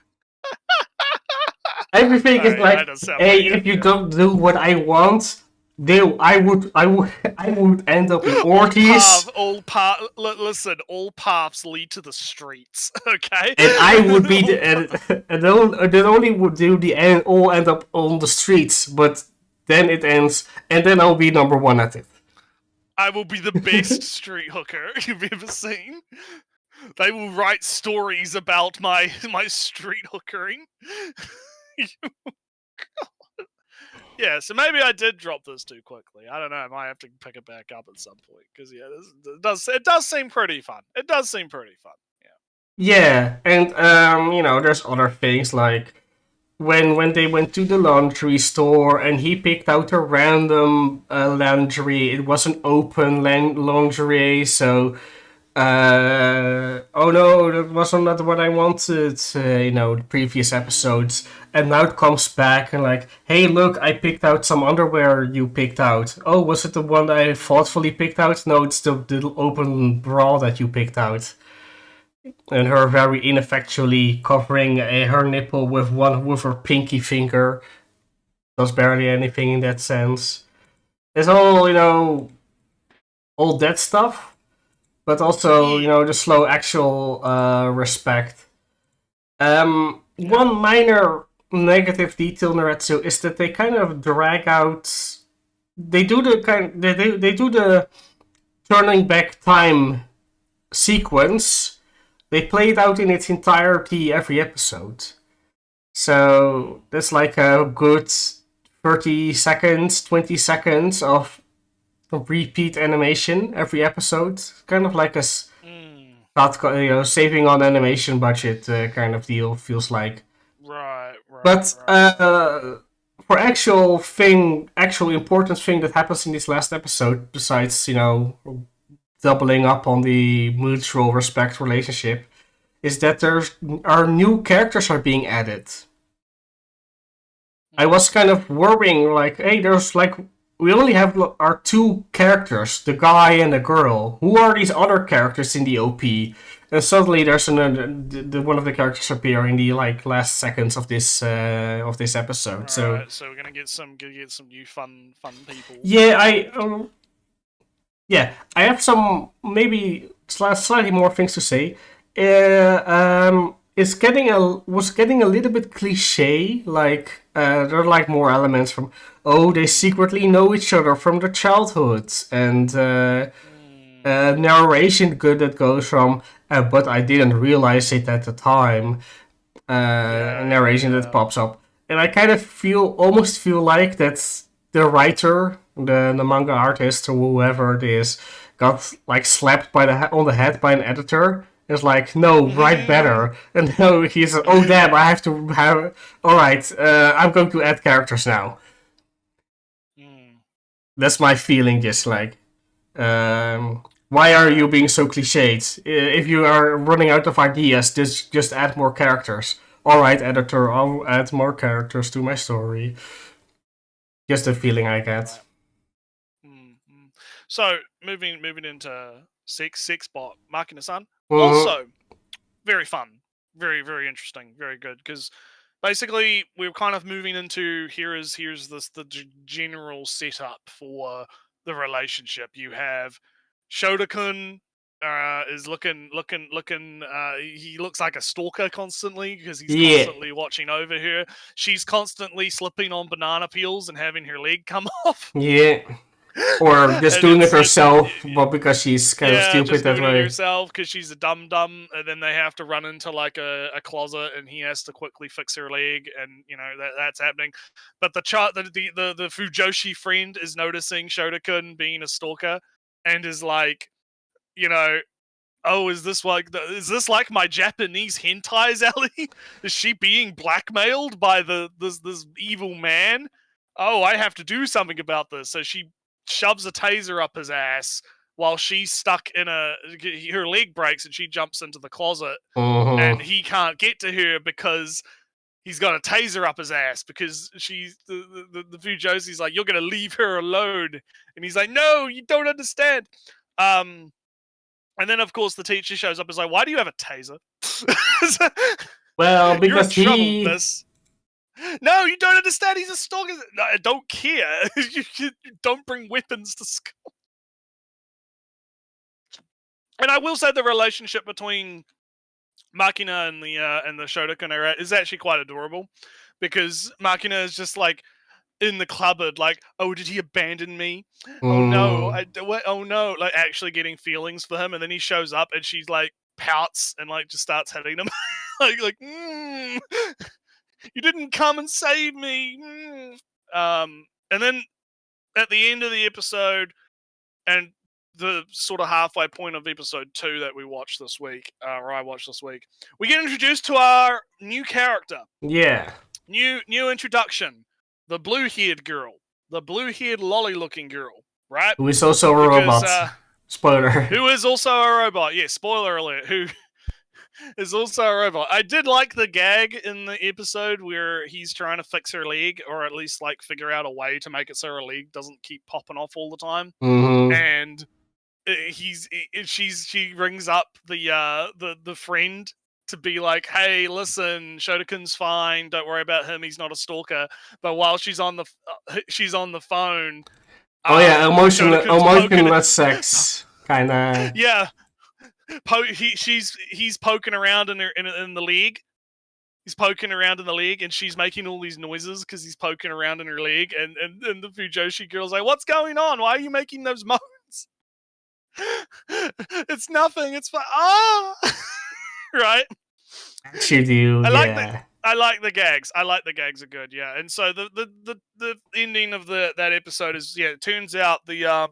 Everything is like, hey, if you don't do what I want, I would end up in orgies. Listen, all paths lead to the streets. Okay, and I would be then only would do the end. All end up on the streets, but then it ends, and then I'll be number one at it. I will be the best street hooker you've ever seen. They will write stories about my street hookering. Yeah, so maybe I did drop this too quickly. I don't know. I might have to pick it back up at some point because it does seem pretty fun. It does seem pretty fun. Yeah, and there's other things like when they went to the laundry store and he picked out a random laundry. It was an open lingerie, so. Oh no, that wasn't not what I wanted, the previous episodes. And now it comes back and like, hey, look, I picked out some underwear you picked out. Oh, was it the one that I thoughtfully picked out? No, it's the little open bra that you picked out. And her very ineffectually covering her nipple with her pinky finger. Does barely anything in that sense. It's all, all that stuff. But also, the slow actual respect. One minor negative detail, Naretsu, is that they kind of drag out. They do the turning back time sequence. They play it out in its entirety every episode. So that's like a good 30 seconds, 20 seconds of repeat animation every episode, kind of like a saving on animation budget kind of deal, feels like. Right. But for actual important thing that happens in this last episode, besides doubling up on the mutual respect relationship, is that there are new characters are being added. I was kind of worrying, like, hey, there's like. We only have our two characters, the guy and the girl. Who are these other characters in the OP? And suddenly there's one of the characters appear in the last seconds of this episode. Right, so we're gonna get some new fun people. Yeah, I have some maybe slightly more things to say. It's was getting a little bit cliche. Like there are like more elements from they secretly know each other from their childhood, and narration that goes from but I didn't realize it at the time. Narration that pops up, and I kind of almost feel like that's the writer, the manga artist or whoever it is, got like slapped on the head by an editor. It's like, no, write better. And no, he's oh damn, I have to have. All right, I'm going to add characters now. That's my feeling. Just like, why are you being so cliched? If you are running out of ideas, just add more characters. All right, editor, I'll add more characters to my story. Just the feeling I get. So moving into six bot Makina-san. Also, very fun, very very interesting, very good. Because basically, we're kind of moving into here's the general setup for the relationship. You have Shota-kun is looking. He looks like a stalker constantly because he's Yeah. constantly watching over her. She's constantly slipping on banana peels and having her leg come off. Yeah. Or just And doing it it's herself, but because she's kind of yeah, stupid just that doing it way. herself because she's a dum dum, and then they have to run into like a closet, and he has to quickly fix her leg, and you know that's happening. But the Fujoshi friend is noticing Shota-kun being a stalker, and is like, you know, oh, is this like my Japanese hentais, Ellie? Is she being blackmailed by this evil man? Oh, I have to do something about this. So she shoves a taser up his ass while she's stuck in her leg breaks and she jumps into the closet and he can't get to her because he's got a taser up his ass because she's the Fujoshi's like, you're gonna leave her alone, and he's like, no, you don't understand. And then, of course, the teacher shows up and is like, why do you have a taser? Well, You're in because trouble, he... miss. No, you don't understand. He's a stalker. No, I don't care. You don't bring weapons to school. And I will say the relationship between Makina and the Shota-kun is actually quite adorable. Because Makina is just like, in the cupboard, like, oh, did he abandon me? Oh no, oh no, like actually getting feelings for him, and then he shows up and she's like pouts and like just starts hitting him, you didn't come and save me. And then at the end of the episode, and the sort of halfway point of episode 2 that we watched this week, or I watched this week, we get introduced to our new character. Yeah. New introduction. The blue-haired girl. The blue-haired lolly-looking girl, right? Who is also a robot. Spoiler. Who is also a robot. Yeah, spoiler alert. Who is also a robot. I did like the gag in the episode where he's trying to fix her leg, or at least like figure out a way to make it so her leg doesn't keep popping off all the time. And she rings up the friend to be like, hey, listen, Shota-kun's fine. Don't worry about him. He's not a stalker. But while she's on the phone. Oh yeah, emotionless sex, kind of. Yeah, he's poking around in the leg. He's poking around in the leg, and she's making all these noises because he's poking around in her leg. And the Fujoshi girl's like, "What's going on? Why are you making those moans?" It's nothing. It's fine. Right. You do. I like the gags. I like the gags are good. Yeah. And so the ending of that episode is, yeah, it turns out the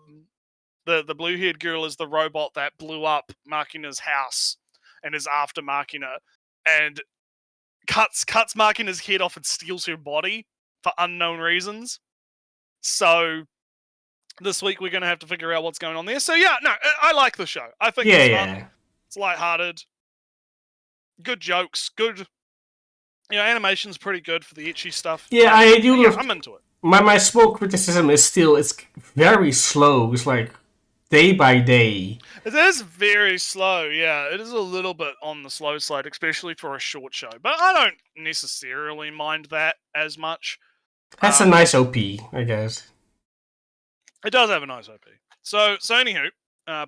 blue-haired girl is the robot that blew up Makina's house and is after Makina and cuts Makina's head off and steals her body for unknown reasons. So this week we're going to have to figure out what's going on there. So yeah, no, I like the show. I think it's fun. It's lighthearted. Good jokes. Good. You know, animation's pretty good for the ecchi stuff. Yeah, I do. Yeah, I'm into it. My small criticism is still it's very slow. It's like day by day. It is very slow, yeah. It is a little bit on the slow side, especially for a short show. But I don't necessarily mind that as much. That's a nice OP, I guess. It does have a nice OP. So anywho,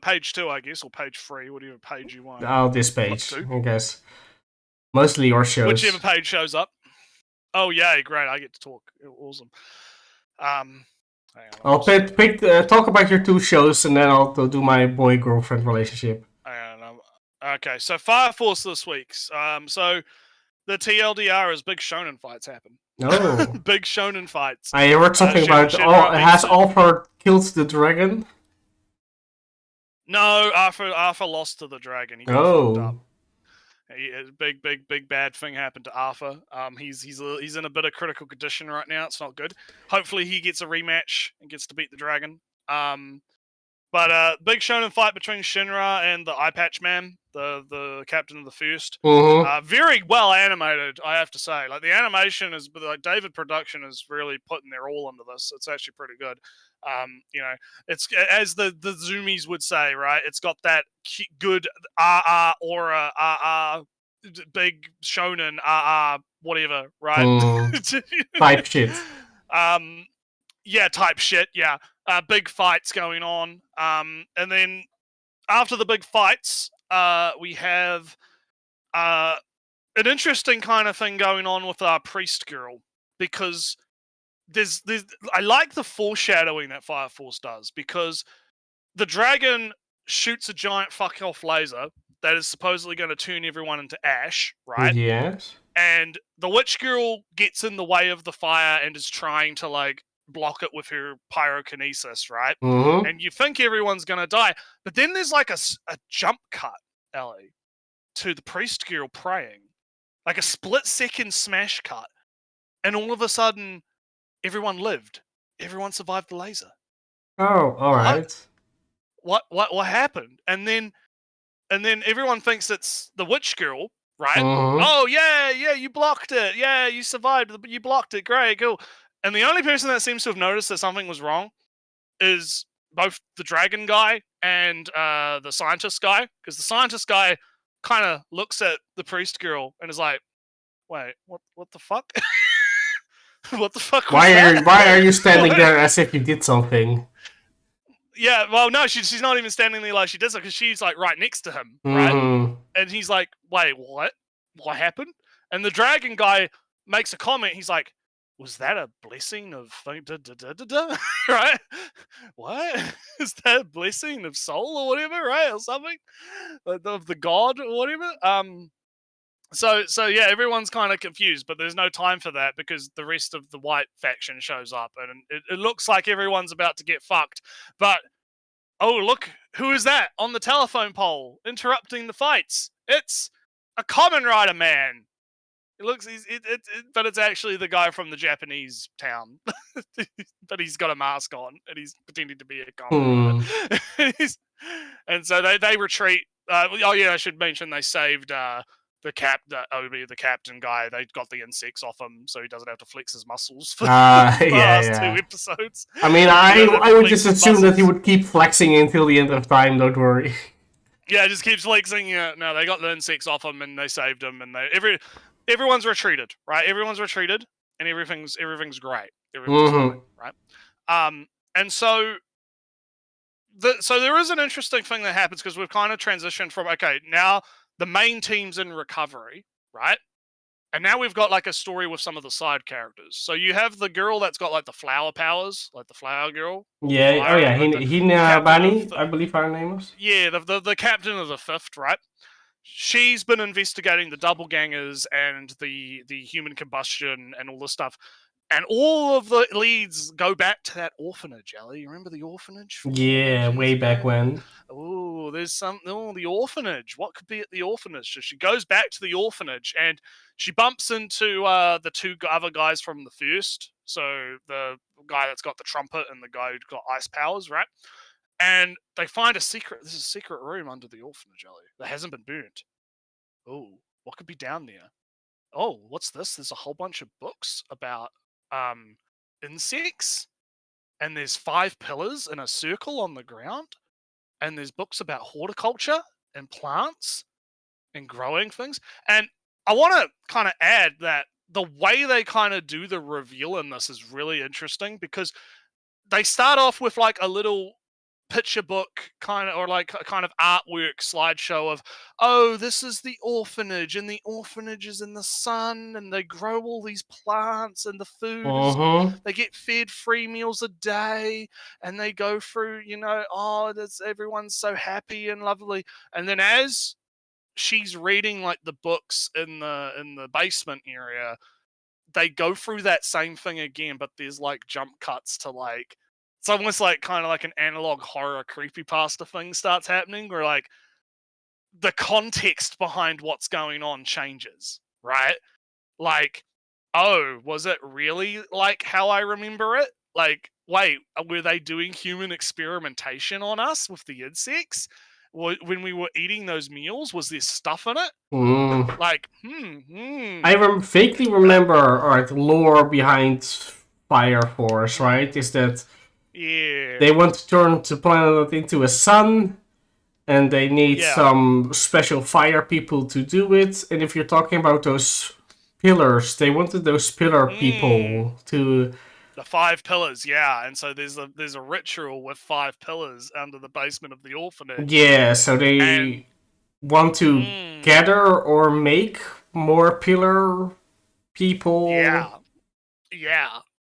page 2, I guess, or page 3, whatever page you want. Oh, this page, I guess. Mostly your shows. Whichever page shows up. Oh, yeah, great. I get to talk. Awesome. I'll talk about your 2 shows, and then I'll do my boy-girlfriend relationship. Okay, so Fire Force this week. So the TLDR is big shonen fights happen. Oh. Big shonen fights. I heard something about has Alpha killed the dragon? No, Arthur lost to the dragon. He got fucked up. Big bad thing happened to Arthur. He's in a bit of critical condition right now. It's not good. Hopefully he gets a rematch and gets to beat the dragon. But big shonen fight between Shinra and the Eye Patch Man, the captain of the First. Very well animated, I have to say. Like the animation is, like David Production is really putting their all into this. It's actually pretty good. You know, it's as the Zoomies would say, right? It's got that good aura, big shonen whatever, right? Type shit. Yeah, type shit. Yeah, big fights going on. And then after the big fights, we have an interesting kind of thing going on with our priest girl, because there's I like the foreshadowing that Fire Force does, because the dragon shoots a giant fuck off laser that is supposedly going to turn everyone into ash, right? Yes. And the witch girl gets in the way of the fire and is trying to like block it with her pyrokinesis, right? Mm-hmm. And you think everyone's going to die, but then there's like a jump cut, Ellie, to the priest girl praying, like a split-second smash cut, and all of a sudden, everyone lived. Everyone survived the laser. Oh, all right. What happened? And then everyone thinks it's the witch girl, right? Mhm. Oh yeah, you blocked it. Yeah, you survived. You blocked it. Great, cool. And the only person that seems to have noticed that something was wrong is both the dragon guy and the scientist guy, because the scientist guy kind of looks at the priest girl and is like, "Wait, what the fuck? What the fuck was that? Why are you standing What?" there as if you did something? Yeah, well, no, she's not even standing there like she does it, because she's like right next to him, right? Mhm. And he's like, "Wait, what? What happened?" And the dragon guy makes a comment. He's like, "Was that a blessing of right? What is that a blessing of soul or whatever, right, or something of the god or whatever?" So yeah, everyone's kind of confused, but there's no time for that because the rest of the white faction shows up, and it looks like everyone's about to get fucked. But oh, look, who is that on the telephone pole interrupting the fights? It's a Kamen Rider man. It looks, but it's actually the guy from the Japanese town. But he's got a mask on and he's pretending to be a Kamen Rider. And so they retreat. Oh yeah, I should mention they saved the captain guy. They got the insects off him, so he doesn't have to flex his muscles for the last 2 episodes. I mean, I would just assume that he would keep flexing until the end of time. Don't worry. Yeah, just keeps flexing. No, they got the insects off him and they saved him, and everyone's retreated, right? Everyone's retreated, and everything's great. Everything's fine, right? And so there is an interesting thing that happens, because we've kind of transitioned from, okay, now the main team's in recovery, right? And now we've got like a story with some of the side characters. So you have the girl that's got like the flower powers, like the flower girl. Yeah. Fire, Oh yeah. like Hina Bani, I believe her name was. Yeah, the captain of the 5th, right? She's been investigating the doppelgangers and the human combustion and all this stuff. And all of the leads go back to that orphanage, Ellie. You remember the orphanage? Yeah, way back when. Oh, there's the orphanage. What could be at the orphanage? So she goes back to the orphanage and she bumps into the 2 other guys from the 1st. So the guy that's got the trumpet and the guy who's got ice powers, right? And they find this is a secret room under the orphanage, Ellie, that hasn't been burnt. Oh, what could be down there? Oh, what's this? There's a whole bunch of books about insects, and there's 5 pillars in a circle on the ground, and there's books about horticulture and plants and growing things. And I want to kind of add that the way they kind of do the reveal in this is really interesting, because they start off with like a little picture book kind of, or like a kind of artwork slideshow of, oh, this is the orphanage, and the orphanage is in the sun, and they grow all these plants, and the food is, they get fed 3 meals a day, and they go through, everyone's so happy and lovely. And then as she's reading like the books in the basement area, they go through that same thing again, but there's like jump cuts to like, it's almost like kind of like an analog horror creepypasta thing starts happening, where like the context behind what's going on changes, right? Like, oh, was it really like how I remember it? Like, wait, were they doing human experimentation on us with the insects? When we were eating those meals, was there stuff in it? Like, I vaguely remember the lore behind Fire Force, right? Is that they want to turn the planet into a sun, and they need some special fire people to do it. And if you're talking about those pillars, they wanted those pillar people to The 5 pillars, yeah. And so there's a ritual with 5 pillars under the basement of the orphanage. Yeah, so they And want to gather or make more pillar people. Yeah.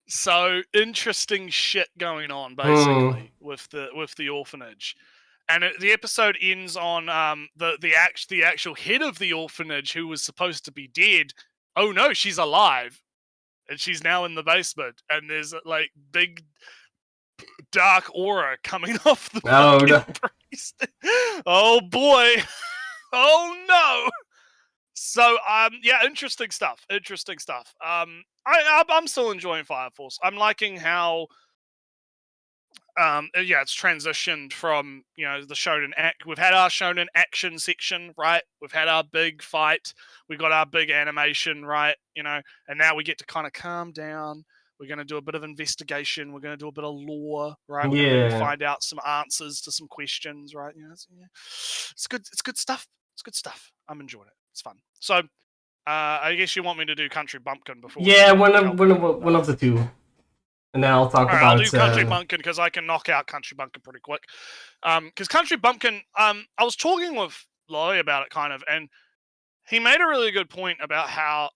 So interesting shit going on basically with the orphanage. And the episode ends on the actual head of the orphanage, who was supposed to be dead. Oh no, she's alive, and she's now in the basement. And there's like big dark aura coming off the priest. Oh boy, oh no. So yeah, interesting stuff. I'm still enjoying Fire Force. I'm liking how it's transitioned from, the shonen act. We've had our shonen action section, right? We've had our big fight. We got our big animation, right? And now we get to kind of calm down. We're going to do a bit of investigation. We're going to do a bit of lore, right? We're going to find out some answers to some questions, right? It's good. It's good stuff. It's good stuff. I'm enjoying it. It's fun. So, I guess you want me to do Country Bumpkin before? Yeah, one of the two. And then I'll talk about... I'll do Country Bumpkin because I can knock out Country Bumpkin pretty quick. Because Country Bumpkin, I was talking with Lolly about it kind of, and he made a really good point about how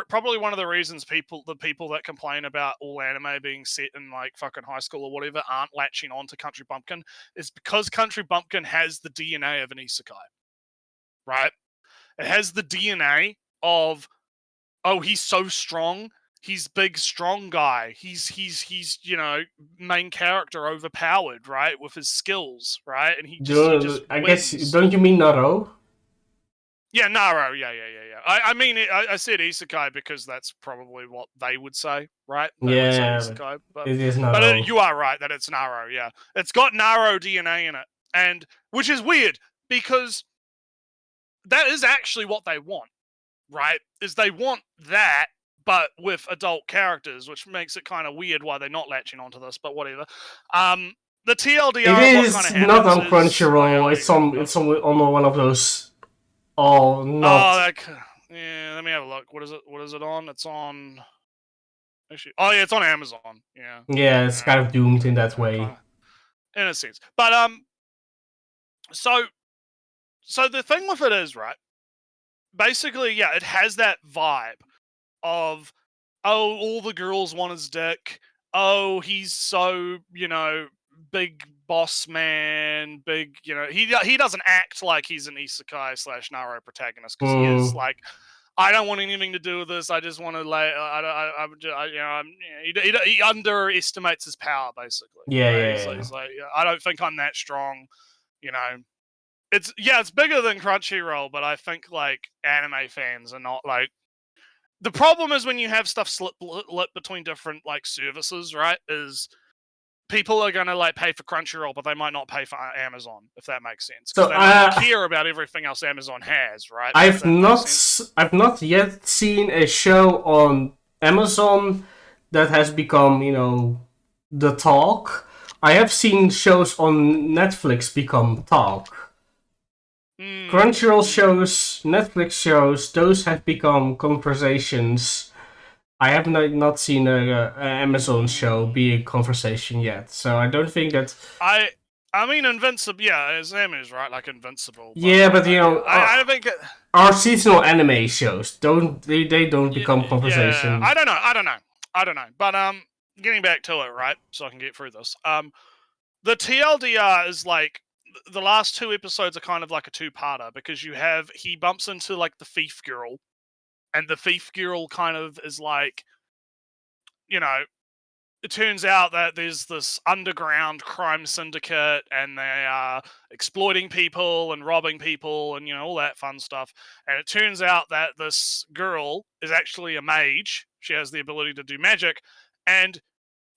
probably one of the reasons the people that complain about all anime being set in like fucking high school or whatever aren't latching on to Country Bumpkin is because Country Bumpkin has the DNA of an isekai, right? It has the DNA of, oh, he's so strong. He's big, strong guy. He's main character overpowered, right, with his skills, right? And he just I wins. guess, don't you mean Naro? Yeah, Naro. Yeah. I mean, I said isekai because that's probably what they would say, right? They would say isekai, but it is Naro. But you are right that it's Naro. Yeah, it's got Naro DNA in it, and which is weird because that is actually what they want, right? Is they want that, but with adult characters, which makes it kind of weird why they're not latching onto this, but whatever. The TLDR, it is not on Crunchyroll. It's on one of those. Oh, not. Yeah, let me have a look. What is it on? It's on. Actually, oh yeah, it's on Amazon. Yeah. Yeah, it's kind of doomed in that way. In a sense, but so the thing with it is, right? Basically, yeah, it has that vibe of, oh, all the girls want his dick. Oh, he's so, big boss man, big, he doesn't act like he's an isekai / Naro protagonist because he is like, I don't want anything to do with this. I just want to he underestimates his power basically. Yeah. He's like, I don't think I'm that strong, It's bigger than Crunchyroll, but I think like anime fans are not like. The problem is when you have stuff split between different like services, right? Is people are gonna like pay for Crunchyroll, but they might not pay for Amazon, if that makes sense. So they might not care about everything else Amazon has, right? I've not yet seen a show on Amazon that has become, the talk. I have seen shows on Netflix become talk. Crunchyroll shows, Netflix shows, those have become conversations. I have not seen an Amazon show be a conversation yet, so I don't think that... I mean, Invincible, yeah, his name is right, like Invincible. Yeah, but I think our seasonal anime shows don't become conversation. Yeah, I don't know. But getting back to it, right, so I can get through this. The TLDR is like, the last 2 episodes are kind of like a 2-parter because he bumps into like the thief girl, and the thief girl kind of is like, it turns out that there's this underground crime syndicate and they are exploiting people and robbing people and, all that fun stuff. And it turns out that this girl is actually a mage. She has the ability to do magic, and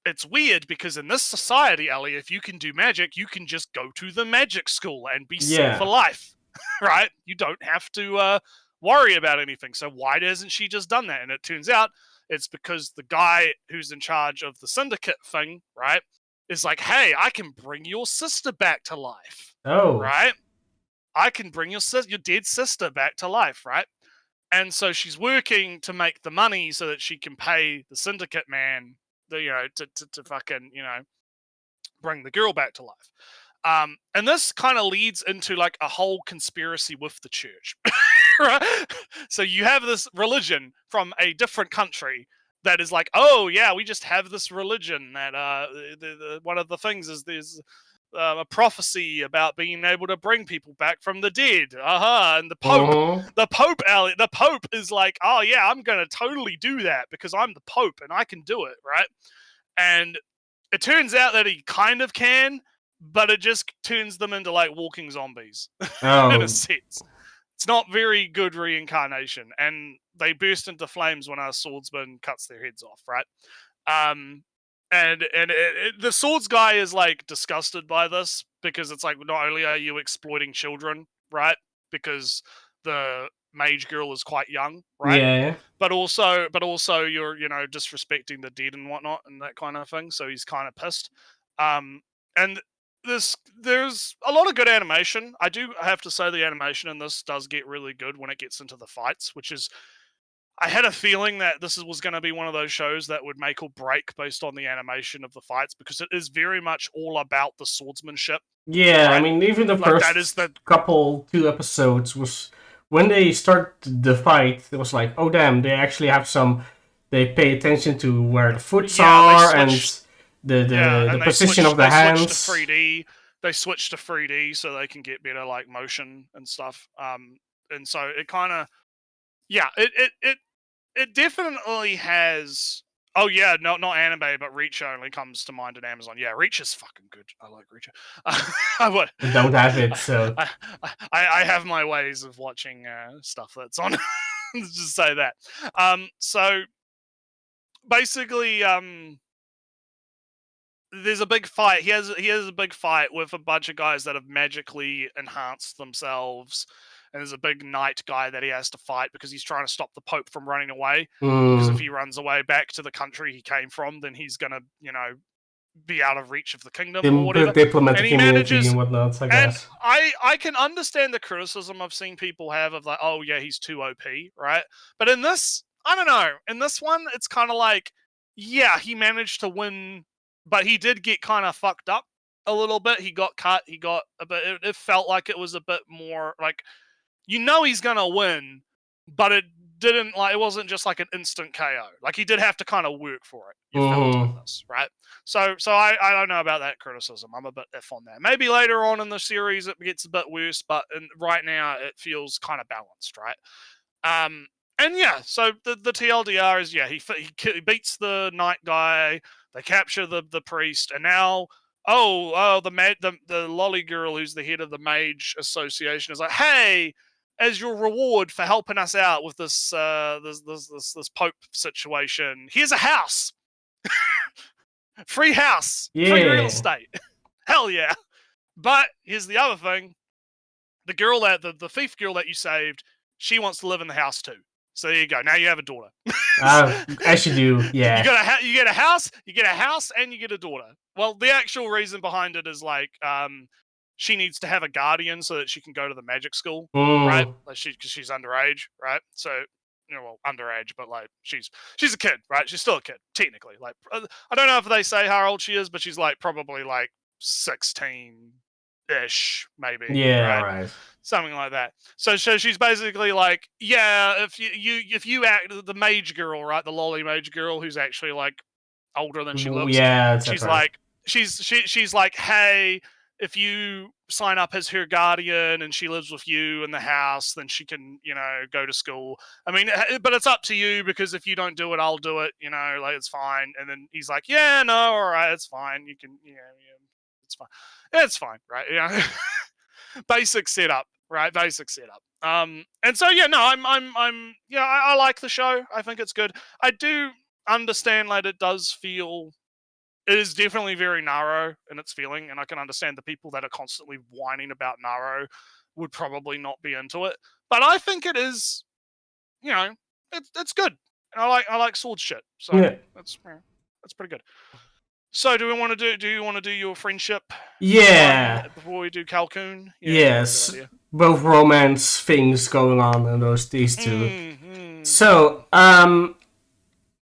it's weird because in this society, Ellie, if you can do magic, you can just go to the magic school and be set for life, right? You don't have to worry about anything. So why hasn't she just done that? And it turns out it's because the guy who's in charge of the syndicate thing, right, is like, hey, I can bring your sister back to life. Oh. Right? I can bring your dead sister back to life, right? And so she's working to make the money so that she can pay the syndicate man, to fucking, bring the girl back to life. And this kind of leads into like a whole conspiracy with the church. Right? So you have this religion from a different country that is like, oh yeah, we just have this religion that one of the things is there's a prophecy about being able to bring people back from the dead. And the Pope is like, oh yeah, I'm gonna totally do that because I'm the Pope and I can do it, right? And it turns out that he kind of can, but it just turns them into like walking zombies in a sense. It's not very good reincarnation, and they burst into flames when our swordsman cuts their heads off, right? And the swords guy is like disgusted by this because it's like, not only are you exploiting children, right? Because the mage girl is quite young, right? Yeah. But also you're disrespecting the dead and whatnot and that kind of thing. So he's kind of pissed. And there's a lot of good animation. I do have to say the animation in this does get really good when it gets into the fights, which is, I had a feeling that this was going to be one of those shows that would make or break based on the animation of the fights, because it is very much all about the swordsmanship. Yeah, right? I mean, even the first that is two episodes was, when they start the fight, it was like, oh damn, they actually have they pay attention to where the foots are and the position of the hands. They switched to 3D so they can get better like motion and stuff. And so it kind of, it definitely has. Oh yeah, not anime, but Reach only comes to mind in Amazon. Yeah, Reach is fucking good. I like Reach. I would. Don't have it, so I have my ways of watching stuff that's on. Let's just say that. So basically, there's a big fight. He has a big fight with a bunch of guys that have magically enhanced themselves. And there's a big knight guy that he has to fight because he's trying to stop the Pope from running away. Because if he runs away back to the country he came from, then he's gonna, be out of reach of the kingdom or whatever. Diplomatic immunity and whatnot, I guess. And I can understand the criticism I've seen people have of like, oh yeah, he's too OP, right? But in this, I don't know. In this one, it's kind of like, yeah, he managed to win, but he did get kind of fucked up a little bit. He got cut. He got a bit. It felt like it was a bit more like, he's gonna win, but it didn't, like, it wasn't just like an instant KO. Like, he did have to kind of work for it. You felt with this, right? So I don't know about that criticism. I'm a bit iff on that. Maybe later on in the series it gets a bit worse, but right now it feels kind of balanced, right? And yeah, so the TLDR is, yeah, he beats the knight guy. They capture the priest, and now the lolly girl who's the head of the mage association is like, hey, as your reward for helping us out with this Pope situation, here's a house. Free house. Yeah. Free real estate. Hell yeah. But here's the other thing. The girl the thief girl that you saved, she wants to live in the house too. So there you go. Now you have a daughter. As you do, yeah. You get a house, and you get a daughter. Well, the actual reason behind it is like, she needs to have a guardian so that she can go to the magic school, right? Like because she's underage, right? So, underage, but like she's a kid, right? She's still a kid, technically. Like, I don't know if they say how old she is, but she's like probably like 16-ish, maybe. Yeah, right. Something like that. So she's basically like, yeah, if you act the mage girl, right? The lolly mage girl who's actually like older than she looks. Yeah, she's like, she's like, hey, if you sign up as her guardian and she lives with you in the house, then she can, go to school. I mean, but it's up to you, because if you don't do it, I'll do it, like, it's fine. And then he's like, yeah, no, all right, it's fine. You can, it's fine. It's fine, right? Yeah. Basic setup, right? Basic setup. And so, yeah, no, I like the show. I think it's good. I do understand that it is definitely very Naruto in its feeling, and I can understand the people that are constantly whining about Naruto would probably not be into it. But I think it is, it's good. And I like sword shit, so yeah. that's pretty good. So, do you want to do your friendship? Yeah. Before we do Calhoun. Yes. Good idea. Both romance things going on in these two. Mm-hmm. So,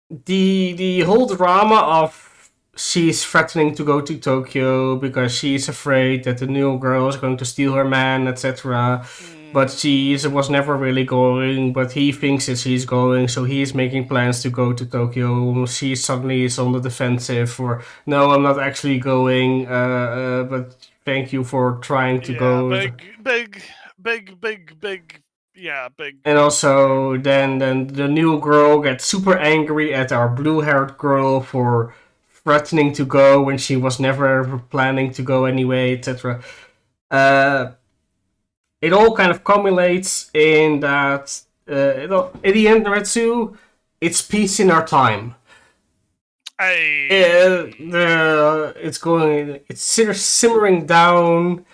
the whole drama of she's threatening to go to Tokyo because she's afraid that the new girl is going to steal her man, etc. But she was never really going, but he thinks that she's going, so he's making plans to go to Tokyo. She suddenly is on the defensive for, no, I'm not actually going, but thank you for trying to go. Big. And also, then the new girl gets super angry at our blue-haired girl for threatening to go when she was never planning to go anyway, etc. It all kind of culminates in that, in the end, Naretsu, it's peace in our time. It's simmering down.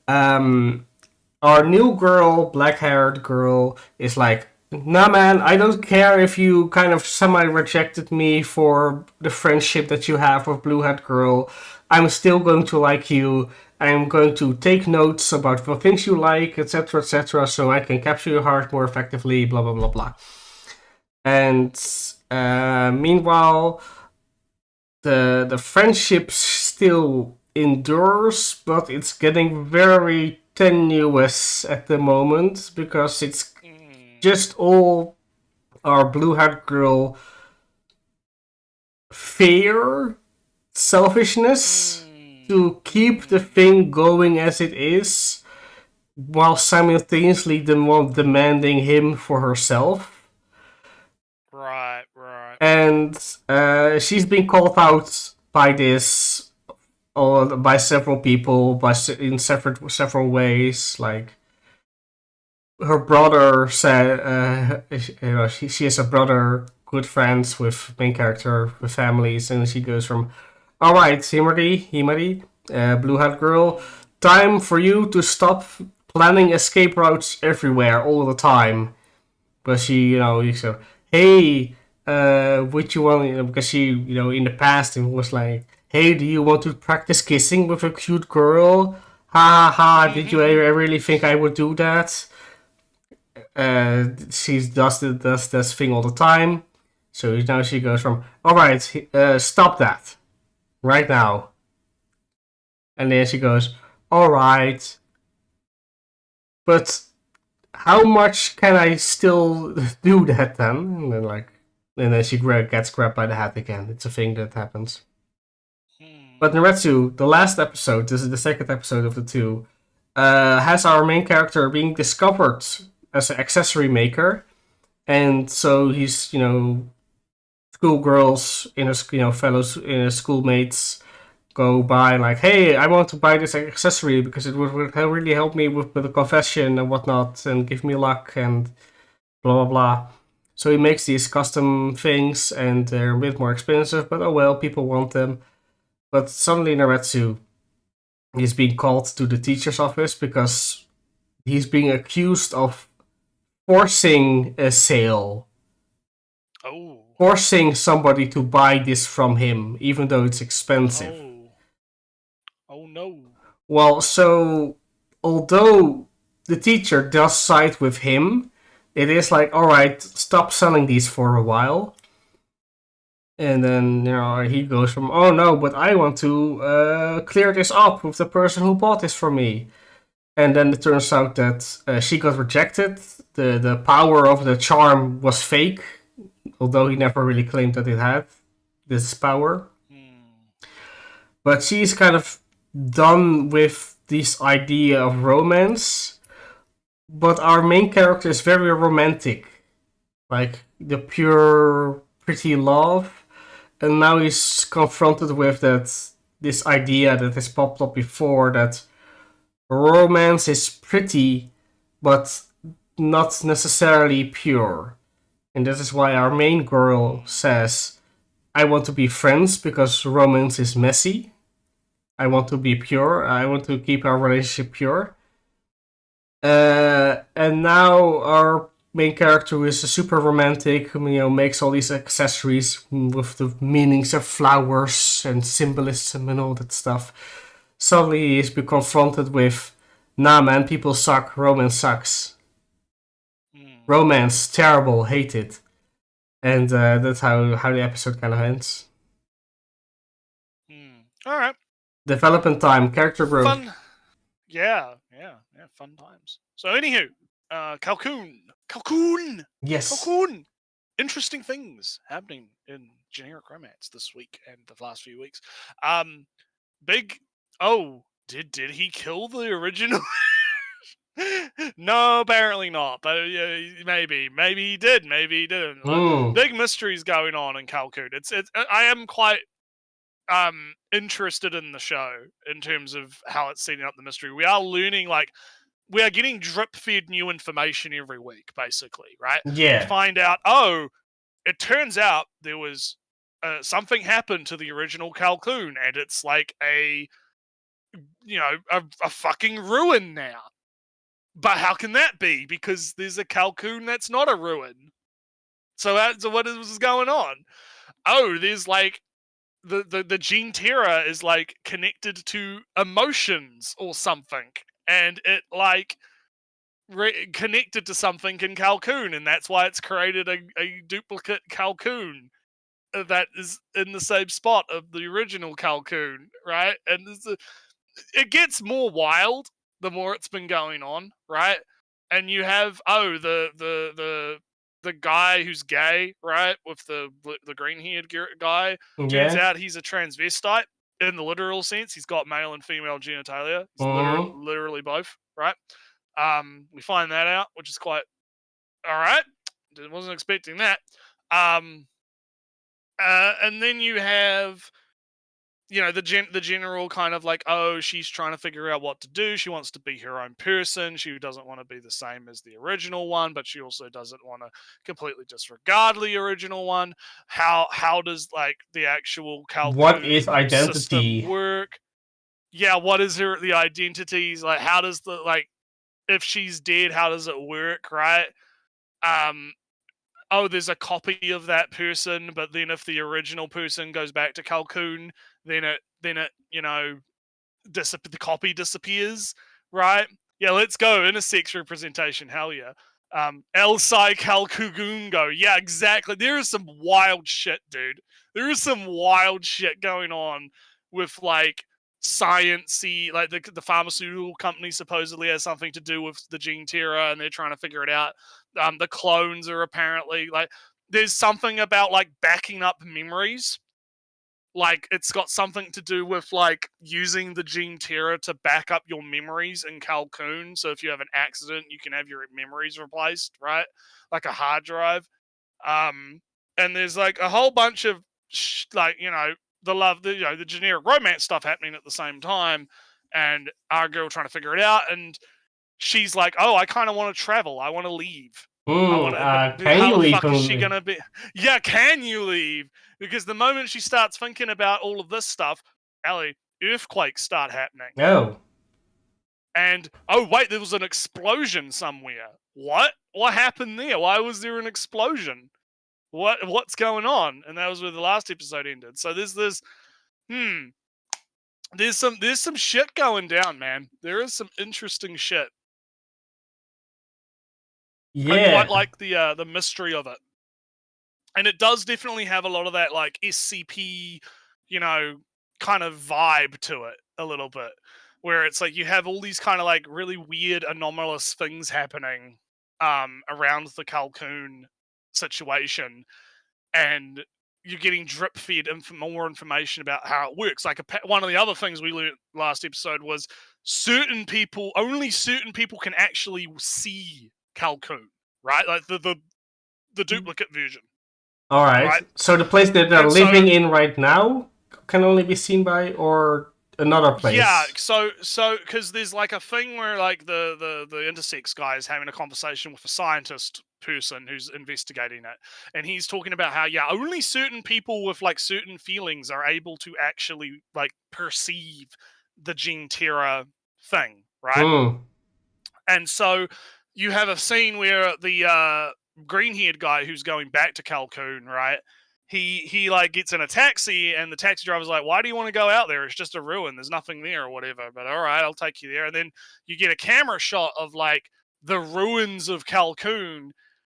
Our new girl, black-haired girl, is like, nah man, I don't care if you kind of semi-rejected me for the friendship that you have with blue-haired girl. I'm still going to like you. I'm going to take notes about the things you like, etc., so I can capture your heart more effectively, blah, blah, blah, blah. And meanwhile, the friendship still endures, but it's getting very tenuous at the moment because it's just all our blue-haired girl fear, selfishness to keep the thing going as it is, while simultaneously demanding him for herself. Right. And she's been called out by this, or by several people, in several ways. Like her brother said, she has a brother, good friends with main character, with families, and she goes from, all right, Himari, blue-haired girl, time for you to stop planning escape routes everywhere all the time. But she, so, hey, what you want? Because she, in the past, it was like, hey, do you want to practice kissing with a cute girl? Ha ha! Did you really think I would do that? She does this thing all the time. So now she goes from, all right, stop that right now. And then she goes, all right, but how much can I still do that then? And then she gets grabbed by the hat again. It's a thing that happens. But Naretsu, the last episode, this is the second episode of the two, has our main character being discovered as an accessory maker. And so he's, schoolgirls in his, fellows, in his schoolmates go by like, hey, I want to buy this accessory because it would really help me with the confession and whatnot and give me luck and blah, blah, blah. So he makes these custom things and they're a bit more expensive, but oh well, people want them. But suddenly Naretsu is being called to the teacher's office because he's being accused of forcing a sale. Oh. Forcing somebody to buy this from him, even though it's expensive. Oh no. Well, so although the teacher does side with him, it is like, alright, stop selling these for a while. And then, he goes from, oh no, but I want to clear this up with the person who bought this from me. And then it turns out that she got rejected. The power of the charm was fake, although he never really claimed that it had this power. But she's kind of done with this idea of romance. But our main character is very romantic. Like the pure, pretty love. And now he's confronted with this idea that has popped up before, that romance is pretty, but not necessarily pure. And that is why our main girl says, I want to be friends because romance is messy. I want to be pure. I want to keep our relationship pure. And now our main character who is super romantic, who, makes all these accessories with the meanings of flowers and symbolism and all that stuff. Suddenly he's been confronted with, nah man, people suck, romance sucks. Romance, terrible, hate it. And that's how the episode kind of ends. All right. Development time, character growth. Fun. Yeah, fun times. So anywho, Calcoon. Yes. Calcoon. Interesting things happening in generic romance this week and the last few weeks. Big. Oh, did he kill the original? No, apparently not. But maybe he did. Maybe he didn't. Big mysteries going on in Calcoon. It's. I am quite interested in the show in terms of how it's setting up the mystery. We are learning, we are getting drip fed new information every week, basically, right? Yeah. To find out, it turns out there was something happened to the original Calcoon, and it's like a fucking ruin now. But how can that be? Because there's a Calcoon that's not a ruin. So what is going on? Oh, there's the Gene Terra is connected to emotions or something, and it connected to something in Calcoon, and that's why it's created a duplicate Calcoon that is in the same spot of the original Calcoon, right? And it gets more wild the more it's been going on, right? And you have the guy who's gay, right, with the green-haired guy. Turns out he's a transvestite in the literal sense. He's got male and female genitalia. He's literally both, right? We find that out, which is quite all right. Wasn't expecting that. And then you have, the general kind of she's trying to figure out what to do. She wants to be her own person. She doesn't want to be the same as the original one, but she also doesn't want to completely disregard the original one. How does the actual Calcoon what is identity system work? Yeah, what is the identities? How does if she's dead, how does it work, right? There's a copy of that person, but then if the original person goes back to Calcoon, then it the copy disappears, right? Yeah, let's go. Intersex representation, hell yeah. El Sai Calcugungo. Yeah, exactly. There is some wild shit, dude. There is some wild shit going on with sciencey, the pharmaceutical company supposedly has something to do with the Gene Terra, and they're trying to figure it out. The clones are apparently there's something about backing up memories. It's got something to do with using the Gene Terra to back up your memories in Calcoon. So if you have an accident, you can have your memories replaced, right? Like a hard drive. And there's a whole bunch of the generic romance stuff happening at the same time, and our girl trying to figure it out, and she's like, oh, I kind of want to travel. I want to leave. Can you leave? How the fuck is she gonna be? Yeah, can you leave? Because the moment she starts thinking about all of this stuff, Ellie, earthquakes start happening. Oh. And wait, there was an explosion somewhere. What? What happened there? Why was there an explosion? What's going on? And that was where the last episode ended. So there's some shit going down, man. There is some interesting shit. Yeah. I quite like the mystery of it. And it does definitely have a lot of that SCP, kind of vibe to it a little bit. Where it's you have all these kind of really weird, anomalous things happening around the Calcoon situation, and you're getting drip fed more information about how it works. One of the other things we learned last episode was only certain people can actually see Calcoon, right? The duplicate version. All right. So the place that they're living in right now can only be seen by or another place. Yeah. So because there's a thing where the intersex guy is having a conversation with a scientist person who's investigating it, and he's talking about how only certain people with certain feelings are able to actually perceive the Gene Terra thing, right? And so you have a scene where the green-haired guy who's going back to Calhoun, right? He like gets in a taxi, and the taxi driver's like, "Why do you want to go out there? It's just a ruin. There's nothing there or whatever." But all right, I'll take you there. And then you get a camera shot of like the ruins of Calhoun,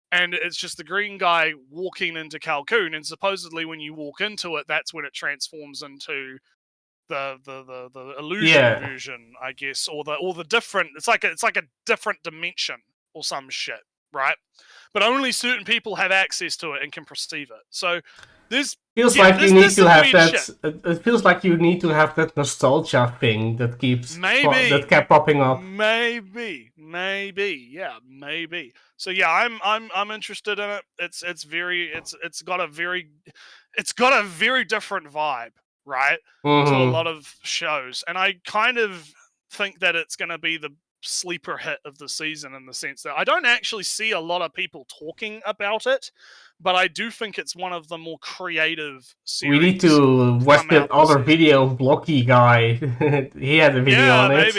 and it's just the green guy walking into Calhoun. And supposedly, when you walk into it, that's when it transforms into the illusion version, I guess, or the different. It's like a different dimension or some shit, right? But only certain people have access to it and can perceive it. So this feels like you need to have that. It feels like you need to have that nostalgia thing that kept popping up. Maybe, yeah, maybe. So yeah, I'm interested in it. It's got a very different vibe, right, to a lot of shows, and I kind of think that it's going to be the sleeper hit of the season, in the sense that I don't actually see a lot of people talking about it, but I do think it's one of the more creative series. We need to watch that other video of Blocky guy. He had a video on it.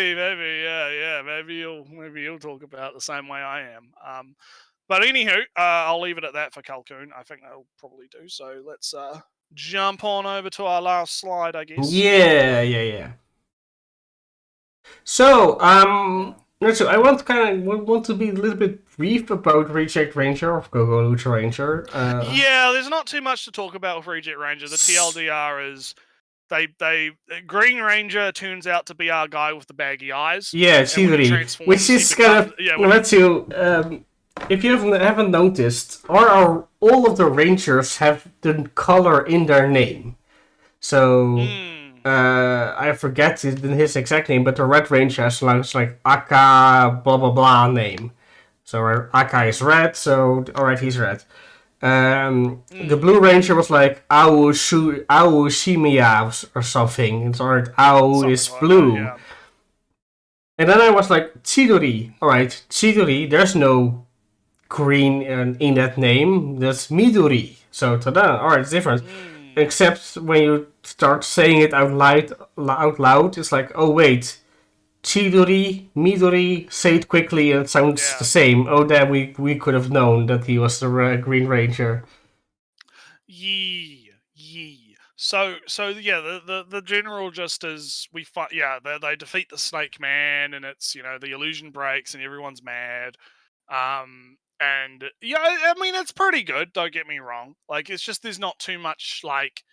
Maybe you'll talk about it the same way I am. But anywho, I'll leave it at that for Calhoun. I think that'll probably do. So let's jump on over to our last slide, I guess. Yeah. So, I want to be a little bit brief about Reject Ranger of Go-Go Lucha Ranger. Yeah, there's not too much to talk about with Reject Ranger. The TLDR is Green Ranger turns out to be our guy with the baggy eyes. Yeah, Chidori, which is kind of lets you. If you haven't noticed, all of the Rangers have the color in their name. So. I forget his exact name, but the Red Ranger has like Aka blah blah blah name. So Aka is red, so alright, he's red. The Blue Ranger was like Ao Shimiya or something. It's alright, Ao is blue. Like that, yeah. And then I was like, Chidori. Alright, Chidori, there's no green in that name. That's Midori. So tada, alright, it's different. Except when you start saying it out loud, it's like, oh wait, Chidori, Midori, say it quickly and it sounds the same. Oh, then we could have known that he was the Green Ranger. Yee. So yeah, the general just is we fight. Yeah, they defeat the Snake Man, and it's the illusion breaks and everyone's mad. And yeah, I mean, it's pretty good, don't get me wrong. Like, it's just there's not too much like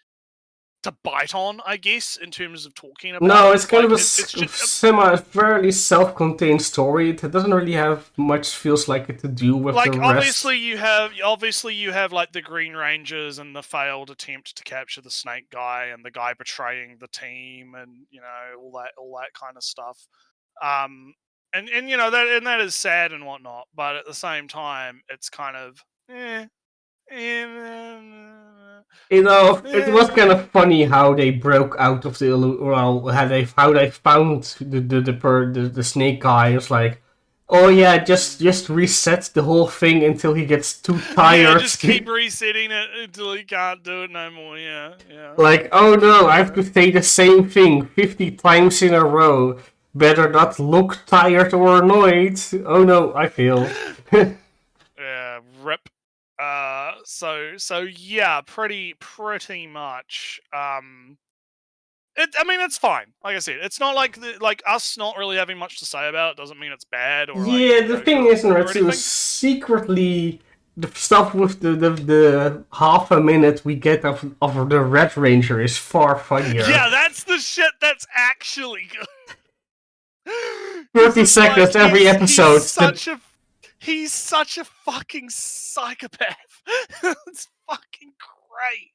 to bite on, I guess, in terms of talking about. No, it's kind of a fairly self-contained story. It doesn't really have much feels like it to do with the rest. Obviously you have like the Green Rangers and the failed attempt to capture the Snake Guy and the guy betraying the team, and all that kind of stuff. And that is sad and whatnot, but at the same time, it's kind of it was kind of funny how they broke out of how they found the Snake Guy. It's like, oh yeah, just reset the whole thing until he gets too tired. Yeah, just keep resetting it until he can't do it no more. Yeah. Like, oh no, I have to say the same thing 50 times in a row. Better not look tired or annoyed. Oh no, I feel. Yeah, rip. So yeah, pretty much. It's fine. Like I said, it's not like us not really having much to say about it doesn't mean it's bad or. The thing is, Retsu, secretly the stuff with the half a minute we get of the Red Ranger is far funnier. Yeah, that's the shit that's actually good. 30 seconds every episode. He's such a fucking psychopath. It's fucking great.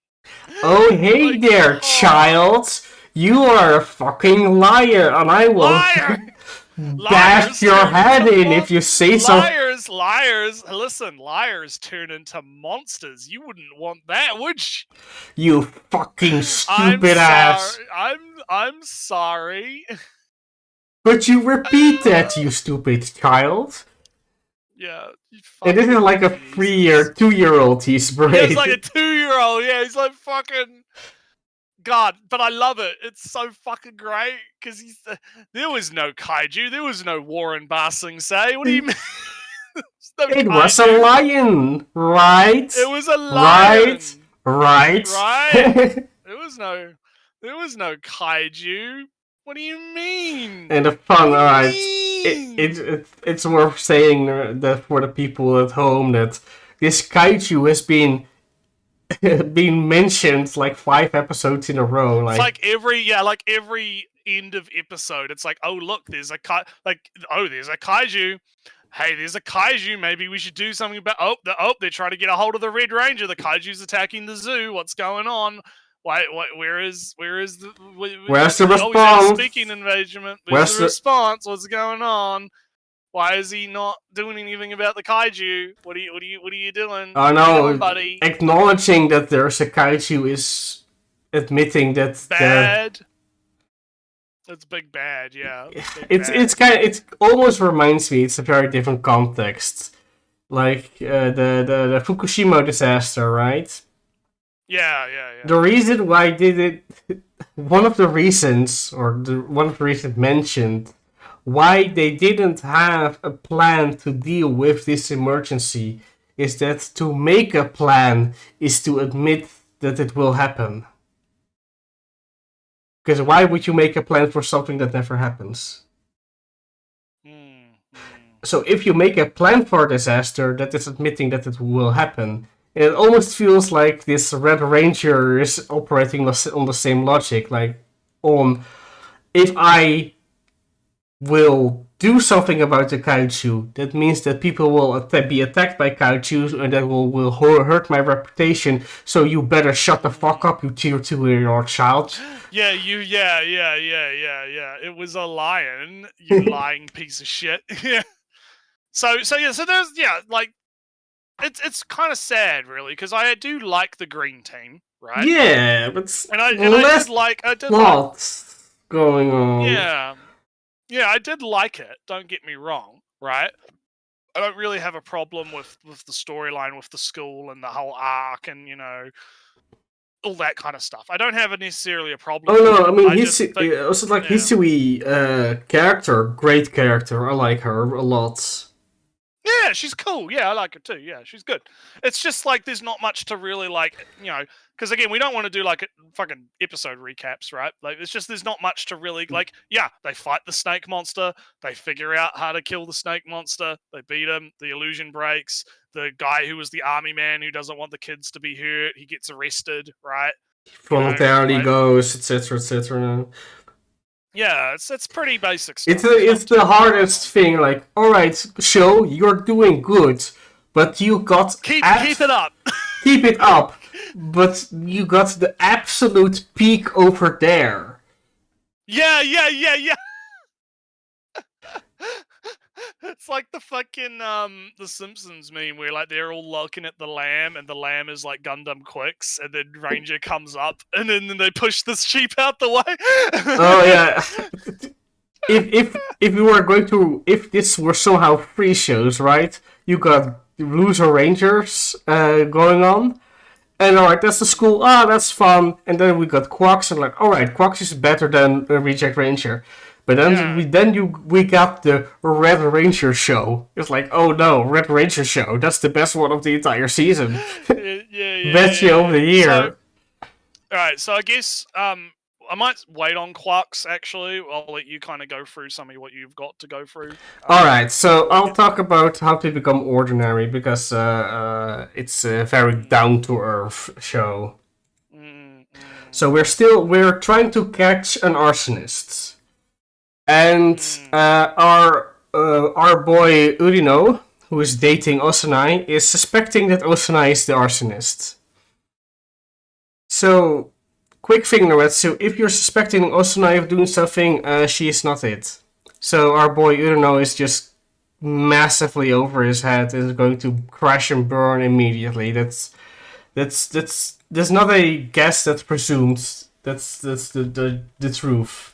Oh, hey there, child. You are a fucking liar, and I will bash your head in if you say so. Liars. Listen, liars turn into monsters. You wouldn't want that, would you? You fucking stupid ass. I'm sorry. But you repeat that, you stupid child. Yeah. And this is like a 2-year-old he's brave. Yeah, he's like a 2-year-old. Yeah, he's like fucking... God, but I love it. It's so fucking great, because there was no kaiju. There was no Warren Ba Sing Se. What do you mean? No It was a kaiju. lion, right? It was a lion. Right. Right. There was no kaiju. What do you mean? And the fun, What do you alright. mean? It's worth saying that for the people at home that this kaiju has been been mentioned like 5 episodes in a row. It's like every end of episode, it's like, oh look, there's a there's a kaiju. Hey, there's a kaiju. Maybe we should do something about. They're trying to get a hold of the Red Ranger. The kaiju's attacking the zoo. What's going on? Why? Where is the? Where's the Oh, he's response? had a speaking engagement. Where's the response? What's going on? Why is he not doing anything about the kaiju? What are you doing? Oh What are you doing, no! buddy? Acknowledging that there's a kaiju is admitting that Bad. That's big bad, yeah. it almost reminds me. It's a very different context, like the Fukushima disaster, right? Yeah. The reason why did it, one of the reasons mentioned why they didn't have a plan to deal with this emergency is that to make a plan is to admit that it will happen. Because why would you make a plan for something that never happens? So if you make a plan for a disaster, that is admitting that it will happen. It almost feels like this Red Ranger is operating on the same logic. Like, if I will do something about the kaiju, that means that people will be attacked by kaiju, and that will hurt my reputation. So you better shut the fuck up, you tier 2-year-old child. Yeah. It was a lion, you lying piece of shit. Yeah. So there's like it's kind of sad, really, because I do like the green team, right? Yeah, but I did like going on. Yeah, I did like it. Don't get me wrong, right? I don't really have a problem with the storyline with the school and the whole arc and all that kind of stuff. I don't have necessarily a problem. Oh no, I mean Hisui, character, great character. I like her a lot. Yeah, she's cool. Yeah, I like her too. Yeah, she's good. It's just like there's not much to really like, because again, we don't want to do like fucking episode recaps, right? Like it's just there's not much to really like. Yeah, they fight the snake monster. They figure out how to kill the snake monster. They beat him. The illusion breaks. The guy who was the army man who doesn't want the kids to be hurt, he gets arrested, right? Voluntarily goes, etc. Yeah, it's pretty basic stuff. It's the hardest thing. Like, all right, show you're doing good, but you got keep it up. Keep it up, but you got the absolute peak over there. Yeah. It's like the fucking the Simpsons meme where like they're all looking at the lamb and the lamb is like Gundam Quicks and then Ranger comes up and then they push the sheep out the way. Oh yeah. If this were somehow free shows, right? You got loser Rangers going on. And alright, that's the school. That's fun. And then we got Quacks and like, alright, Quacks is better than Reject Ranger. But then we got the Red Ranger show. It's like, oh no, Red Ranger show. That's the best one of the entire season. Best show of the year. Alright, so I guess I might wait on Quacks, actually. I'll let you kind of go through some of what you've got to go through. Alright, so I'll talk about how to become ordinary, because it's a very down-to-earth show. So we're trying to catch an arsonist. And our boy Urino, who is dating Osanai, is suspecting that Osanai is the arsonist. So, quick thing, Noretsu, if you're suspecting Osanai of doing something, she is not it. So our boy Urino is just massively over his head and is going to crash and burn immediately. That's not a guess that's presumed. That's the truth.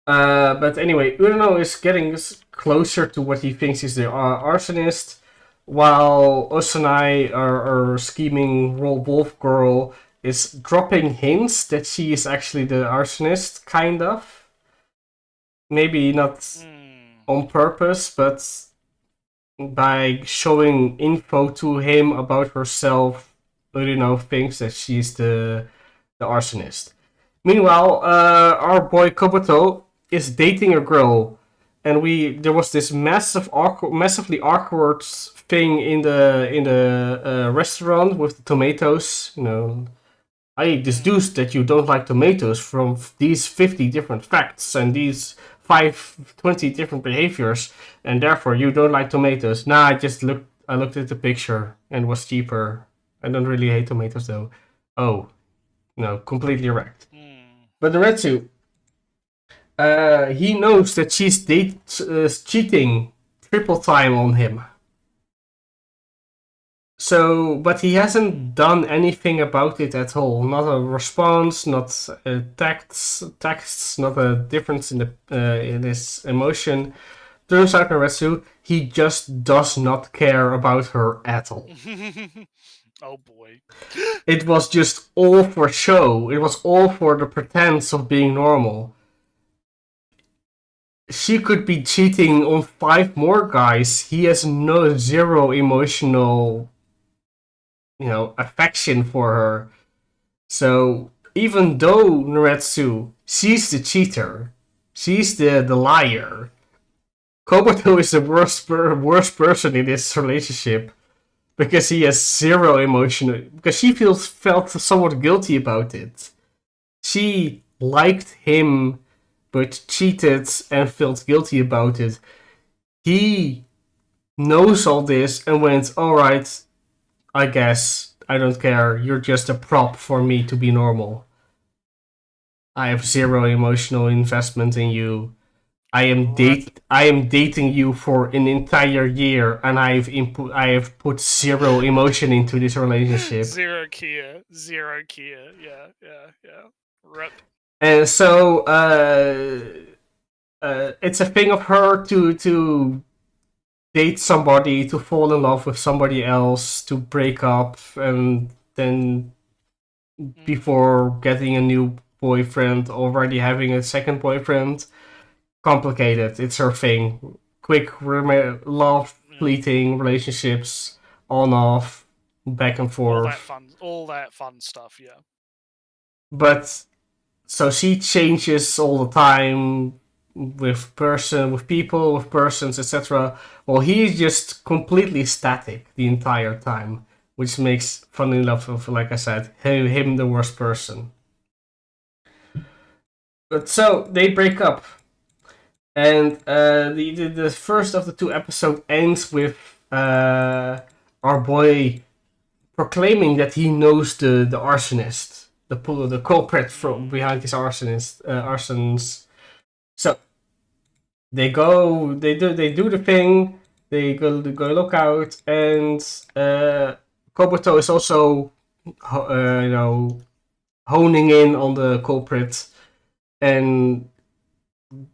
But anyway, Urino is getting closer to what he thinks is the arsonist, while Osanai, our scheming wolf girl, is dropping hints that she is actually the arsonist, kind of. Maybe not on purpose, but by showing info to him about herself, thinks that she's the arsonist. Meanwhile, our boy Koboto is dating a girl, and there was this massively awkward thing in the restaurant with the tomatoes. I deduced that you don't like tomatoes from these 50 different facts and these 20 different behaviors, and therefore you don't like tomatoes. Nah, I looked at the picture and it was cheaper. I don't really hate tomatoes though. Oh, no, completely wrecked. But the Retsu, he knows that she's cheating triple time on him. So, but he hasn't done anything about it at all. Not a response, not texts, not a difference in his emotion. Turns out, Naretsu, he just does not care about her at all. Oh boy. It was just all for show. It was all for the pretense of being normal. She could be cheating on 5 more guys. He has zero emotional, affection for her. So even though Naretsu, she's the cheater, she's the liar, Koboto is the worst person in this relationship because he has zero emotion. Because she felt somewhat guilty about it. She liked him, but cheated and felt guilty about it. He knows all this and went, alright, I guess, I don't care, you're just a prop for me to be normal. I have zero emotional investment in you. I am dating you for an entire year, and I have put zero emotion into this relationship. Zero Kia. Yeah. Rip. And so, it's a thing of her to date somebody, to fall in love with somebody else, to break up, and then before getting a new boyfriend, already having a second boyfriend. Complicated. It's her thing. Quick love, fleeting relationships, on off, back and forth. All that fun stuff. Yeah. But so she changes all the time with people, with persons, etc. Well, he's just completely static the entire time, which makes Falling in Love with, like I said, him the worst person. But so they break up. And the first of the 2 episodes ends with our boy proclaiming that he knows the arsonist, the culprit from behind his arsons. So they do the thing. They go look out, and Koboto is also honing in on the culprit, and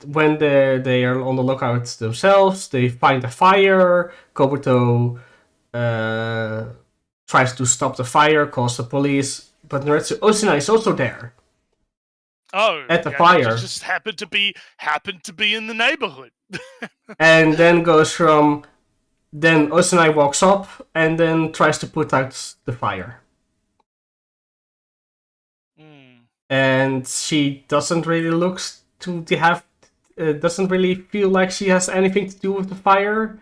when they are on the lookout themselves, they find a fire. Koboto tries to stop the fire, calls the police, but Naretsu Osuna is also there. Oh, at the fire. Just happened to be in the neighborhood. And then goes from. Then Osunai walks up and then tries to put out the fire. And she doesn't really look to have. Doesn't really feel like she has anything to do with the fire.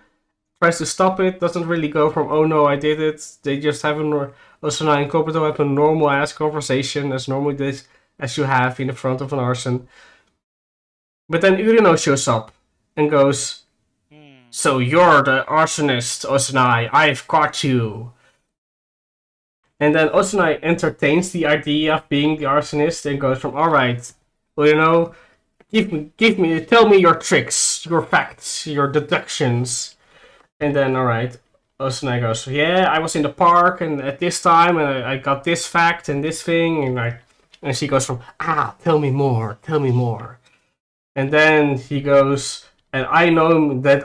Tries to stop it. Doesn't really go from oh no I did it. They just have Osunai and Koboto have a normal ass conversation as normally as you have in the front of an arson. But then Urino shows up and goes, so you're the arsonist, Osunai. I've caught you. And then Osunai entertains the idea of being the arsonist and goes from, alright, well, tell me your tricks, your facts, your deductions. And then, alright, Osunai goes, yeah, I was in the park and at this time and I got this fact and this thing. And she goes from, tell me more. And then he goes, and I know that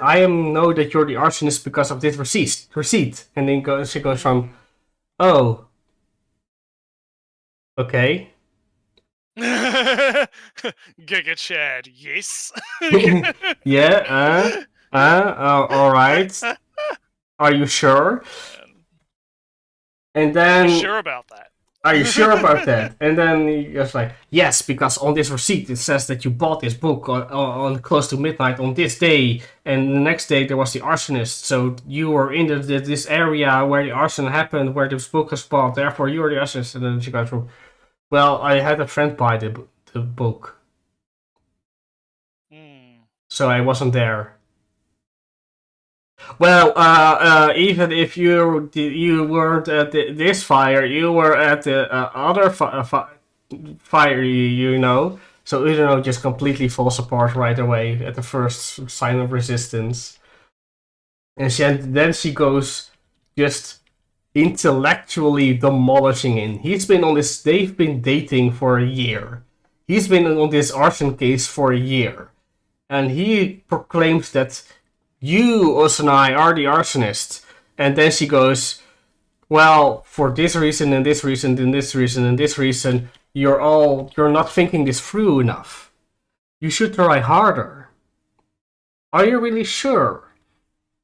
you're the arsonist because of this receipt. And then she goes from, oh, okay. Giga Chad, yes. Yeah, all right. Are you sure? And Are then, you sure about that? are you sure about that? And then he was like, yes, because on this receipt it says that you bought this book on close to midnight on this day, and the next day there was the arsonist. So you were in this area where the arson happened, where this book was bought. Therefore, you were the arsonist. And then she goes through. Well, I had a friend buy the book, so I wasn't there. Well, even if you weren't at this fire, you were at the other fire, you know. So Uno just completely falls apart right away at the first sign of resistance, and then she goes just intellectually demolishing him. He's been on this. They've been dating for a year. He's been on this arson case for a year, and he proclaims that you, Osanai, are the arsonist. And then she goes, well, for this reason and this reason and this reason and this reason, you're not thinking this through enough. You should try harder. Are you really sure?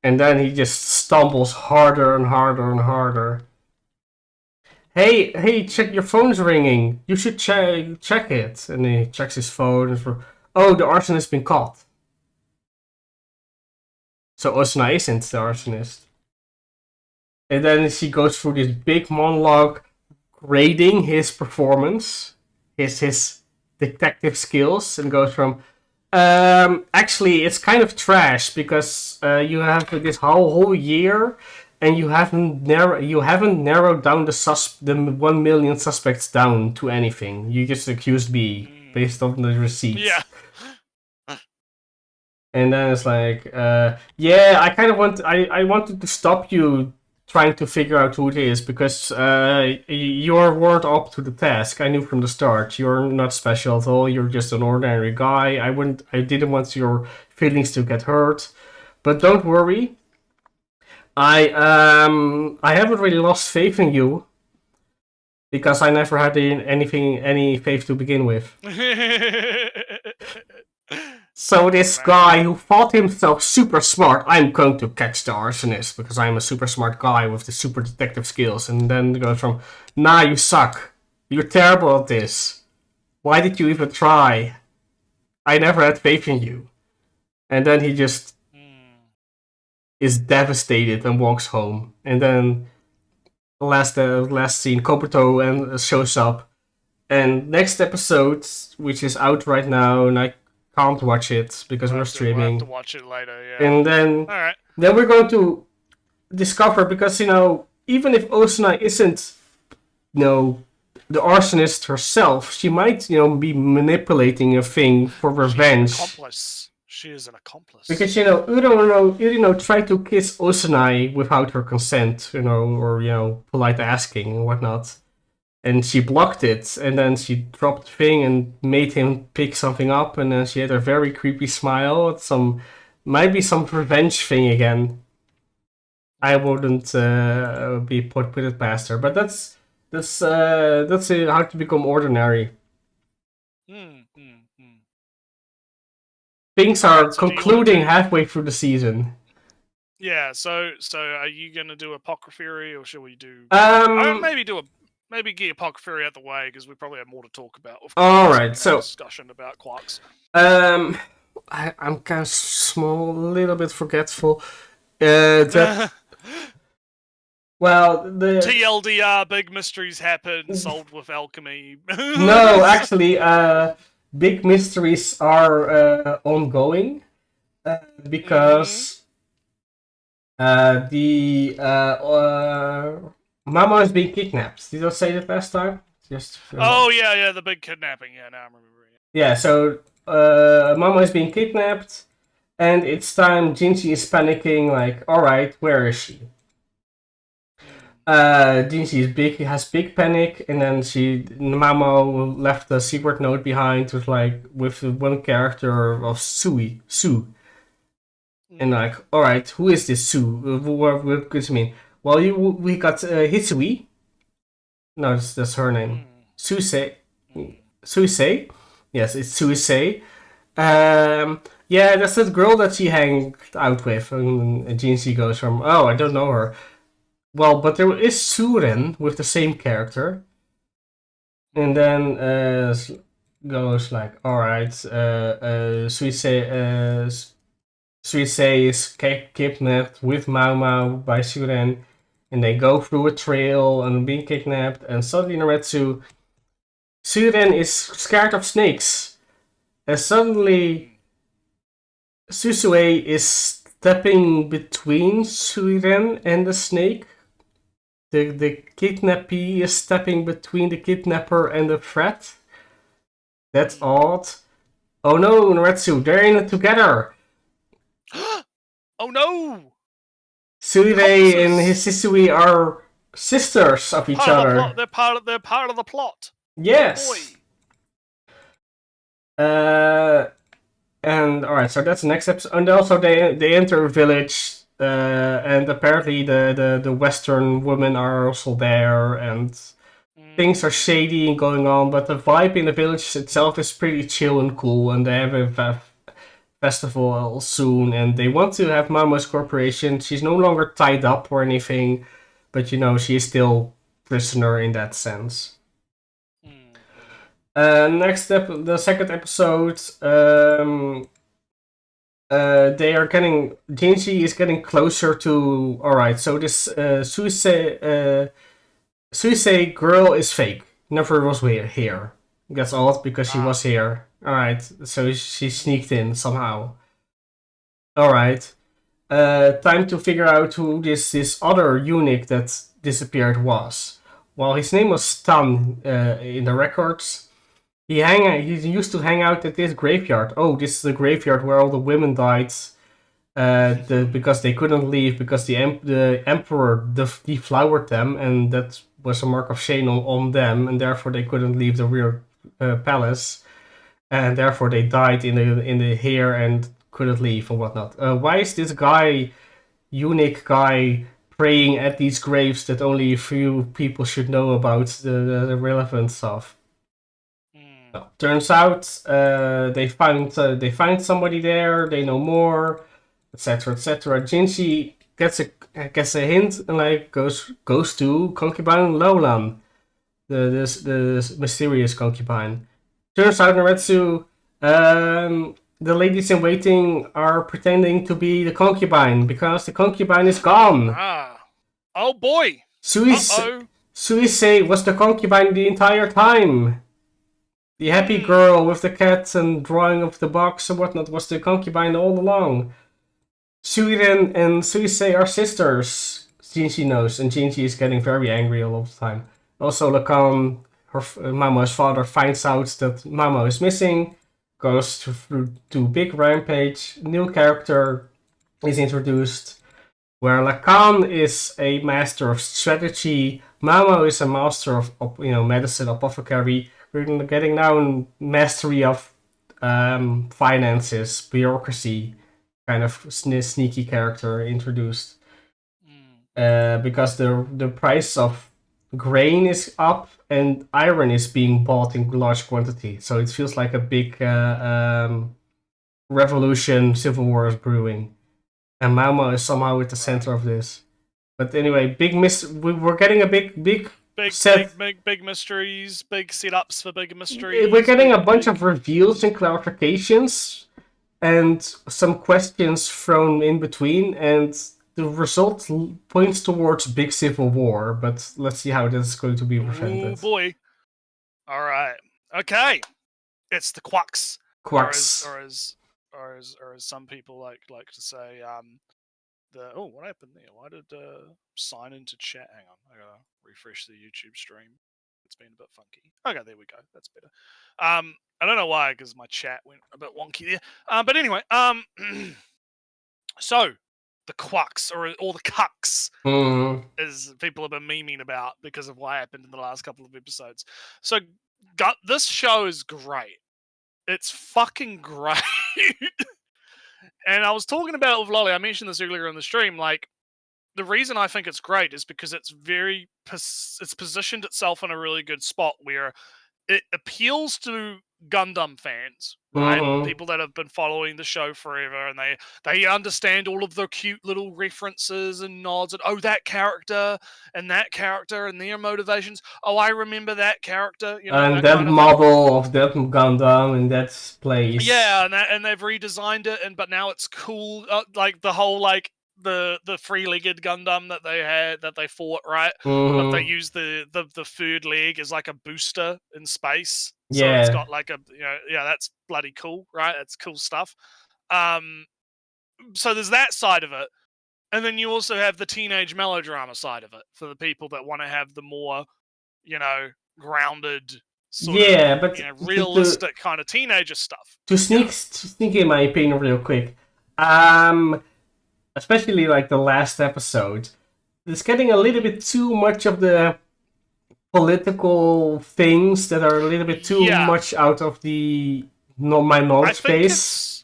And then he just stumbles harder and harder and harder. Hey, check, your phone's ringing. You should check it. And he checks his phone and oh, the arsonist has been caught. So Osuna isn't the arsonist. And then she goes through this big monologue grading his performance, his detective skills, and goes from, actually, it's kind of trash because you have this whole year and you haven't narrowed down the 1 million suspects down to anything. You just accused me based on the receipts. Yeah. And then it's like, yeah, I wanted to stop you trying to figure out who it is because you weren't up to the task. I knew from the start you're not special at all. You're just an ordinary guy. I didn't want your feelings to get hurt, but don't worry. I haven't really lost faith in you because I never had any faith to begin with. So this guy who thought himself super smart, I'm going to catch the arsonist because I'm a super smart guy with the super detective skills, and then goes from, nah, you suck. You're terrible at this. Why did you even try? I never had faith in you. And then he just is devastated and walks home. And then last scene, Kobuto and shows up. And next episode, which is out right now, and I can't watch it because we're streaming. We'll have to watch it later, yeah. And then, then we're going to discover, because, even if Osuna isn't, the arsonist herself, she might, be manipulating a thing for revenge. She's an accomplice. She is an accomplice. Because, Uno tried to kiss Osanai without her consent, or, polite asking and whatnot. And she blocked it, and then she dropped the thing and made him pick something up, and then she had a very creepy smile. Might be some revenge thing again. I wouldn't be put it past her, but that's how to become ordinary. Things are concluding halfway through the season. Yeah, so are you gonna do Apocryphy, or shall we do? Maybe get Apocryphy out the way because we probably have more to talk about. All right, so discussion about Quarks. I'm kind of a little bit forgetful. Well, the TLDR, big mysteries happen, solved with alchemy. No, actually, big mysteries are ongoing because the Mama is being kidnapped. Did I say that last time? Oh yeah, the big kidnapping. Yeah, now I'm remembering it. Yeah, so Mama is being kidnapped, and it's time. Jinji is panicking, like, all right, where is she? Jinji has big panic, and then Mama left a secret note behind with one character of Sue. And like, all right, who is this Sue? What does it mean? Well, we got Hisui. No, that's her name. Suisei. Yes, it's Suisei. Yeah, that's that girl that she hangs out with, and Jinxie goes from, oh, I don't know her. Well, but there is Suren with the same character. And then goes like, alright, Suisei is kidnapped with Mao Mao by Suren. And they go through a trail and being kidnapped. And suddenly Naretsu, Suren is scared of snakes. And suddenly Susue is stepping between Suren and the snake. The kidnappee is stepping between the kidnapper and the threat. That's odd. Oh no, Naretsu, they're in it together. Oh no! Suire and his Sisui are sisters of each Part of the other. plot. They're part of the plot. Yes. Boy. And alright, so that's the next episode. And also they enter a village, and apparently the Western women are also there, and things are shady and going on, but the vibe in the village itself is pretty chill and cool, and they have a festival soon, and they want to have Mama's corporation. She's no longer tied up or anything, but you know, she is still prisoner in that sense. Next step, the second episode, they are getting, Jinji is getting closer to, alright, so this Suisei girl is fake, never was here. That's odd because she was here. Alright, so she sneaked in somehow. Alright, time to figure out who this other eunuch that disappeared was. Well, his name was Stan in the records. He used to hang out at this graveyard. Oh, this is the graveyard where all the women died because they couldn't leave because the emperor deflowered them, and that was a mark of shame on them, and therefore they couldn't leave the real palace, and therefore they died in the here and couldn't leave and whatnot. Why is this eunuch guy, praying at these graves that only a few people should know about the relevant stuff? Well, turns out they find somebody there. They know more, etc., etc. Jinji gets a hint and like goes to concubine Lolan, the mysterious concubine. Turns out Naretsu, the ladies in waiting are pretending to be the concubine because the concubine is gone. Oh boy! Suisei was the concubine the entire time. The happy girl with the cat and drawing of the box and whatnot was the concubine all along. Suiren and Suisei are sisters. Jinji knows, and Jinji is getting very angry all the time. Also, Lacan, Mamo's father, finds out that Mamo is missing, goes to big rampage. New character is introduced, where Lacan is a master of strategy. Mamo is a master of medicine, apothecary. We're getting now mastery of finances, bureaucracy, kind of sneaky character introduced. Because the price of grain is up and iron is being bought in large quantity. So it feels like a big revolution, civil war is brewing. And Mamo is somehow at the center of this. But anyway, we're getting a big Big mysteries, big setups for big mysteries. We're getting a bunch of reveals and clarifications, and some questions thrown in between, and the result points towards big civil war. But let's see how this is going to be prevented. Oh boy! All right, okay, it's the Quacks. Quacks, or as some people like to say, what happened there? Why did sign into chat? Hang on, I gotta refresh the YouTube stream. It's been a bit funky. Okay, there we go. That's better. I don't know why, because my chat went a bit wonky there. But anyway, so the Quacks or the Cucks, as people have been memeing about because of what happened in the last couple of episodes. So this show is great. It's fucking great. And I was talking about it with Lolly. I mentioned this earlier in the stream. Like, the reason I think it's great is because it's positioned itself in a really good spot where it appeals to Gundam fans, right? Mhm. People that have been following the show forever, and they understand all of the cute little references and nods, and that character and their motivations. Oh, I remember that character, And that that kind of thing. model of that Gundam in that place. Yeah, and they've redesigned it, but now it's cool. Like the whole the three-legged Gundam that they fought, right? But they Mhm. use the third leg as like a booster in space. So it's Yeah. got like that's bloody cool, right? That's cool stuff. Um, so there's that side of it, and then you also have the teenage melodrama side of it for the people that want to have the more, grounded sort of, Yeah, but realistic kind of teenager stuff. to sneak in my opinion real quick, especially like the last episode, it's getting a little bit too much of the political things that are a little bit too much out of my knowledge space.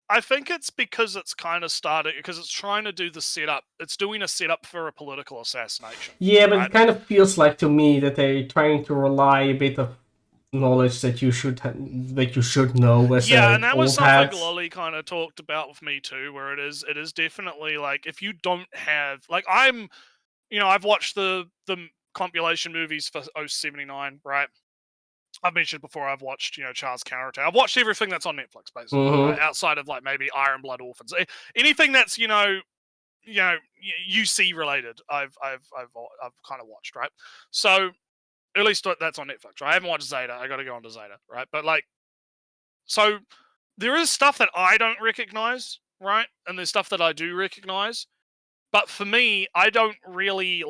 I think it's because it's kind of started because it's trying to do the setup. It's doing a setup for a political assassination. Yeah, but right? it kind of feels like to me that they're trying to rely a bit of knowledge that you should know. As and that was something hat. Lolly kind of talked about with me too, where it is definitely like if you don't have I've watched the compilation movies for 079, right? I've mentioned before I've watched, Charles Counterattack. I've watched everything that's on Netflix, basically, right? Outside of like maybe Iron Blood Orphans. Anything that's UC related, I've kind of watched, right? So at least that's on Netflix, right? I haven't watched Zeta. I got to go on to Zeta, right? But so there is stuff that I don't recognize, right? And there's stuff that I do recognize. But for me, I don't really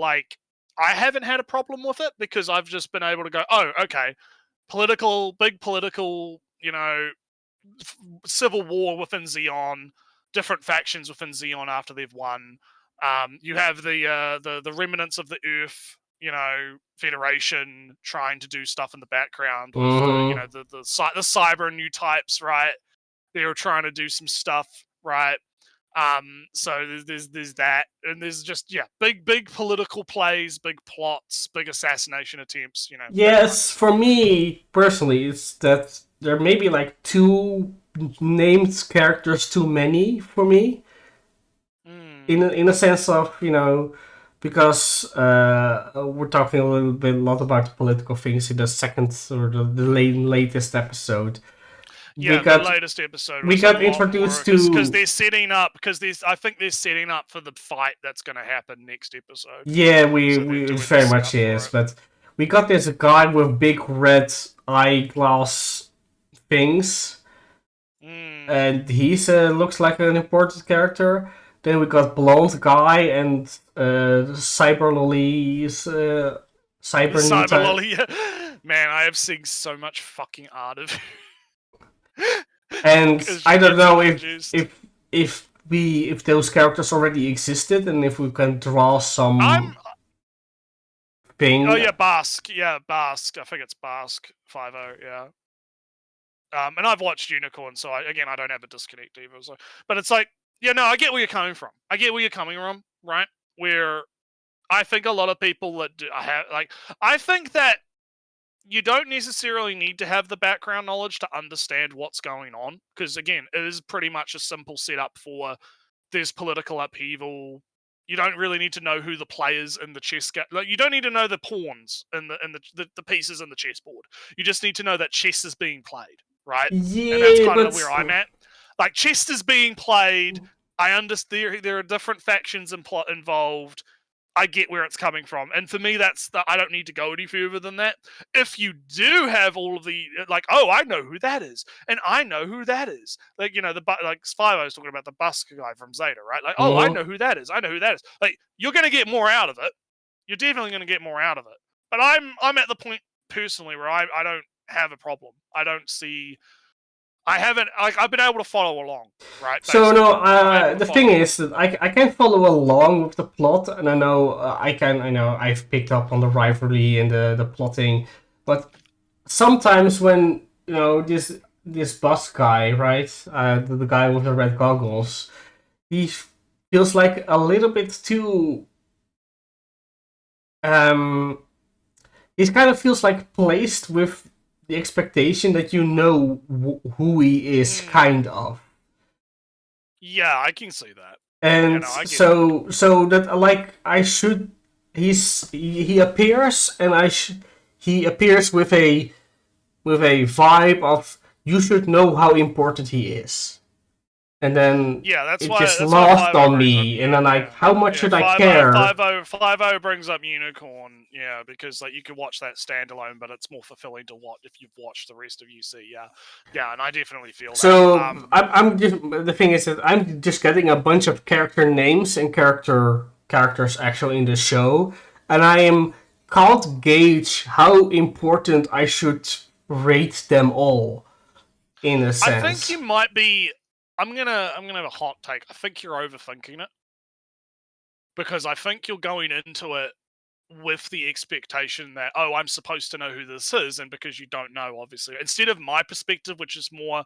I haven't had a problem with it because I've just been able to go, oh, okay. Big political, civil war within Zeon, different factions within Zeon after they've won. You have the remnants of the Earth, Federation trying to do stuff in the background with the cyber new types, right? They were trying to do some stuff, right? So there's that, and there's just big political plays, big plots, big assassination attempts. Yes, for me personally, it's that there may be like two named characters too many for me. In a sense of because we're talking a lot about political things in the second or the latest episode. Yeah, the latest episode. We got introduced to because they're setting up. I think they're setting up for the fight that's going to happen next episode. Yeah, we very much is. But we got this guy with big red eyeglass things, and he's looks like an important character. Then we got blonde guy and Cyber Lolly's Cyber Lolly. Man, I have seen so much fucking art of. And I don't know if those characters already existed and if we can draw some thing. Oh yeah, Basque. Yeah, Basque. I think it's Basque 5-0. Yeah. And I've watched Unicorn, so I don't have a disconnect either. So, but it's like, I get where you're coming from. Right? Where I think a lot of people that I think that you don't necessarily need to have the background knowledge to understand what's going on, because again, it is pretty much a simple setup for there's political upheaval. You don't really need to know who the players in the chess game. You don't need to know the pawns and the pieces in the chessboard. You just need to know that chess is being played, right? Yeah, and that's kind of where I'm at. Like, chess is being played. I understand there are different factions and plot involved. I get where it's coming from, and for me, I don't need to go any further than that. If you do have all of the I know who that is, and I know who that is. Spyro was talking about the Busk guy from Zeta, right? I know who that is. I know who that is. You're gonna get more out of it. You're definitely gonna get more out of it. But I'm at the point personally where I don't have a problem. I don't see. I've been able to follow along, right? So the thing is that I can follow along with the plot, and I know I've picked up on the rivalry and the plotting, but sometimes when this boss guy, right, the guy with the red goggles, he feels like a little bit too. He kind of feels like placed with the expectation that you know who he is, kind of. Yeah, I can see that. And I get so that like I should he appears and he appears with a vibe of you should know how important he is. And then Yeah, that's it why just that's why lost 5-0 on brings up me, and then like, yeah. how much Yeah, should I 5-0 care? 5-0 brings up Unicorn, yeah, because like you could watch that standalone, but it's more fulfilling to watch if you've watched the rest of UC. Yeah, and I definitely feel So that. I'm just the thing is that I'm just getting a bunch of character names and characters actually in the show, and can't gauge how important I should rate them all. In a sense, I think you might be. I'm gonna have a hot take. I think you're overthinking it because I think you're going into it with the expectation that I'm supposed to know who this is, and because you don't know, obviously, instead of my perspective, which is more,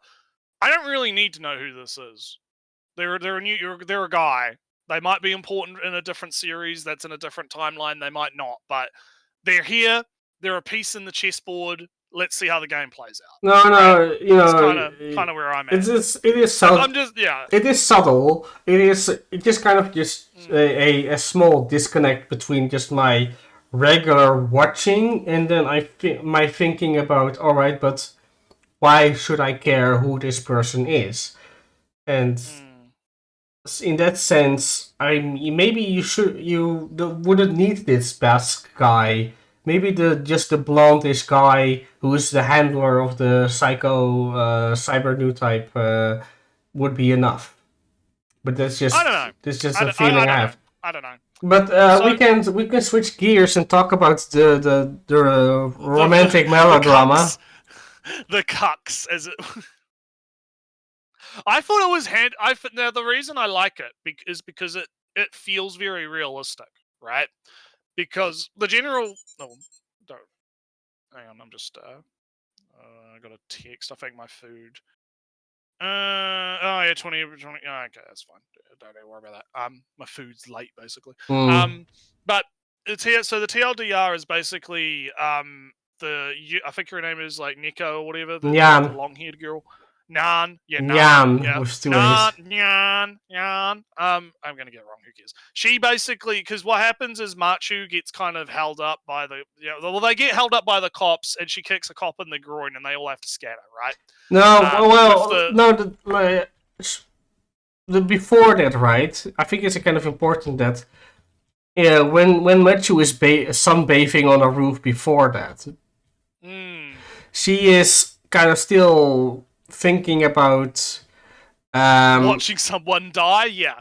I don't really need to know who this is. They're a guy. They might be important in a different series that's in a different timeline. They might not, but they're here. They're a piece in the chessboard. Let's see how the game plays out. no, Right? you know, It's kind of where I'm at. it is subtle. I'm just It is subtle. It just kind of just a small disconnect between just my regular watching and then my thinking about, all right, but why should I care who this person is? And in that sense, maybe you wouldn't need this Basque guy. Maybe just the blondish guy who is the handler of the psycho cyber new type would be enough. But that's just I don't know. That's just a feeling I have. I don't know. But we can switch gears and talk about the romantic melodrama. The cucks, as it. I thought it was now the reason I like it is because it feels very realistic, right? Because the general don't hang on, I'm just I got a text. I think my food. Oh yeah, 20. Okay, that's fine. Don't worry about that. My food's late basically. But it's here. So the TLDR is basically I think her name is like Nico or whatever. The long-haired girl. Nyan. Yeah, Nyan. Yeah. With two Nyan. I'm gonna get it wrong. Who cares? She basically, because what happens is Machu gets kind of held up by they get held up by the cops, and she kicks a cop in the groin, and they all have to scatter, right? Before that, right? I think it's kind of important that when Machu is sunbathing on a roof before that, she is kind of still thinking about watching someone die. Yeah.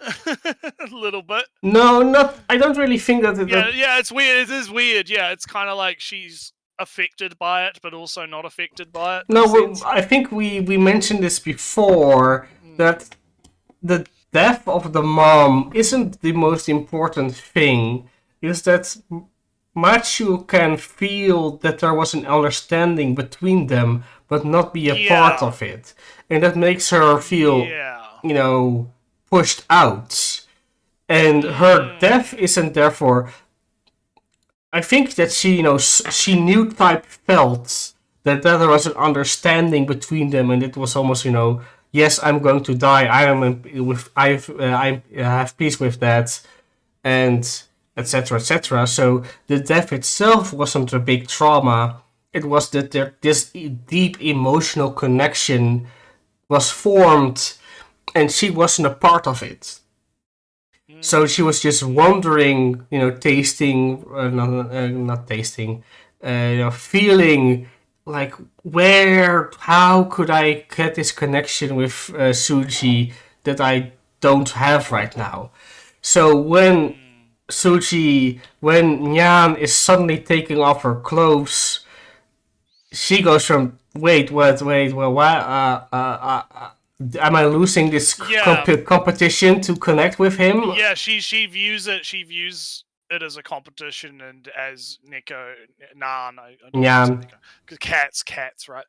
A little bit. No, not. I don't really think that. It's weird. It is weird. Yeah, it's kind of like she's affected by it, but also not affected by it. No, I think we mentioned this before that the death of the mom isn't the most important thing. Is that Machu can feel that there was an understanding between them, but not be a part of it, and that makes her feel, pushed out. And her death isn't therefore. I think that she knew type felt that there was an understanding between them, and it was almost, yes, I'm going to die. I have peace with that, and etc. etc. So the death itself wasn't a big trauma. It was that this deep emotional connection was formed, and she wasn't a part of it. So she was just wondering, tasting, not tasting, feeling like how could I get this connection with Suji that I don't have right now? So when Nyan is suddenly taking off her clothes, she goes from wait, well, why? Am I losing this competition to connect with him? Yeah, she views it. She views it as a competition, and as Nico Nyan, because cats, right?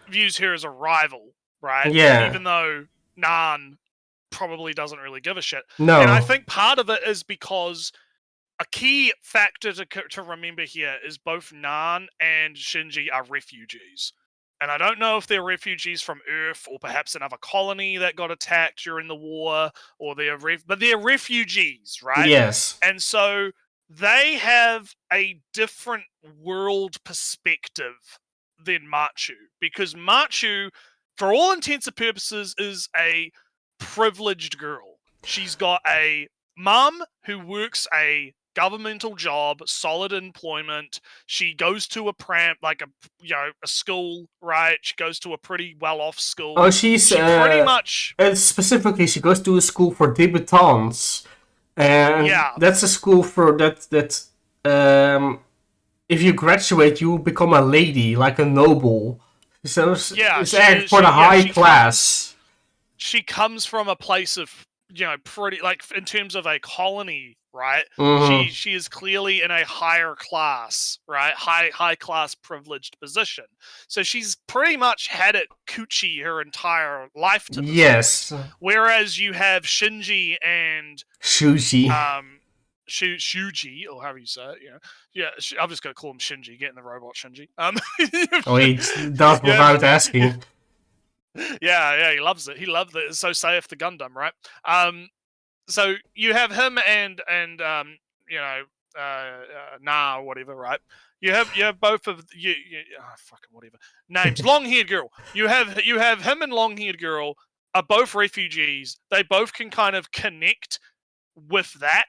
Views her as a rival, right? Yeah. Even though Nan probably doesn't really give a shit. No. And I think part of it is because a key factor to remember here is both Nan and Shinji are refugees. And I don't know if they're refugees from Earth or perhaps another colony that got attacked during the war, or but they're refugees, right? Yes. And so they have a different world perspective than Machu, because Machu, for all intents and purposes, is a privileged girl. She's got a mum who works a governmental job, solid employment. She goes to a school, right? She goes to a pretty well-off school. Oh, she pretty much. Specifically, she goes to a school for debutantes, and that's a school for that. If you graduate, you become a lady, like a noble. So it's for the high class. She comes from a place of, pretty, like, in terms of a colony, right? Mm-hmm. She is clearly in a higher class, right? High class privileged position. So she's pretty much had it coochie her entire life to this Yes. point. Whereas you have Shinji and Shuji. Shuji, or however you say it, I'm just gonna call him Shinji, getting the robot Shinji. Oh, he does without asking. Yeah, he loves it. He loves it. So saith the Gundam, right? So you have him and Nah, or whatever, right? You have both of fucking whatever names. Long-haired girl. You have him and long-haired girl are both refugees. They both can kind of connect with that,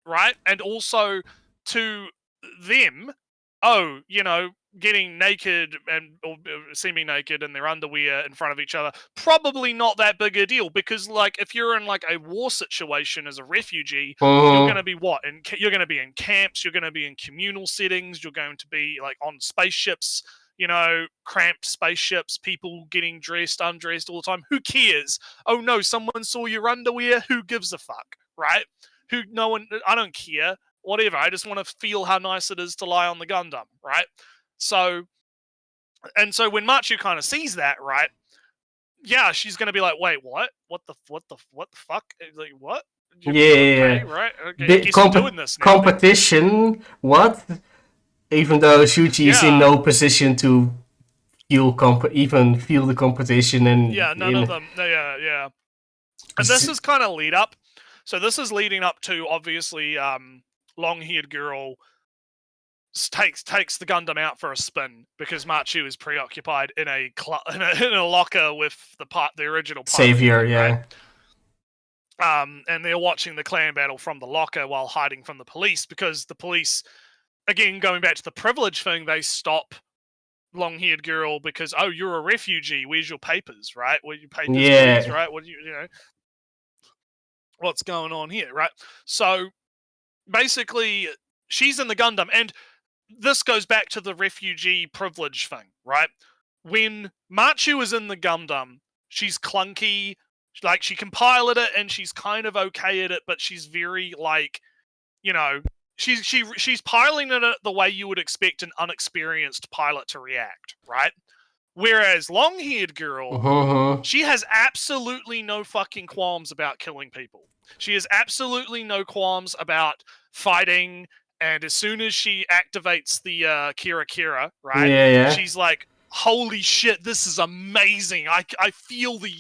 right? And also to them, getting naked or semi-naked in their underwear in front of each other, probably not that big a deal, because, like, if you're in like a war situation as a refugee, you're going to be you're going to be in camps, you're going to be in communal settings, you're going to be like on spaceships, cramped spaceships, people getting dressed, undressed all the time. Who cares? Oh no, someone saw your underwear. Who gives a fuck, right? I don't care. Whatever. I just want to feel how nice it is to lie on the Gundam, right? So when Machu kind of sees that, right? Yeah, she's gonna be like, "Wait, what? What the fuck? Like, what? Okay, right? Okay, I guess you're doing this now, competition? What? Even though Shuji is in no position to feel the competition, and none of them. Yeah. And this is kind of lead up. So this is leading up to, obviously, long-haired girl takes the Gundam out for a spin because Machu is preoccupied in a locker with the original pilot, Savior, yeah. Right? And they're watching the clan battle from the locker while hiding from the police, because the police, again, going back to the privilege thing, they stop long-haired girl because, oh, you're a refugee. Where's your papers, right? Where your papers, please, right? What do what's going on here, right? So basically, she's in the Gundam, and this goes back to the refugee privilege thing, right? When Machu is in the Gundam, she's clunky, like, she can pilot it and she's kind of okay at it, but she's very, like, she's piloting it the way you would expect an unexperienced pilot to react, right? Whereas long-haired girl, she has absolutely no fucking qualms about killing people. She has absolutely no qualms about fighting. And as soon as she activates the Kira, right? Yeah. She's like, holy shit, this is amazing. I feel the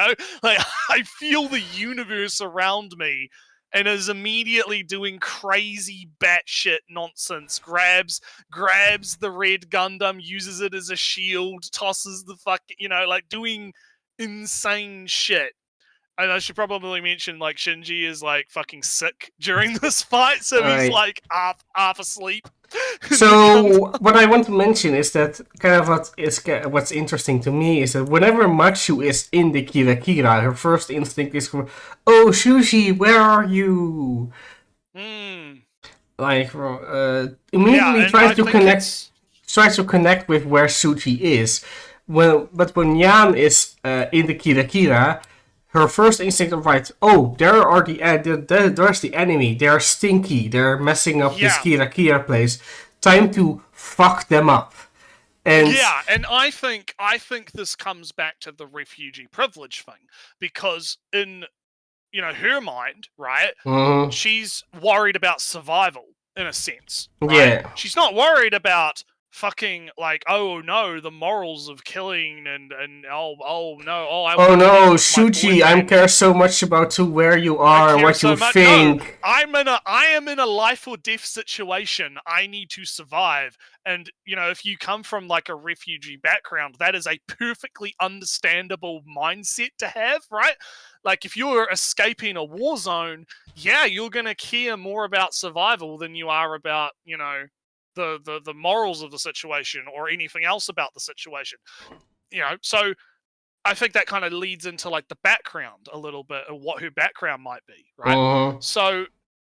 I feel the universe around me, and is immediately doing crazy batshit nonsense. Grabs the red Gundam, uses it as a shield, tosses the doing insane shit. And I should probably mention, like, Shinji is, like, fucking sick during this fight, so he's, like, half asleep. So, what I want to mention is that kind of what's interesting to me is that whenever Machu is in the Kira, her first instinct is, "Oh, Shuji, where are you?" Like, immediately tries to connect with where Shuji is. But when Yan is in the Kira, her first instinct of, right, oh, there's the enemy. They're stinky. They're messing up this Kira place. Time to fuck them up. And I think this comes back to the refugee privilege thing, because in her mind, right? Mhm. She's worried about survival in a sense, right? Yeah. She's not worried about fucking like, oh no, the morals of killing and oh no, I Oh want to no, leave with my Shuji, I boyfriend. care so much about to where you I are, care what so you much. No, think. I am in a life or death situation. I need to survive. And if you come from like a refugee background, that is a perfectly understandable mindset to have, right? Like if you're escaping a war zone, yeah, you're gonna care more about survival than you are about, the morals of the situation or anything else about the situation. So I think that kind of leads into like the background a little bit of what her background might be, right? Mhm. So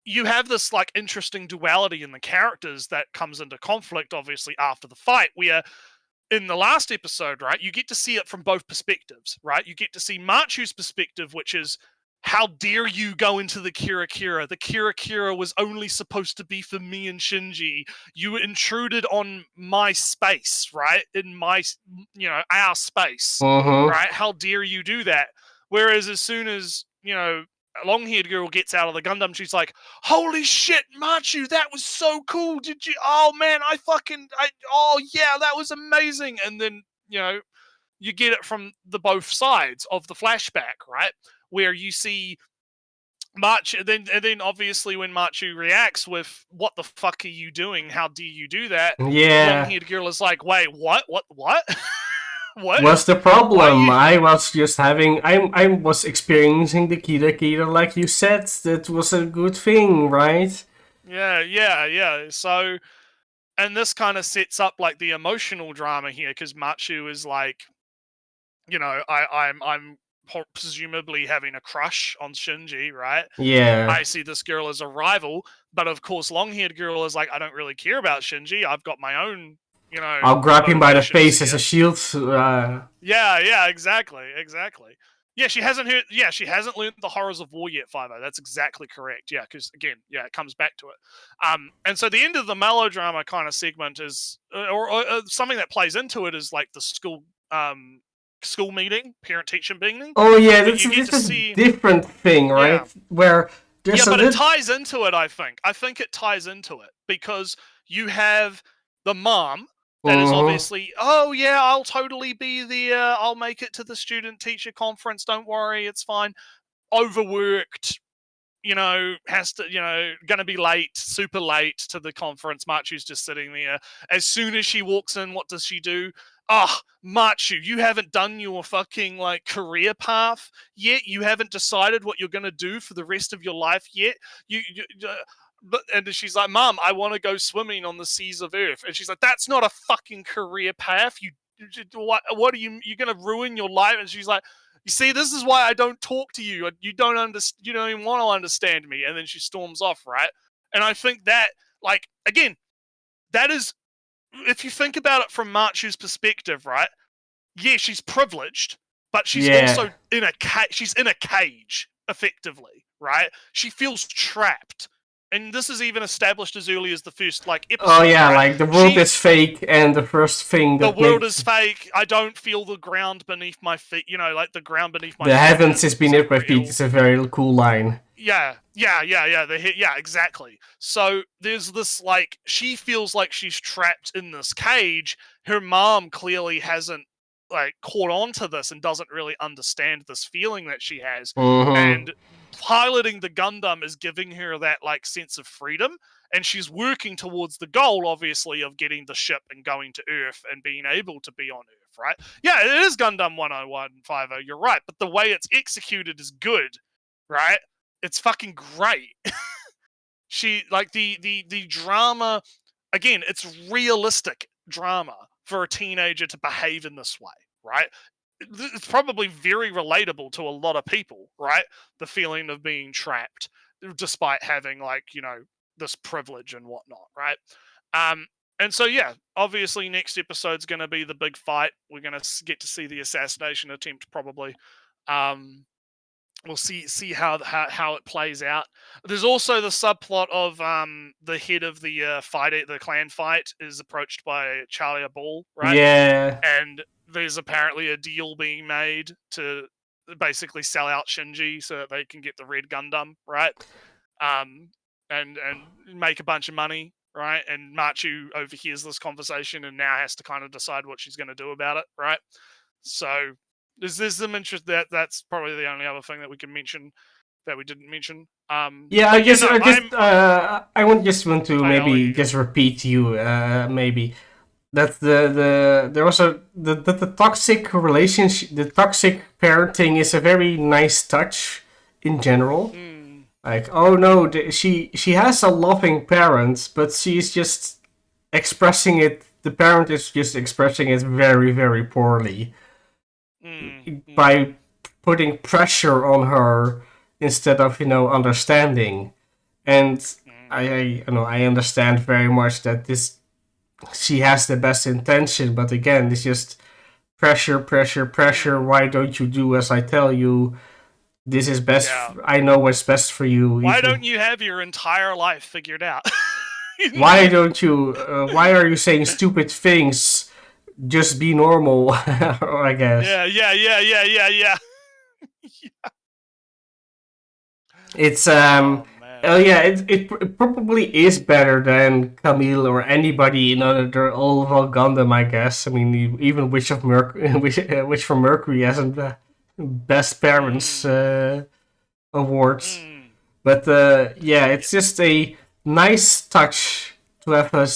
you have this like interesting duality in the characters that comes into conflict, obviously, after the fight, where in the last episode, right, you get to see it from both perspectives, right? You get to see Machu's perspective, which is, how dare you go into the Kira Kira? The Kira Kira was only supposed to be for me and Shinji. You intruded on my space, right? In my, our space, Mhm. right? How dare you do that? Whereas as soon as, a long-haired girl gets out of the Gundam, she's like, holy shit, Machu, that was so cool. Did you? Oh man, oh yeah, that was amazing. And then, you get it from the both sides of the flashback, right? Where you see Machu, and then obviously when Machu reacts with, what the fuck are you doing? How dare you do that? Yeah. Long-haired girl is like, wait, what? What? What's the Why are problem? you? I was just having I was experiencing the Kira Kira like you said. That was a good thing, right? Yeah. So, and this kind of sets up like the emotional drama here, because Machu is like, I'm presumably having a crush on Shinji, right? Yeah. I see this girl as a rival, but of course, long-haired girl is like, I don't really care about Shinji. I've got my own, I'll grab him by the motivations face as a here. shield. Yeah, exactly. Yeah, she hasn't heard. Yeah, she hasn't learned the horrors of war yet, Fivo. That's exactly correct. Yeah, because again, yeah, it comes back to it. And so the end of the melodrama kind of segment is, or something that plays into it is like the school meeting, parent-teacher meeting, Oh yeah, where that's you get to a see. different thing, Yeah, right? Where yeah, there's a but it little. ties into it. I think it ties into it because you have the mom that is Mhm. obviously, oh yeah, I'll totally be there. I'll make it to the student teacher conference. Don't worry, it's fine. Overworked, has to, gonna be late, super late to the conference. Machu's just sitting there. As soon as she walks in, what does she do? Ah, Machu, you haven't done your fucking like career path yet. You haven't decided what you're gonna do for the rest of your life yet. And she's like, Mom, I want to go swimming on the seas of Earth. And she's like, that's not a fucking career path. What are you? You're gonna ruin your life. And she's like, you see, this is why I don't talk to you. You don't understand. You don't even want to understand me. And then she storms off, right? And I think that, like, again, that is, if you think about it from Machu's perspective, right? Yeah, she's privileged, but she's Yeah. also in a she's in a cage, effectively, right? She feels trapped. And this is even established as early as the first like Oh episode, yeah, right? like the world is fake, and the first thing The that world makes is fake. I don't feel the ground beneath my feet. Like the ground beneath my the feet heavens is beneath isn't my feet real. is a very cool line. Yeah. Yeah, exactly. So there's this like, she feels like she's trapped in this cage. Her mom clearly hasn't like caught on to this and doesn't really understand this feeling that she has. Mhm. And piloting the Gundam is giving her that like sense of freedom. And she's working towards the goal, obviously, of getting the ship and going to Earth and being able to be on Earth, right? Yeah, it is Gundam 10150, you're right. But the way it's executed is good, right? It's fucking great. She like the drama, again, it's realistic drama for a teenager to behave in this way, right? It's probably very relatable to a lot of people, right? The feeling of being trapped despite having like, this privilege and whatnot, right? Um and so yeah, obviously next episode's going to be the big fight. We're going to get to see the assassination attempt probably. Um we'll see how it plays out. There's also the subplot of the head of the the clan fight is approached by Charlie Ball, right? Yeah. And there's apparently a deal being made to basically sell out Shinji so that they can get the red Gundam, right? And make a bunch of money, right? And Machu overhears this conversation and now has to kind of decide what she's going to do about it, right? So there's some interest. That's probably the only other thing that we can mention that we didn't mention. Yeah, I just want to maybe you. just repeat to you, maybe that there also the toxic relationship, the toxic parenting is a very nice touch in general. Like, oh no, she has a loving parent, but she's just expressing it. The parent is just expressing it very, very poorly by putting pressure on her instead of understanding. And I understand very much that she has the best intention, but again, it's just pressure. Why don't you do as I tell you? This is best. Yeah. I know what's best for you. Why don't you have your entire life figured out? Why don't you? Why are you saying stupid things? Just be normal, I guess. Yeah. It's it probably is better than Camille or anybody in other all of Gundam, I guess. I mean, even Witch from Mercury hasn't best parents awards, but it's just a nice touch to have a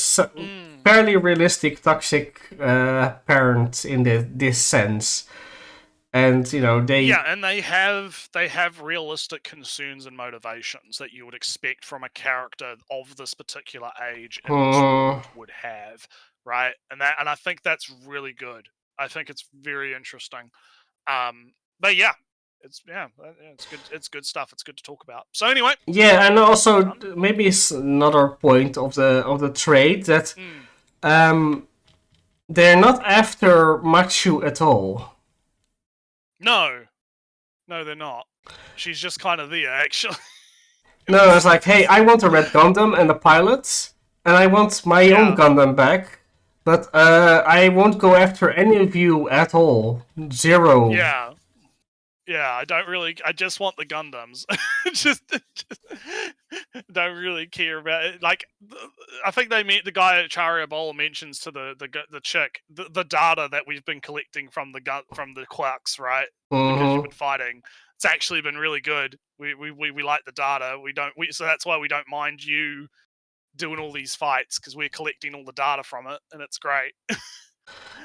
fairly realistic toxic parent in this sense. And they have realistic concerns and motivations that you would expect from a character of this particular age and this world would have, right? And I think that's really good. I think it's very interesting. But yeah, it's good. It's good stuff. It's good to talk about. So anyway, yeah, and also maybe it's another point of the trade that they're not after Machu at all. No, they're not. She's just kind of there, actually. No, it's like, hey, I want a red Gundam and a pilot, and I want my own Gundam back, but I won't go after any of you at all. Zero. Yeah, I just want the Gundams. just don't really care about it. Like, I think the guy at Charia Bowl mentions to the chick the data that we've been collecting from the Quarks, right? Because you've been fighting. It's actually been really good. We like the data. So that's why we don't mind you doing all these fights, because we're collecting all the data from it, and it's great.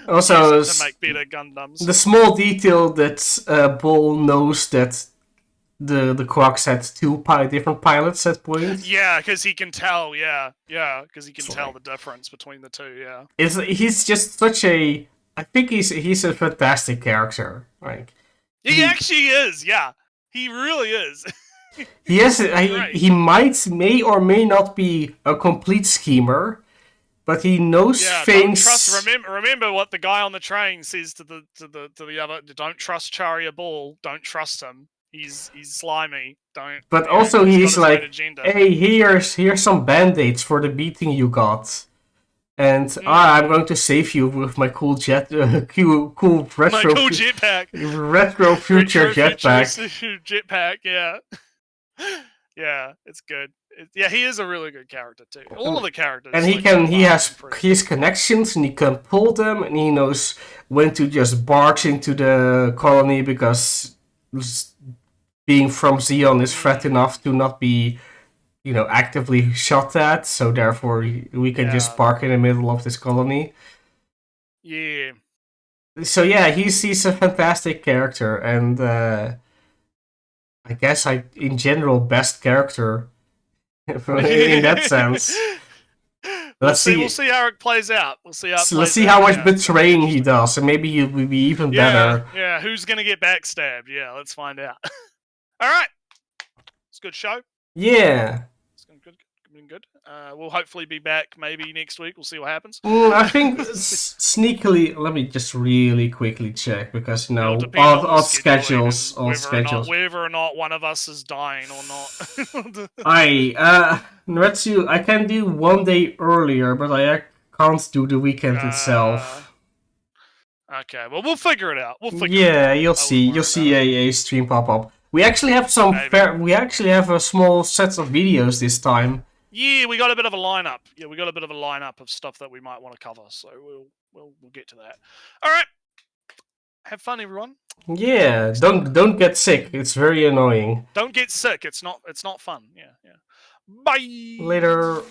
Also, to make better Gundams. The small detail that Bull knows that the Quarks had two different pilots at point. Yeah, because he can tell. Yeah, because he can tell the difference between the two. Yeah, he's just such a. I think he's a fantastic character. Like he actually is. Yeah, he really is. He may or may not be a complete schemer. But he knows things. Remember what the guy on the train says to the other. Don't trust Charia Ball. Don't trust him. He's slimy. Don't. But also he's like, hey, here's some band-aids for the beating you got, and I'm going to save you with my cool cool retro jetpack, retro future jetpack. Jetpack, yeah. Yeah, it's good. Yeah, he is a really good character too. All of the characters. And he has connections and he can pull them and he knows when to just barge into the colony because being from Zeon is threat enough to not be, actively shot at. So therefore we can just park in the middle of this colony. Yeah. So yeah, he's a fantastic character and I guess in general best character. In that sense, we'll see how it plays out. Let's see how much betraying he does, and maybe he'll be even better. Yeah, who's gonna get backstabbed? Yeah, let's find out. All right, it's a good show. Yeah, it's been good. We'll hopefully be back maybe next week. We'll see what happens. I think sneakily. Let me just really quickly check because all schedules. Whether or not one of us is dying or not. Retsu, I can do one day earlier, but I can't do the weekend itself. Okay, well, we'll figure it out. We'll figure it Yeah, out. you'll I see. wouldn't You'll see worry about a stream pop up. We actually have some. Maybe. We actually have a small set of videos this time. it. Yeah, we got a bit of a lineup. Yeah, we got a bit of a lineup of stuff that we might want to cover. So we'll get to that. All right. Have fun, everyone. Yeah, don't get sick. It's very annoying. Don't get sick. It's not fun. Yeah. Bye. Later.